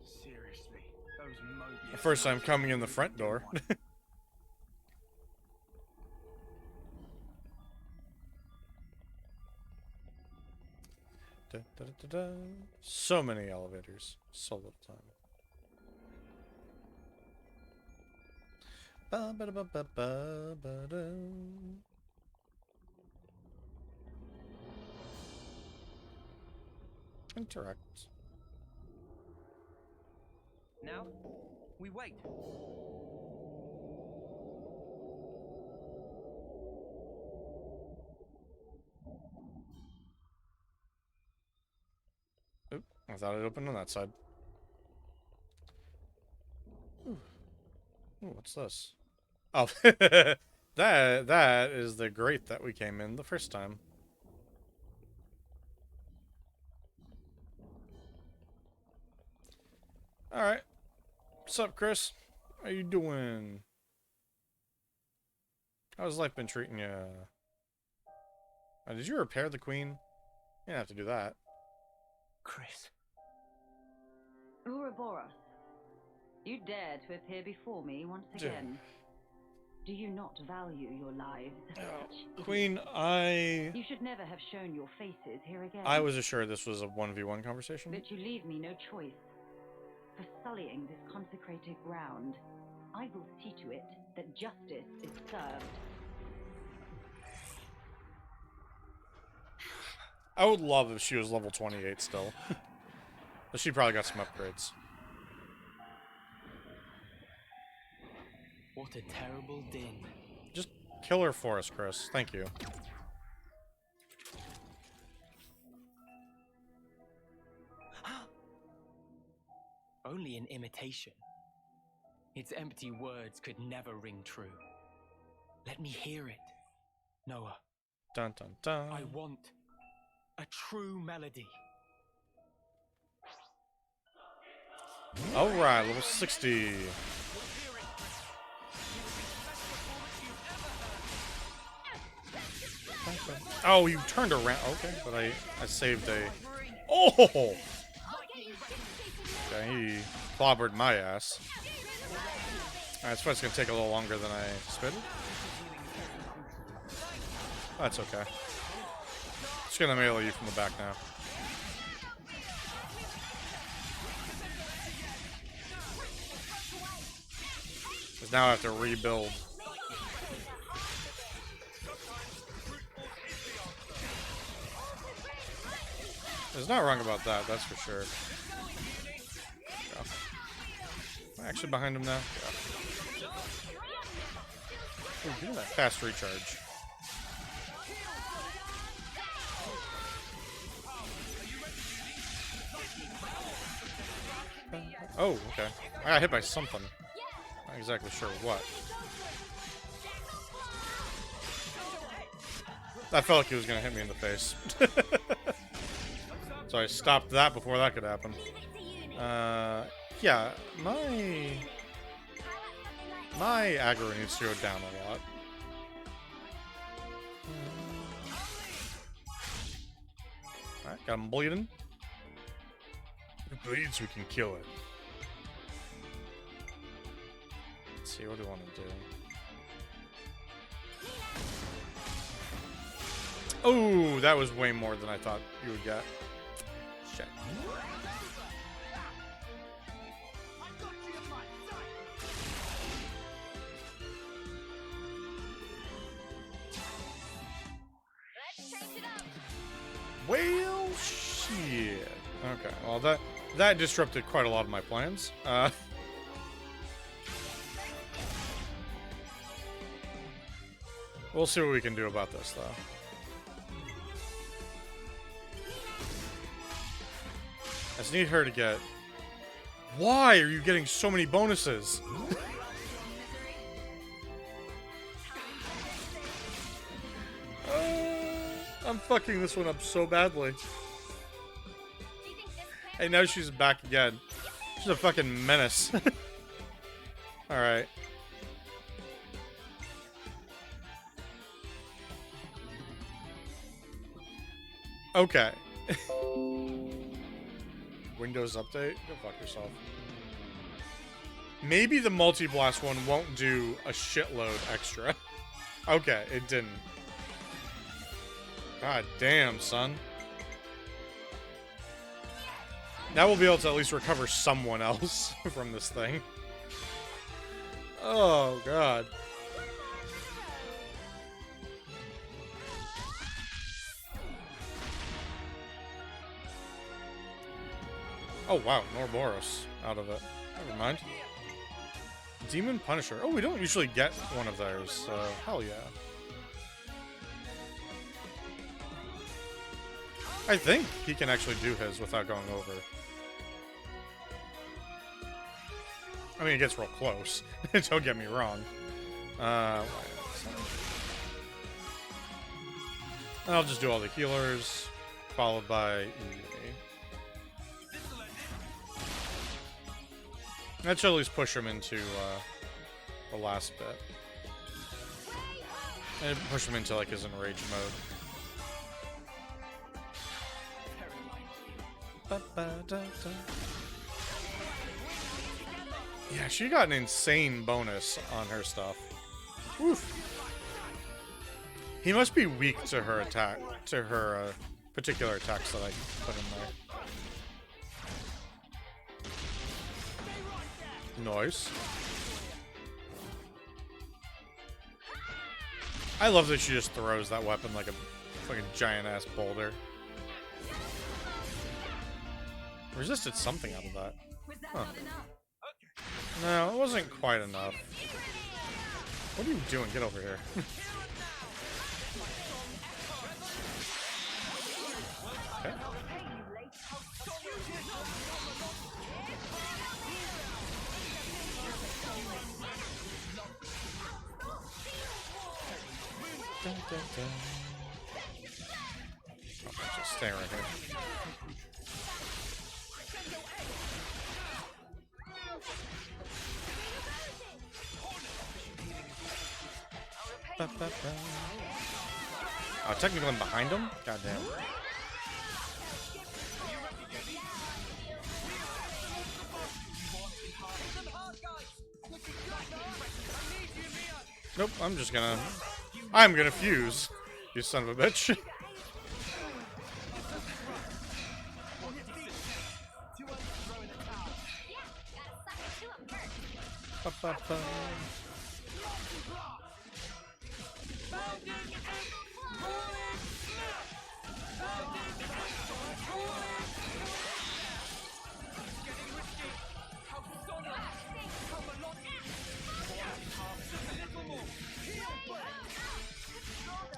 Seriously, those Mobius. The first time coming in the front door. Da, da, da, da, da. So many elevators. So little time. Ba, ba, da, ba, ba, ba, ba, da. Interact. Now, we wait. Oop, I thought it opened on that side. Ooh, what's this? Oh, that is the grate that we came in the first time. Alright. What's up, Chris? How you doing? How's life been treating you? Did you repair the queen? You didn't have to do that. Chris. Ouroboros, you dare to appear before me once again. Do you not value your lives? Queen, You should never have shown your faces here again. I was assured this was a 1v1 conversation. But you leave me no choice. For sullying this consecrated ground, I will see to it that justice is served. I would love if she was level 28 still. But she probably got some upgrades. What a terrible din. Just kill her for us, Chris. Thank you. Only an imitation. Its empty words could never ring true. Let me hear it, Noah. Dun dun dun. I want a true melody. Alright, level 60. Oh, you turned around. Okay, but I saved a... Oh! Okay, he clobbered my ass. Alright, so it's gonna take a little longer than I expected. That's okay. Just gonna melee you from the back now. Because now I have to rebuild. There's not wrong about that, that's for sure. Actually behind him now. Yeah. Oh, look at that fast recharge. Oh, okay. I got hit by something. Not exactly sure what. I felt like he was gonna hit me in the face. So I stopped that before that could happen. Yeah, my aggro needs to go down a lot. Alright, got him bleeding. If it bleeds, we can kill it. Let's see, what do I want to do? Oh, that was way more than I thought you would get. Shit. Well, shit. Okay, well that disrupted quite a lot of my plans. We'll see what we can do about this, though. I just need her to get... Why are you getting so many bonuses? I'm fucking this one up so badly. Hey, now she's back again. She's a fucking menace. Alright. Okay. Windows update? Go fuck yourself. Maybe the multi-blast one won't do a shitload extra. Okay, it didn't. God damn, son. Now we'll be able to at least recover someone else from this thing. Oh, God. Oh, wow. Norboros out of it. Never mind. Demon Punisher. Oh, we don't usually get one of those, so hell yeah. I think he can actually do his without going over. I mean, it gets real close. Don't get me wrong. I'll just do all the healers, followed by EA. That should at least push him into the last bit. And push him into like his enraged mode. Yeah, she got an insane bonus on her stuff. Oof. He must be weak to her attack, to her particular attacks that I put in there. Nice. I love that she just throws that weapon like a fucking giant-ass boulder. Resisted something out of that. Huh. No, it wasn't quite enough. What are you doing? Get over here. Okay. Dun, dun, dun. Okay, just stay right here. Oh, technically I'm behind him? Goddamn. Nope, I'm gonna fuse. You son of a bitch.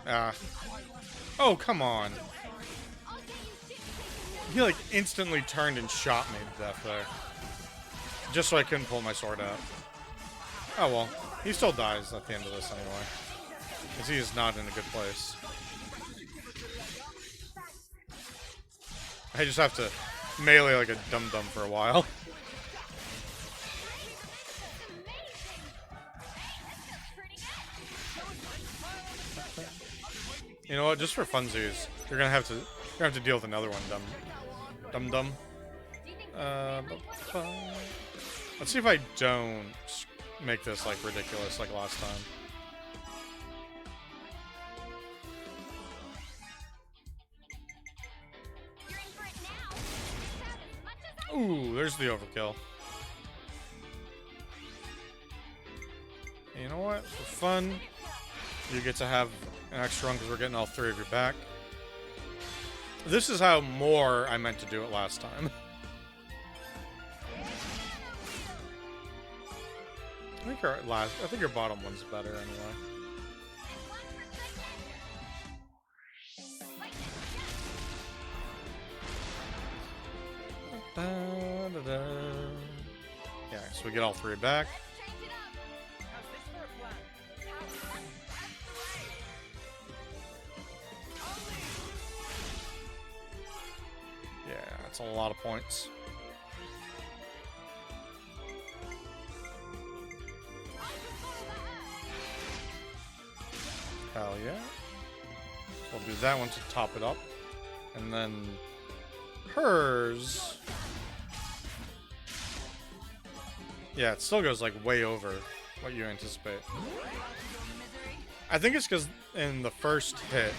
Ah. Oh, come on. He, like, instantly turned and shot me to death there. Just so I couldn't pull my sword out. Oh, well. He still dies at the end of this anyway. Because he is not in a good place. I just have to melee like a dum-dum for a while. You know what? Just for funsies, you're gonna have to deal with another one, dum-dum. Let's see if I don't make this like ridiculous like last time. Ooh, there's the overkill. And you know what? For fun, you get to have an extra one because we're getting all three of you back. This is how more I meant to do it last time. I think your bottom one's better anyway. Yeah, so we get all three back. Yeah, that's a lot of points. Hell yeah. So we'll do that one to top it up. And then hers. Yeah, it still goes like way over what you anticipate. I think it's because in the first hit,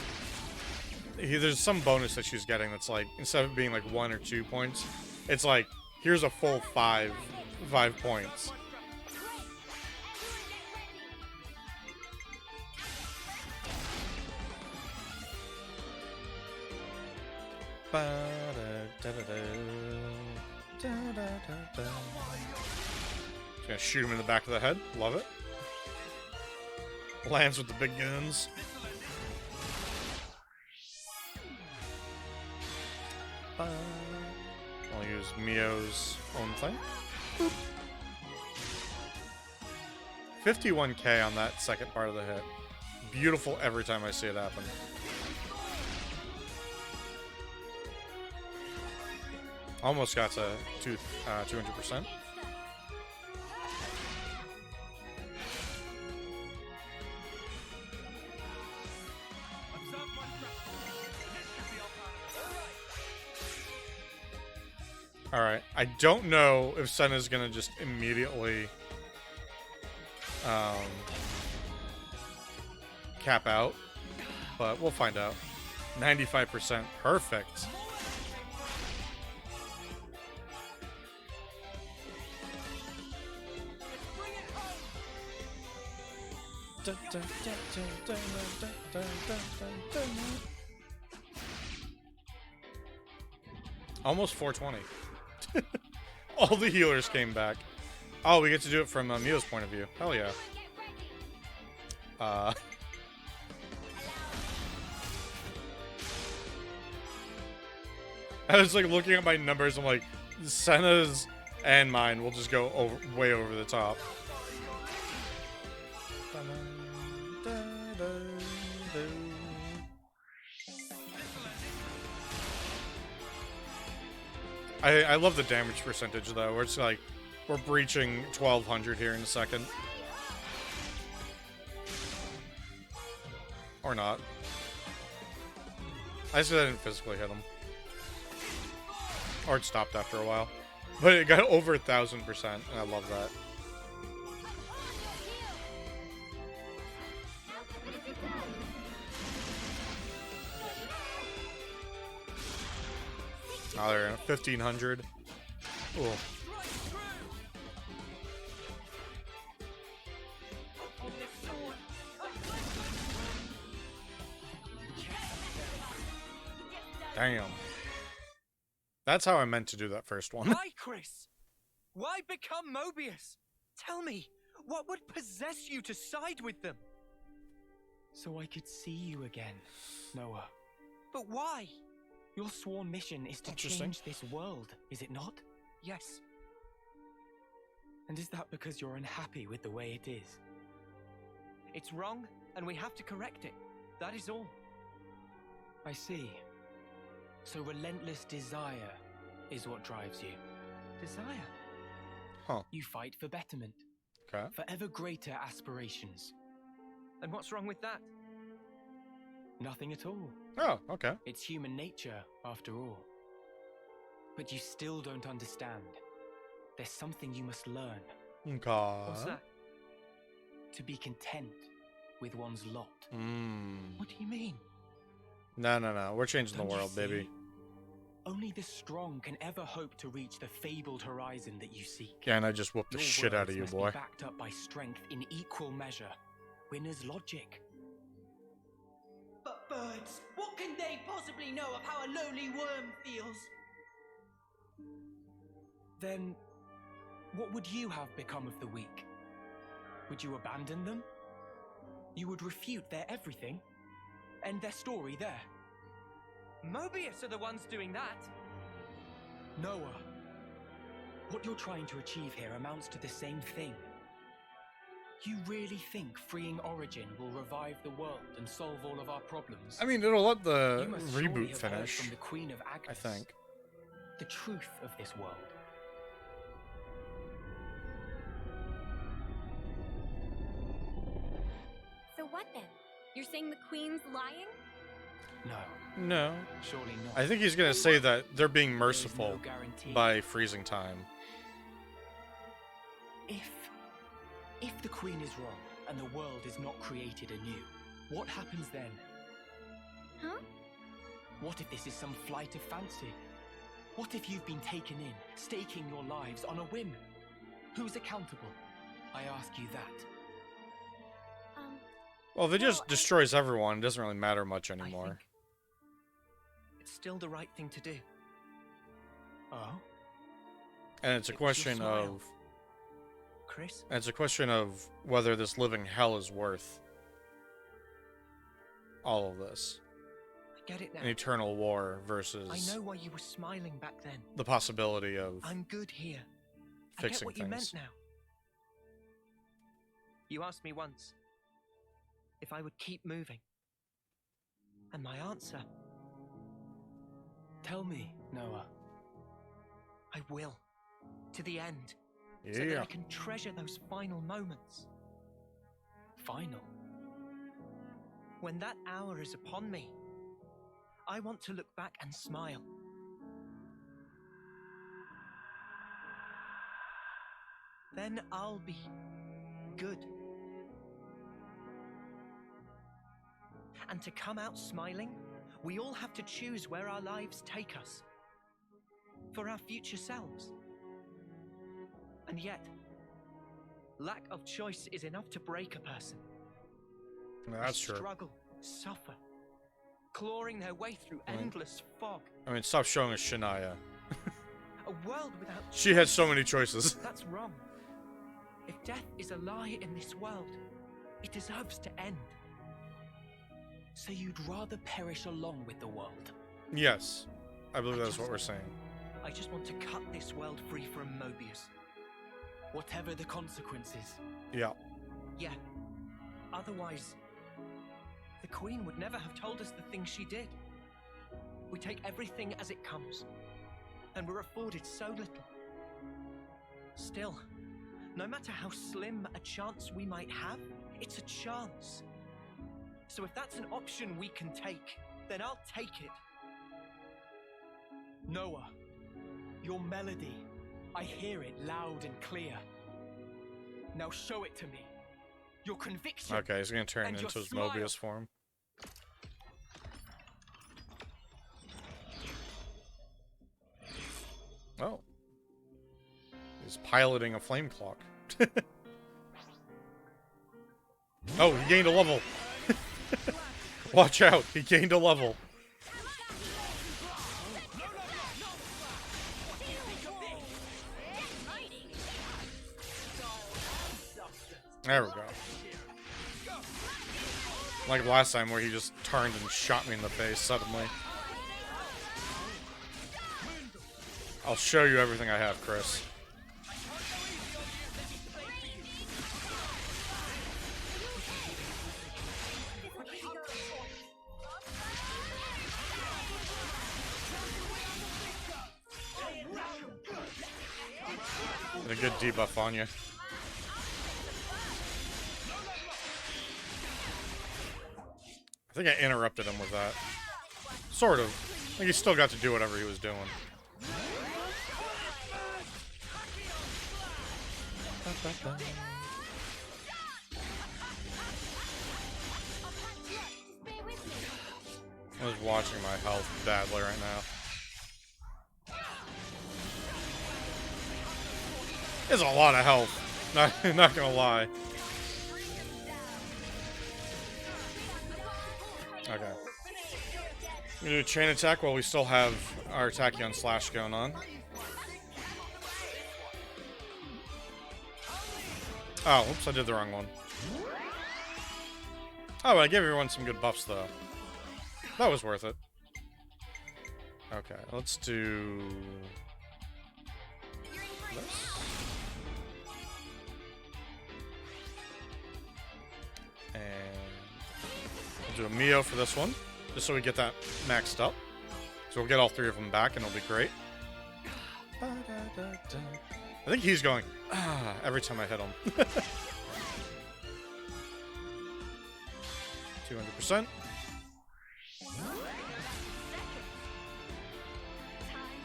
there's some bonus that she's getting that's like, instead of being like 1 or 2 points, it's like, here's a full 5 points. Just gonna shoot him in the back of the head. Love it. Lands with the big guns. I'll use Mio's own thing. Boop. 51k on that second part of the hit. Beautiful every time I see it happen. Almost got to 200%. Alright, I don't know if Senna's gonna just immediately cap out, but we'll find out. 95%, perfect. Almost 420. All the healers came back. Oh, we get to do it from Mio's point of view. Hell yeah. I was like looking at my numbers. I'm like, Senna's and mine will just go way over the top. I love the damage percentage though, where it's like we're breaching 1200 here in a second. Or not. I said I didn't physically hit him. Or it stopped after a while. But it got over 1000%, and I love that. Oh, they're at 1500. Cool. Damn. That's how I meant to do that first one. Why, Chris? Why become Mobius? Tell me, what would possess you to side with them? So I could see you again, Noah. But why? Your sworn mission is to change this world, is it not? Yes. And is that because you're unhappy with the way it is? It's wrong, and we have to correct it. That is all. I see. So relentless desire is what drives you. Desire? Huh. You fight for betterment. Okay. For ever greater aspirations. And what's wrong with that? Nothing at all. Oh, okay. It's human nature, after all. But you still don't understand. There's something you must learn. Okay. What's that? To be content with one's lot. What do you mean? No. We're changing the Don't you world, see? baby. Only the strong can ever hope to reach the fabled horizon that you seek. Yeah, and I just whooped the Your shit out of words you, must boy. Be backed up by strength in equal measure. Winner's logic. But birds, what can they possibly know of how a lowly worm feels? Then, what would you have become of the weak? Would you abandon them? You would refute their everything? End their story there? Mobius are the ones doing that. Noah, what you're trying to achieve here amounts to the same thing. You really think freeing Origin will revive the world and solve all of our problems? I mean, it'll let the You must surely reboot have heard finish. from the Queen of I Agnes, think. the truth of this world. So what then? You're saying the Queen's lying? No. No. Surely not. I think he's gonna say that they're being There is merciful no guarantee. by freezing time. If the Queen is wrong and the world is not created anew, what happens then? Huh? What if this is some flight of fancy? What if you've been taken in, staking your lives on a whim? Who's accountable? I ask you that. Well, if it just destroys everyone, it doesn't really matter much anymore. It's still the right thing to do. Oh? And it's a question of... Chris? And it's a question of whether this living hell is worth all of this. I get it now. An eternal war versus I know why you were smiling back then. the possibility of I'm good here. I fixing get what things. you meant now. You asked me once if I would keep moving. And my answer, Tell me, Noah. I will. To the end. So that Yeah. I can treasure those final moments. Final? When that hour is upon me, I want to look back and smile. Then I'll be good. And to come out smiling, we all have to choose where our lives take us. For our future selves. And yet, lack of choice is enough to break a person. That's They true. struggle, suffer, clawing their way through endless fog. I mean, stop showing us Shania. A world without She had so many choices. That's wrong. If death is a lie in this world, it deserves to end. So you'd rather perish along with the world? Yes. I believe that's what we're saying. I just want to cut this world free from Mobius. Whatever the consequences. Yeah. Yeah. Otherwise, the Queen would never have told us the things she did. We take everything as it comes, and we're afforded so little. Still, no matter how slim a chance we might have, it's a chance. So if that's an option we can take, then I'll take it. Noah, your melody, I hear it loud and clear. Now show it to me. Your conviction. Okay, he's gonna turn and into your his smile. Mobius form. Oh. He's piloting a flame clock. Oh, he gained a level. Watch out, he gained a level. There we go. Like last time where he just turned and shot me in the face suddenly. I'll show you everything I have, Chris. And a good debuff on you. I think I interrupted him with that. Sort of. I think he still got to do whatever he was doing. I was watching my health badly right now. It's a lot of health. Not gonna lie. Okay. I'm gonna do a chain attack while we still have our Tachyon Slash going on. Oh, oops, I did the wrong one. Oh, I gave everyone some good buffs, though. That was worth it. Okay, let's do this. And we'll do a Mio for this one, just so we get that maxed up. So we'll get all three of them back, and it'll be great. I think he's going, every time I hit him. 200%.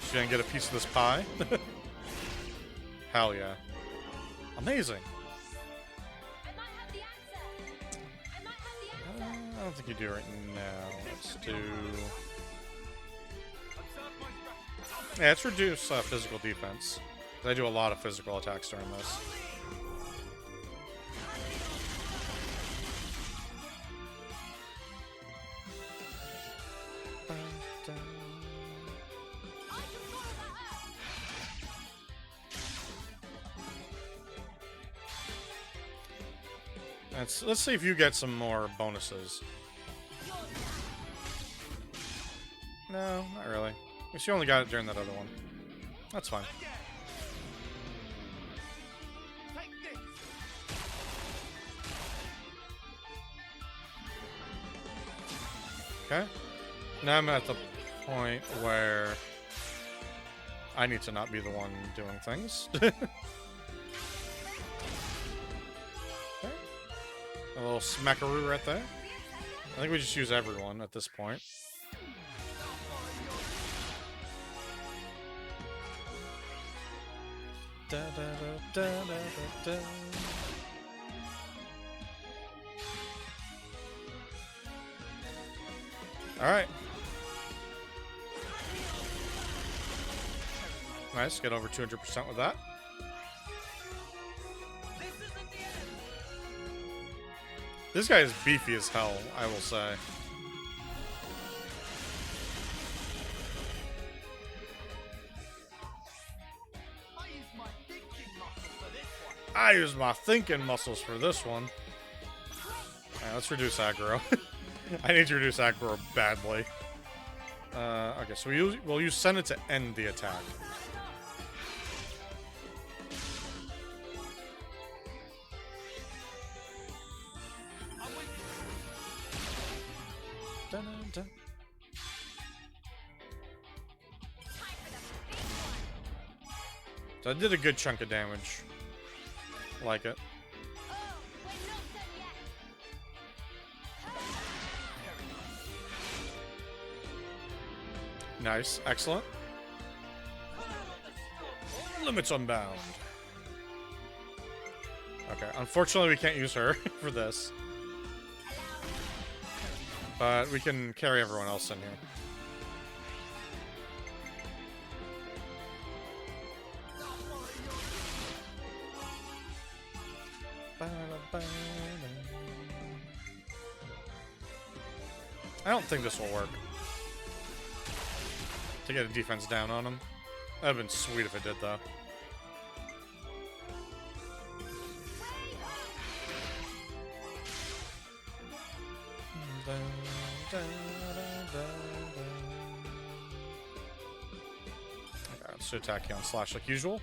She didn't get a piece of this pie. Hell yeah. Amazing. I don't think you do right now. Let's do... Yeah, let's reduce physical defense. I do a lot of physical attacks during this. Let's see if you get some more bonuses. No, not really. I guess you only got it during that other one. That's fine. Okay. Now I'm at the point where I need to not be the one doing things. Okay. A little smackaroo right there. I think we just use everyone at this point. Da, da, da, da, da, da. Alright. Nice, get over 200% with that. This guy is beefy as hell, I will say. I use my thinking muscles for this one. Alright, let's reduce aggro. I need to reduce aggro badly. Okay, so we'll use Senate to end the attack. Dun, dun. So I did a good chunk of damage. Like it. Nice, excellent. Limits unbound. Okay, unfortunately we can't use her for this. But we can carry everyone else in here. I don't think this will work. To get a defense down on him. That'd have been sweet if it did, though. Okay, let's attack you on slash like usual.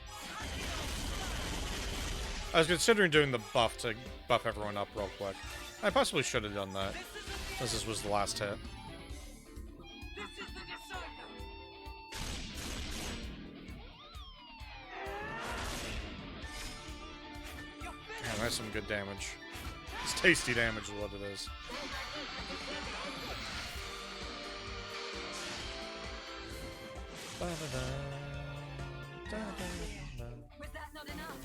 I was considering doing the buff to buff everyone up real quick. I possibly should have done that, as this was the last hit. Man, that's some good damage. It's tasty damage is what it is. Was that not enough?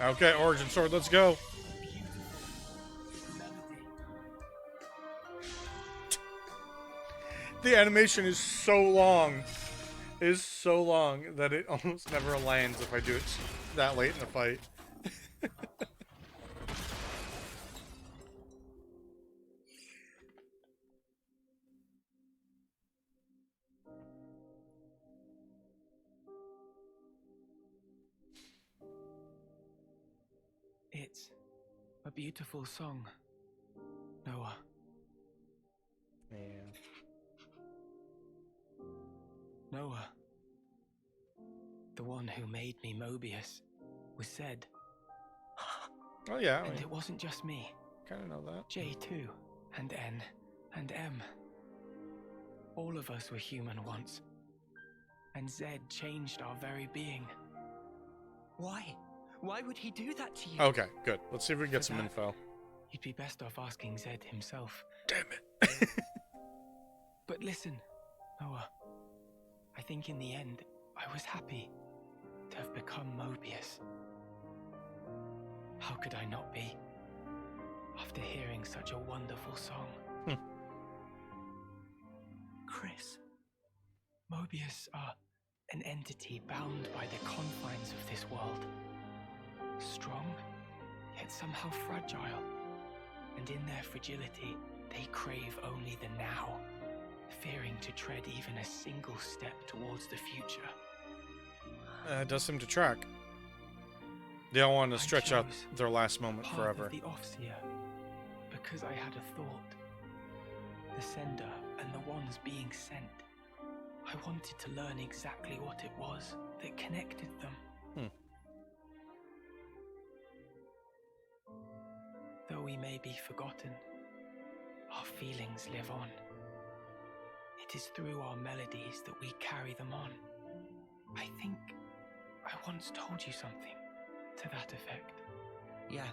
Okay, Origin Sword, let's go. The animation is so long. It is so long that it almost never lands if I do it that late in the fight. It's a beautiful song, Noah. Yeah. Noah, the one who made me Mobius, was said. Oh yeah, and it wasn't just me. Kind of know that. J2 and N and M. All of us were human once. And Zed changed our very being. Why? Why would he do that to you? Okay, good. Let's see if we can get some that, info. You'd be best off asking Zed himself. Damn it. But listen, Noah. I think in the end, I was happy to have become Mobius. How could I not be? After hearing such a wonderful song. Chris, Mobius are an entity bound by the confines of this world. Strong, yet somehow fragile. And in their fragility, they crave only the now, fearing to tread even a single step towards the future. It does seem to track. They all want to stretch out their last moment forever. The Offseer, because I had a thought. The sender and the ones being sent. I wanted to learn exactly what it was that connected them. Though we may be forgotten, our feelings live on. It is through our melodies that we carry them on. I think I once told you something to that effect. Yeah.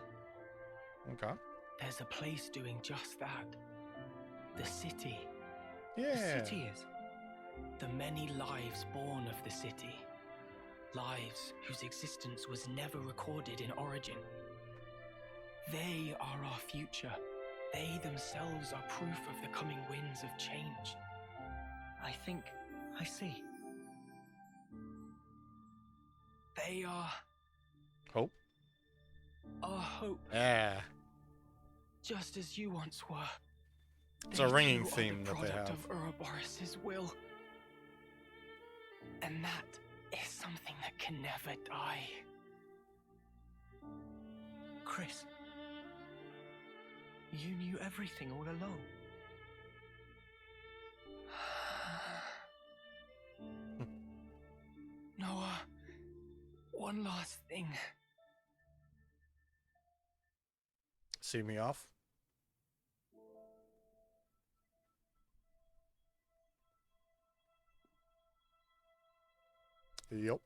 Okay. There's a place doing just that. The city. Yeah. The city is. The many lives born of the city. Lives whose existence was never recorded in Origin. They are our future. They themselves are proof of the coming winds of change. I think I see. They are... Hope? Our hope. Yeah. Just as you once were. It's a ringing theme that they have. Of Ouroboros' will. And that is something that can never die. Chris, you knew everything all along. Noah, one last thing. See me off? Yep.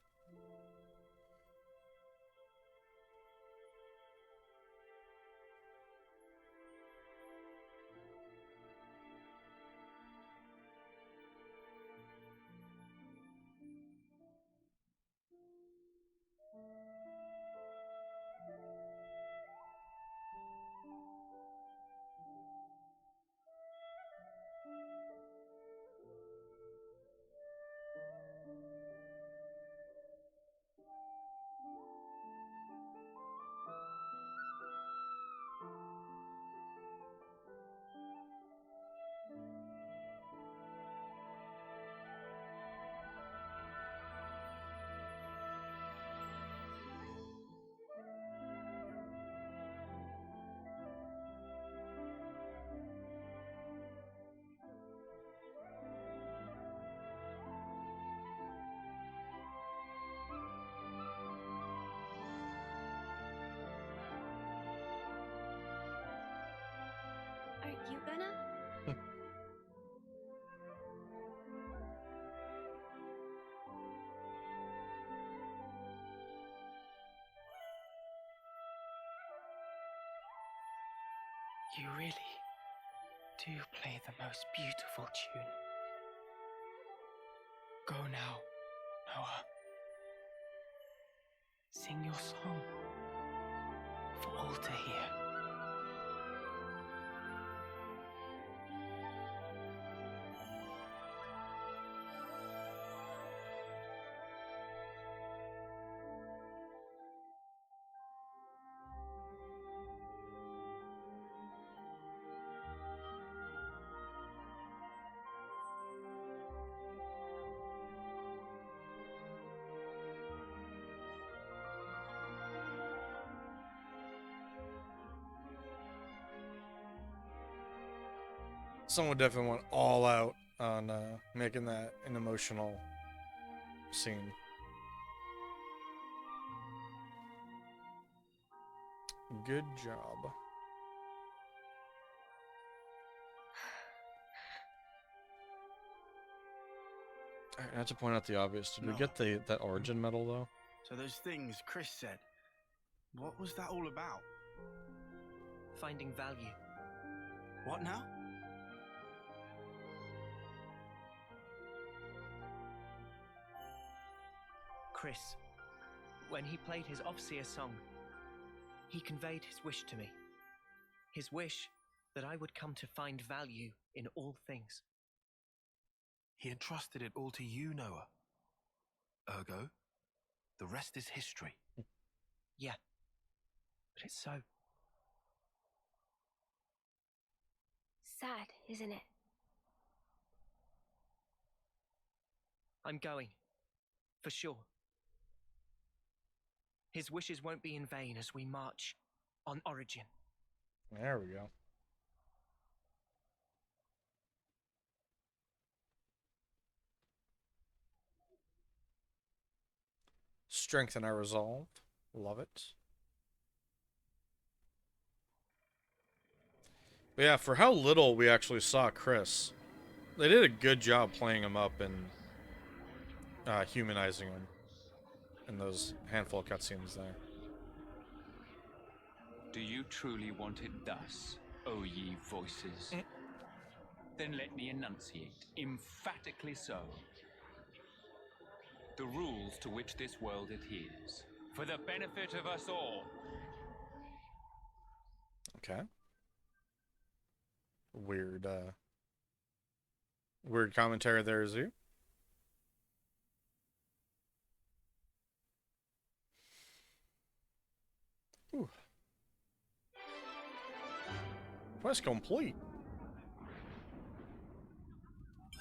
You really do play the most beautiful tune. Go now, Noah. Sing your song for all to hear. Someone definitely went all out on making that an emotional scene. Good job. Alright, not to point out the obvious. Did we get that origin medal though? So those things Chris said, what was that all about? Finding value. What now? Chris, when he played his Offseer song, he conveyed his wish to me. His wish that I would come to find value in all things. He entrusted it all to you, Noah. Ergo, the rest is history. Yeah, but it's so. Sad, isn't it? I'm going. For sure. His wishes won't be in vain as we march on Origin. There we go. Strengthen our resolve. Love it. But yeah, for how little we actually saw Chris, they did a good job playing him up and humanizing him in those handful of cutscenes there. Do you truly want it thus, O ye voices? Then let me enunciate, emphatically so, the rules to which this world adheres, for the benefit of us all. Okay. Weird commentary there, Zoo. Ooh. Quest complete.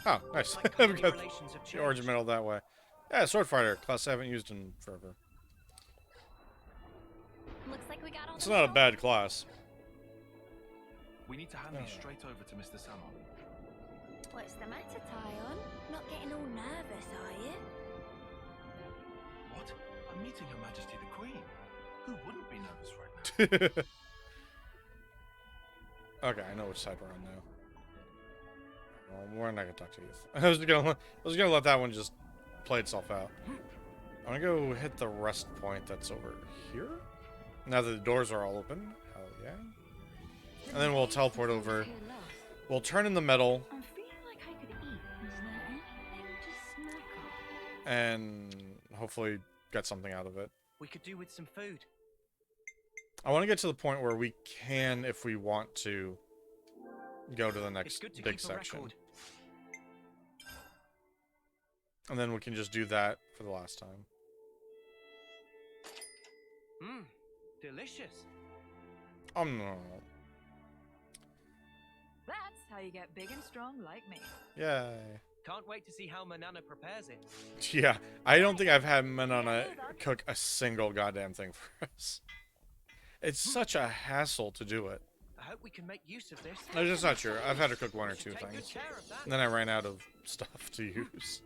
Oh, nice. I've got the origin medal that way. Yeah, sword fighter class I haven't used in forever. Looks like we got all It's not a bad class. We need to hand these straight over to Mr. Salmon. What's the matter, Tyon? Not getting all nervous, are you? What? I'm meeting Her Majesty the Queen. Who wouldn't be nervous right now? Okay, I know which side we're on now. Well, we're not gonna talk to youth. I was gonna let that one just play itself out. I'm gonna go hit the rest point that's over here. Now that the doors are all open. Hell yeah. And then we'll teleport over. We'll turn in the medal. I'm feeling like I could eat. Is there anything to snack on? And hopefully get something out of it. We could do with some food. I want to get to the point where we can, if we want to, go to the next big section. And then we can just do that for the last time. Mmm, delicious. No. That's how you get big and strong like me. Yay. Can't wait to see how Manana prepares it. Yeah, I don't think I've had Manana cook a single goddamn thing for us. It's such a hassle to do it. I hope we can make use of this. I'm just not sure. I've had her cook one or two things. And then I ran out of stuff to use.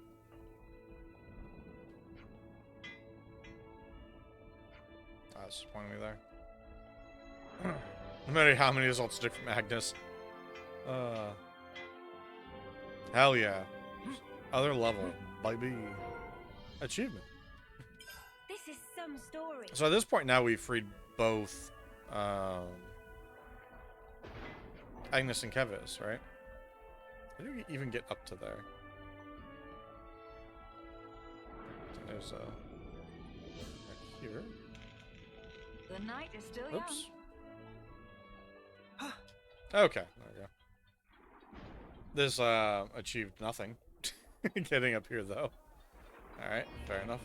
That's pointing me there. No matter how many results stick from Agnes. Hell yeah. Other level. Baby. Achievement. This is some story. So at this point now we've freed both Agnes and Kevis, right? How do you even get up to there? There's a... right here. The night is still Oops. young. Okay, there we go. This, achieved nothing. Getting up here, though. Alright, fair enough.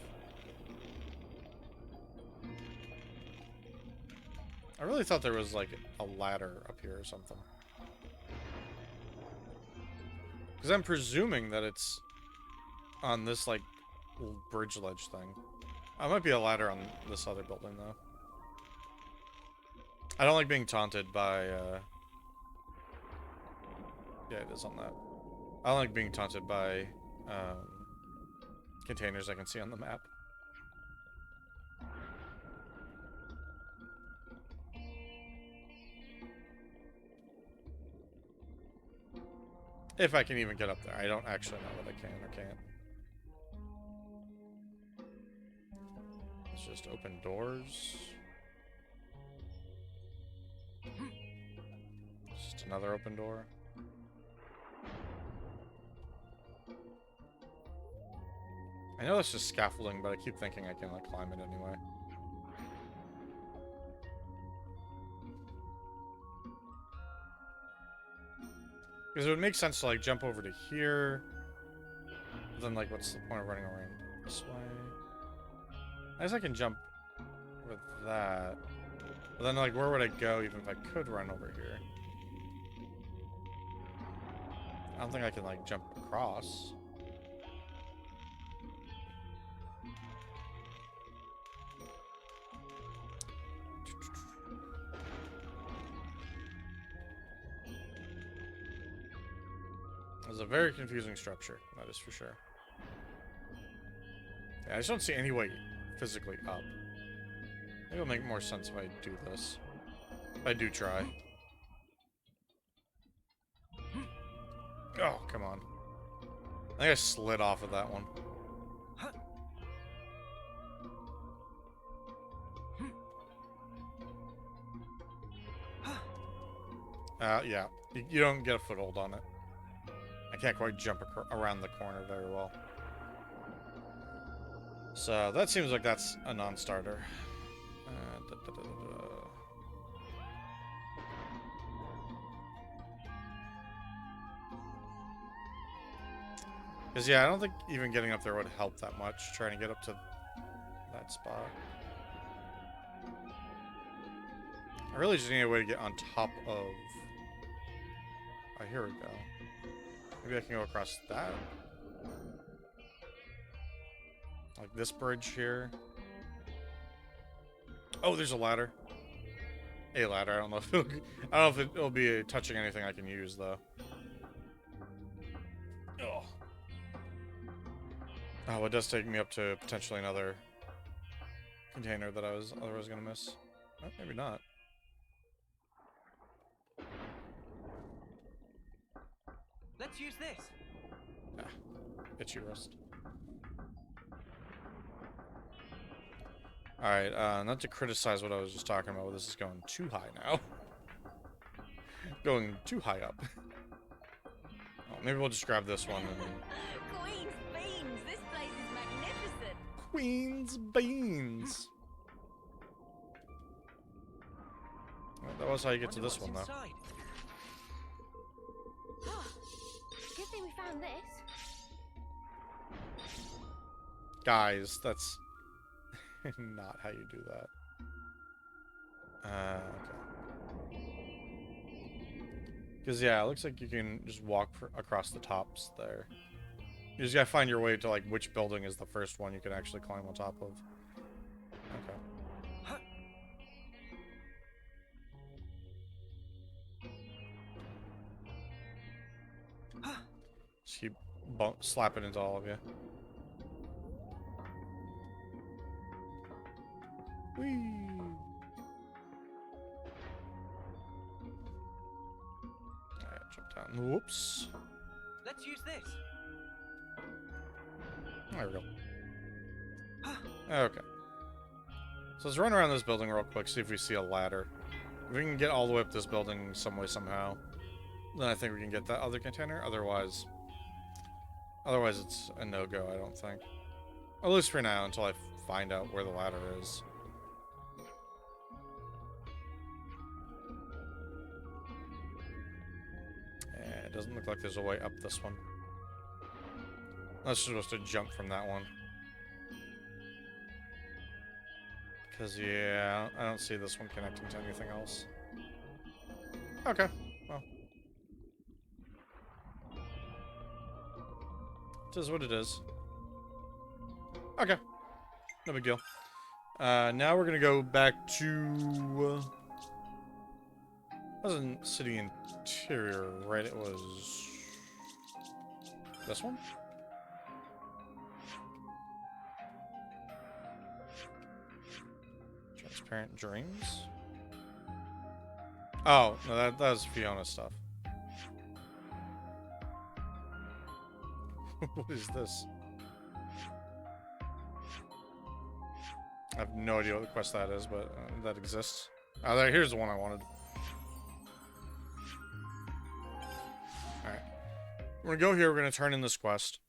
I really thought there was, like, a ladder up here or something. Because I'm presuming that it's on this, like, little bridge ledge thing. I might be a ladder on this other building, though. I don't like being taunted by, yeah, it is on that. I don't like being taunted by, containers I can see on the map. If I can even get up there. I don't actually know that I can or can't. Let's just open doors. Just another open door. I know it's just scaffolding, but I keep thinking I can, like, climb it anyway. Because it would make sense to, like, jump over to here. But then, like, what's the point of running around this way? I guess I can jump with that. But then, like, where would I go even if I could run over here? I don't think I can, like, jump across. It's a very confusing structure, that is for sure. Yeah, I just don't see any way physically up. Maybe it'll make more sense if I do this. If I do try. Oh, come on. I think I slid off of that one. Yeah. You don't get a foothold on it. I can't quite jump around the corner very well. So, that seems like that's a non-starter. Because, yeah, I don't think even getting up there would help that much, trying to get up to that spot. I really just need a way to get on top of... Oh, here we go. Maybe I can go across that. Like this bridge here. Oh, there's a ladder. A ladder. I don't know if it'll be touching anything I can use though. Oh, it does take me up to potentially another container that I was otherwise gonna miss. Oh, maybe not. Let's use this. Yeah. Itchy wrist. Alright, not to criticize what I was just talking about, but this is going too high now. Going too high up. Oh, maybe we'll just grab this one and... Queen's beans! This place is magnificent! Queen's beans! Well, that was how you get to this one, though. Good thing we found this. Guys, that's not how you do that. Okay. Because, yeah, it looks like you can just walk across the tops there. You just gotta find your way to, like, which building is the first one you can actually climb on top of. Okay. Just keep slapping into all of you. Whee! Alright, jump down. Whoops. Let's use this. There we go. Okay. So let's run around this building real quick, see if we see a ladder. If we can get all the way up this building some way, somehow, then I think we can get that other container. Otherwise it's a no-go, I don't think. At least for now, until I find out where the ladder is. Yeah, it doesn't look like there's a way up this one. Unless you're supposed to jump from that one. Because, yeah, I don't see this one connecting to anything else. Okay, well. It is what it is. Okay. No big deal. Now we're gonna go back to... wasn't city interior, right? It was... this one? Transparent dreams? Oh, no, that was Fiona's stuff. What is this? I have no idea what the quest that is, but that exists. Oh, here's the one I wanted. Alright. We're gonna go here, we're gonna turn in this quest.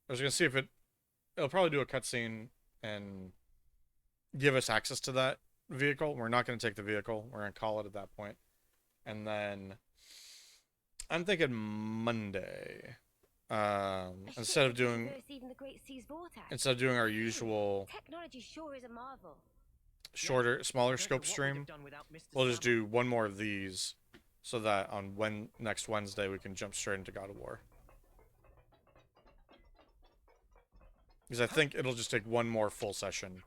I was gonna see if it'll probably do a cutscene and give us access to that vehicle. We're not gonna take the vehicle. We're gonna call it at that point. And then I'm thinking Monday. Instead of doing our usual technology sure is a marvel. shorter, smaller scope stream, we'll just do one more of these, so that on next Wednesday we can jump straight into God of War. Because I think it'll just take one more full session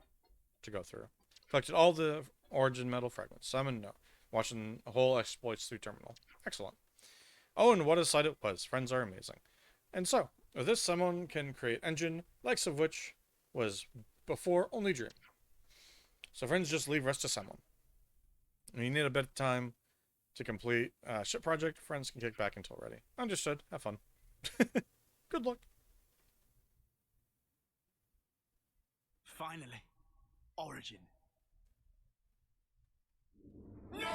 to go through. Collected all the Origin metal fragments. Simon, no. Watching a whole exploits through terminal. Excellent. Oh, and what a sight it was. Friends are amazing. And so, with this, someone can create engine, likes of which was before only dream. So friends just leave rest to someone. When you need a bit of time to complete ship project, friends can kick back until ready. Understood. Have fun. Good luck. Finally. Origin. No!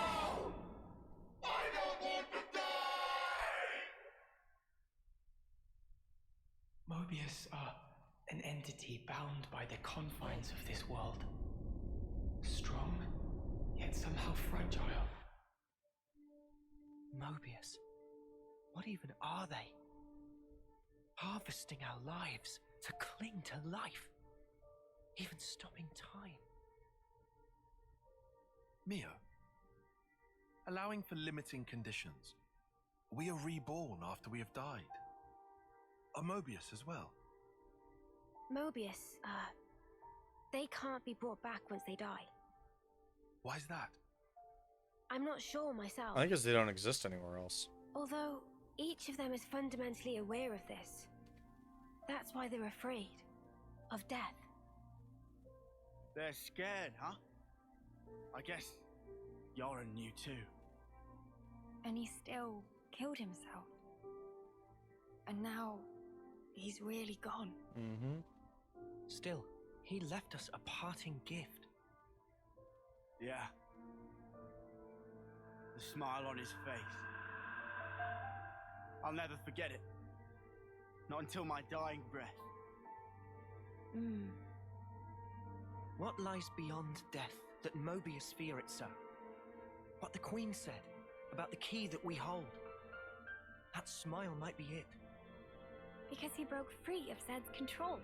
I don't want to die! Mobius are an entity bound by the confines of this world. Strong, yet somehow fragile. Mobius? What even are they? Harvesting our lives to cling to life. Even stopping time. Mio, allowing for limiting conditions, we are reborn after we have died. Are Mobius as well? Mobius, they can't be brought back once they die. Why is that? I'm not sure myself. I think it's they don't exist anywhere else. Although, each of them is fundamentally aware of this. That's why they're afraid of death. They're scared, huh? I guess Yoren knew too. And he still killed himself. And now, he's really gone. Mm-hmm. Still, he left us a parting gift. Yeah. The smile on his face. I'll never forget it. Not until my dying breath. What lies beyond death that Mobius fear it so? What the Queen said about the key that we hold. That smile might be it. Because he broke free of Zed's control.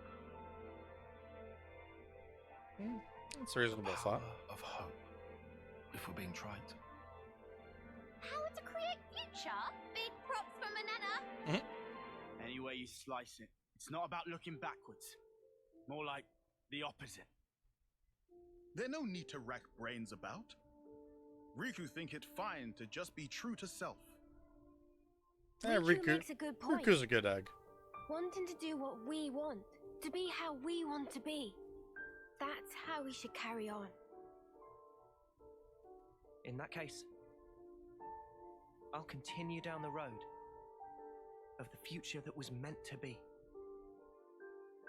That's a reasonable thought. Of hope, if we're being trite. How to create future? Big props for Manana. Any way you slice it, it's not about looking backwards. More like the opposite. There's no need to rack brains about. Riku think it fine to just be true to self. Riku makes a good point. Riku's a good egg. Wanting to do what we want, to be how we want to be. That's how we should carry on. In that case, I'll continue down the road of the future that was meant to be.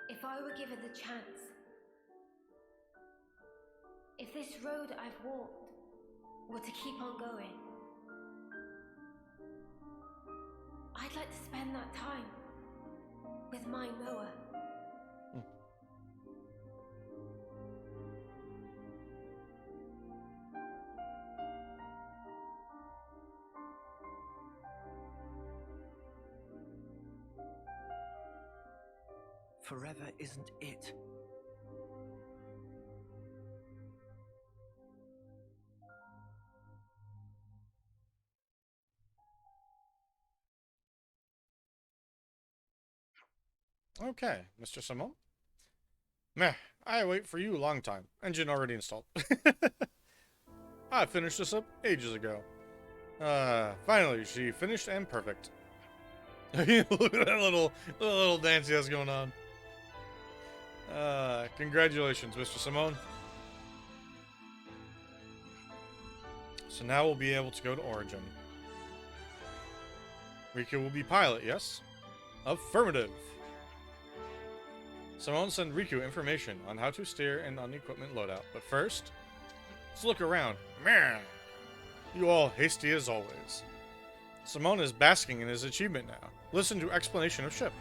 If I were given the chance, if this road I've walked were to keep on going, I'd like to spend that time with my Noah. Forever isn't it. Okay, Mr. Simone. Meh, I wait for you a long time. Engine already installed. I finished this up ages ago. Finally, she finished and perfect. Look at that little dance he has going on. Congratulations, Mr. Simone. So now we'll be able to go to Origin. Riku will be pilot, yes? Affirmative. Simone sent Riku information on how to steer and on equipment loadout. But first, let's look around. Man, you all hasty as always. Simone is basking in his achievement now. Listen to explanation of ship.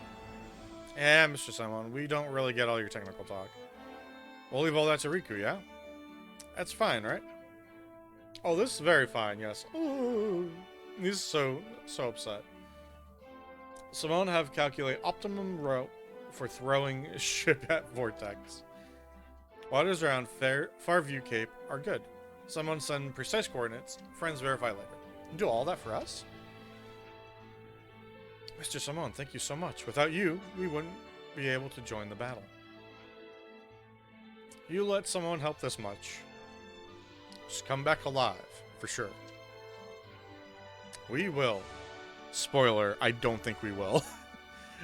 Yeah, Mr. Simone, we don't really get all your technical talk. We'll leave all that to Riku, yeah? That's fine, right? Oh, this is very fine, yes. Ooh, he's so upset. Simone have calculate optimum route for throwing ship at vortex. Waters around Far View Cape are good. Someone send precise coordinates. Friends verify later. You do all that for us? Mr. Simone, thank you so much. Without you, we wouldn't be able to join the battle. You let someone help this much. Just come back alive, for sure. We will. Spoiler, I don't think we will.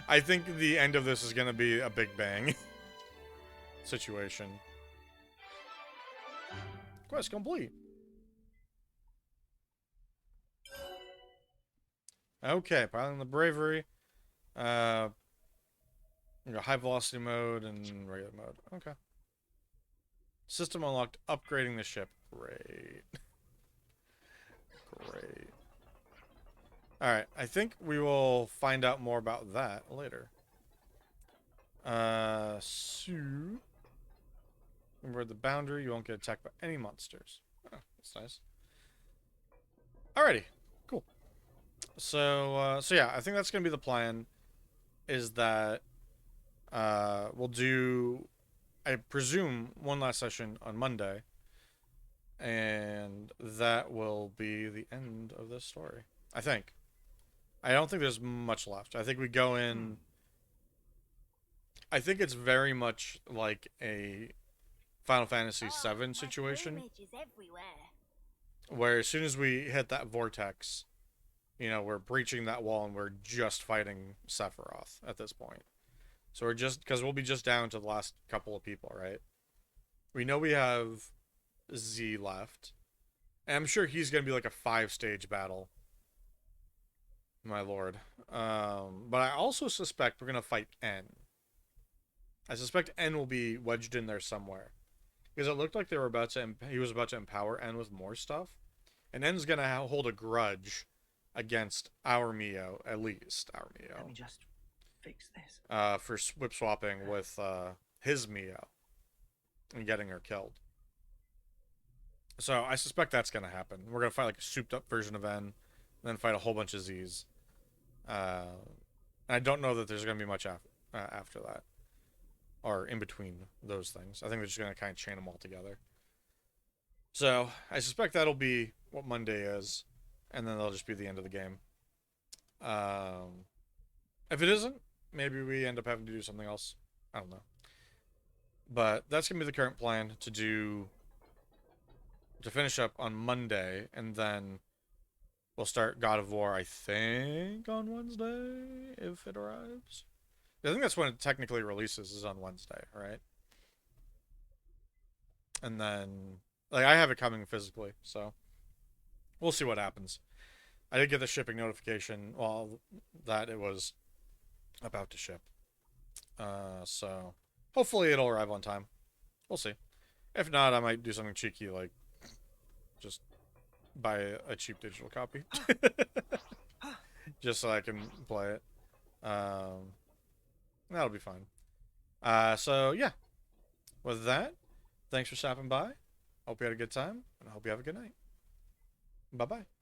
I think the end of this is going to be a Big Bang situation. Quest complete. Okay, piloting the Bravery. You got high velocity mode and regular mode. Okay. System unlocked. Upgrading the ship. Great. Great. Alright, I think we will find out more about that later. So... Remember the boundary, you won't get attacked by any monsters. Oh, that's nice. Alrighty, cool. So yeah, I think that's gonna be the plan. Is that we'll do, I presume, one last session on Monday, and that will be the end of this story. I think. I don't think there's much left. I think we go in. I think it's very much like a Final Fantasy VII situation, where as soon as we hit that vortex, you know, we're breaching that wall and we're just fighting Sephiroth at this point. So we're just, because we'll be just down to the last couple of people, right? We know we have Z left. And I'm sure he's going to be like a 5-stage battle. My lord. But I also suspect we're going to fight N. I suspect N will be wedged in there somewhere. Because it looked like they were about to, he was about to empower N with more stuff. And N's going to hold a grudge against our Mio, at least our Mio. Let me just fix this. For whip swapping with his Mio and getting her killed. So I suspect that's going to happen. We're going to fight like a souped up version of N, and then fight a whole bunch of Z's. I don't know that there's going to be much after that. Or in between those things. I think they're just going to kind of chain them all together. So I suspect that'll be what Monday is. And then that'll just be the end of the game. If it isn't, maybe we end up having to do something else. I don't know. But that's going to be the current plan to finish up on Monday. And then we'll start God of War, I think, on Wednesday, if it arrives. I think that's when it technically releases, is on Wednesday, right? And then, like, I have it coming physically, so we'll see what happens. I did get the shipping notification, well, that it was about to ship. So hopefully it'll arrive on time. We'll see. If not, I might do something cheeky, like just buy a cheap digital copy. just so I can play it. That'll be fine. So yeah, with that, thanks for stopping by. Hope you had a good time, and I hope you have a good night. Bye bye.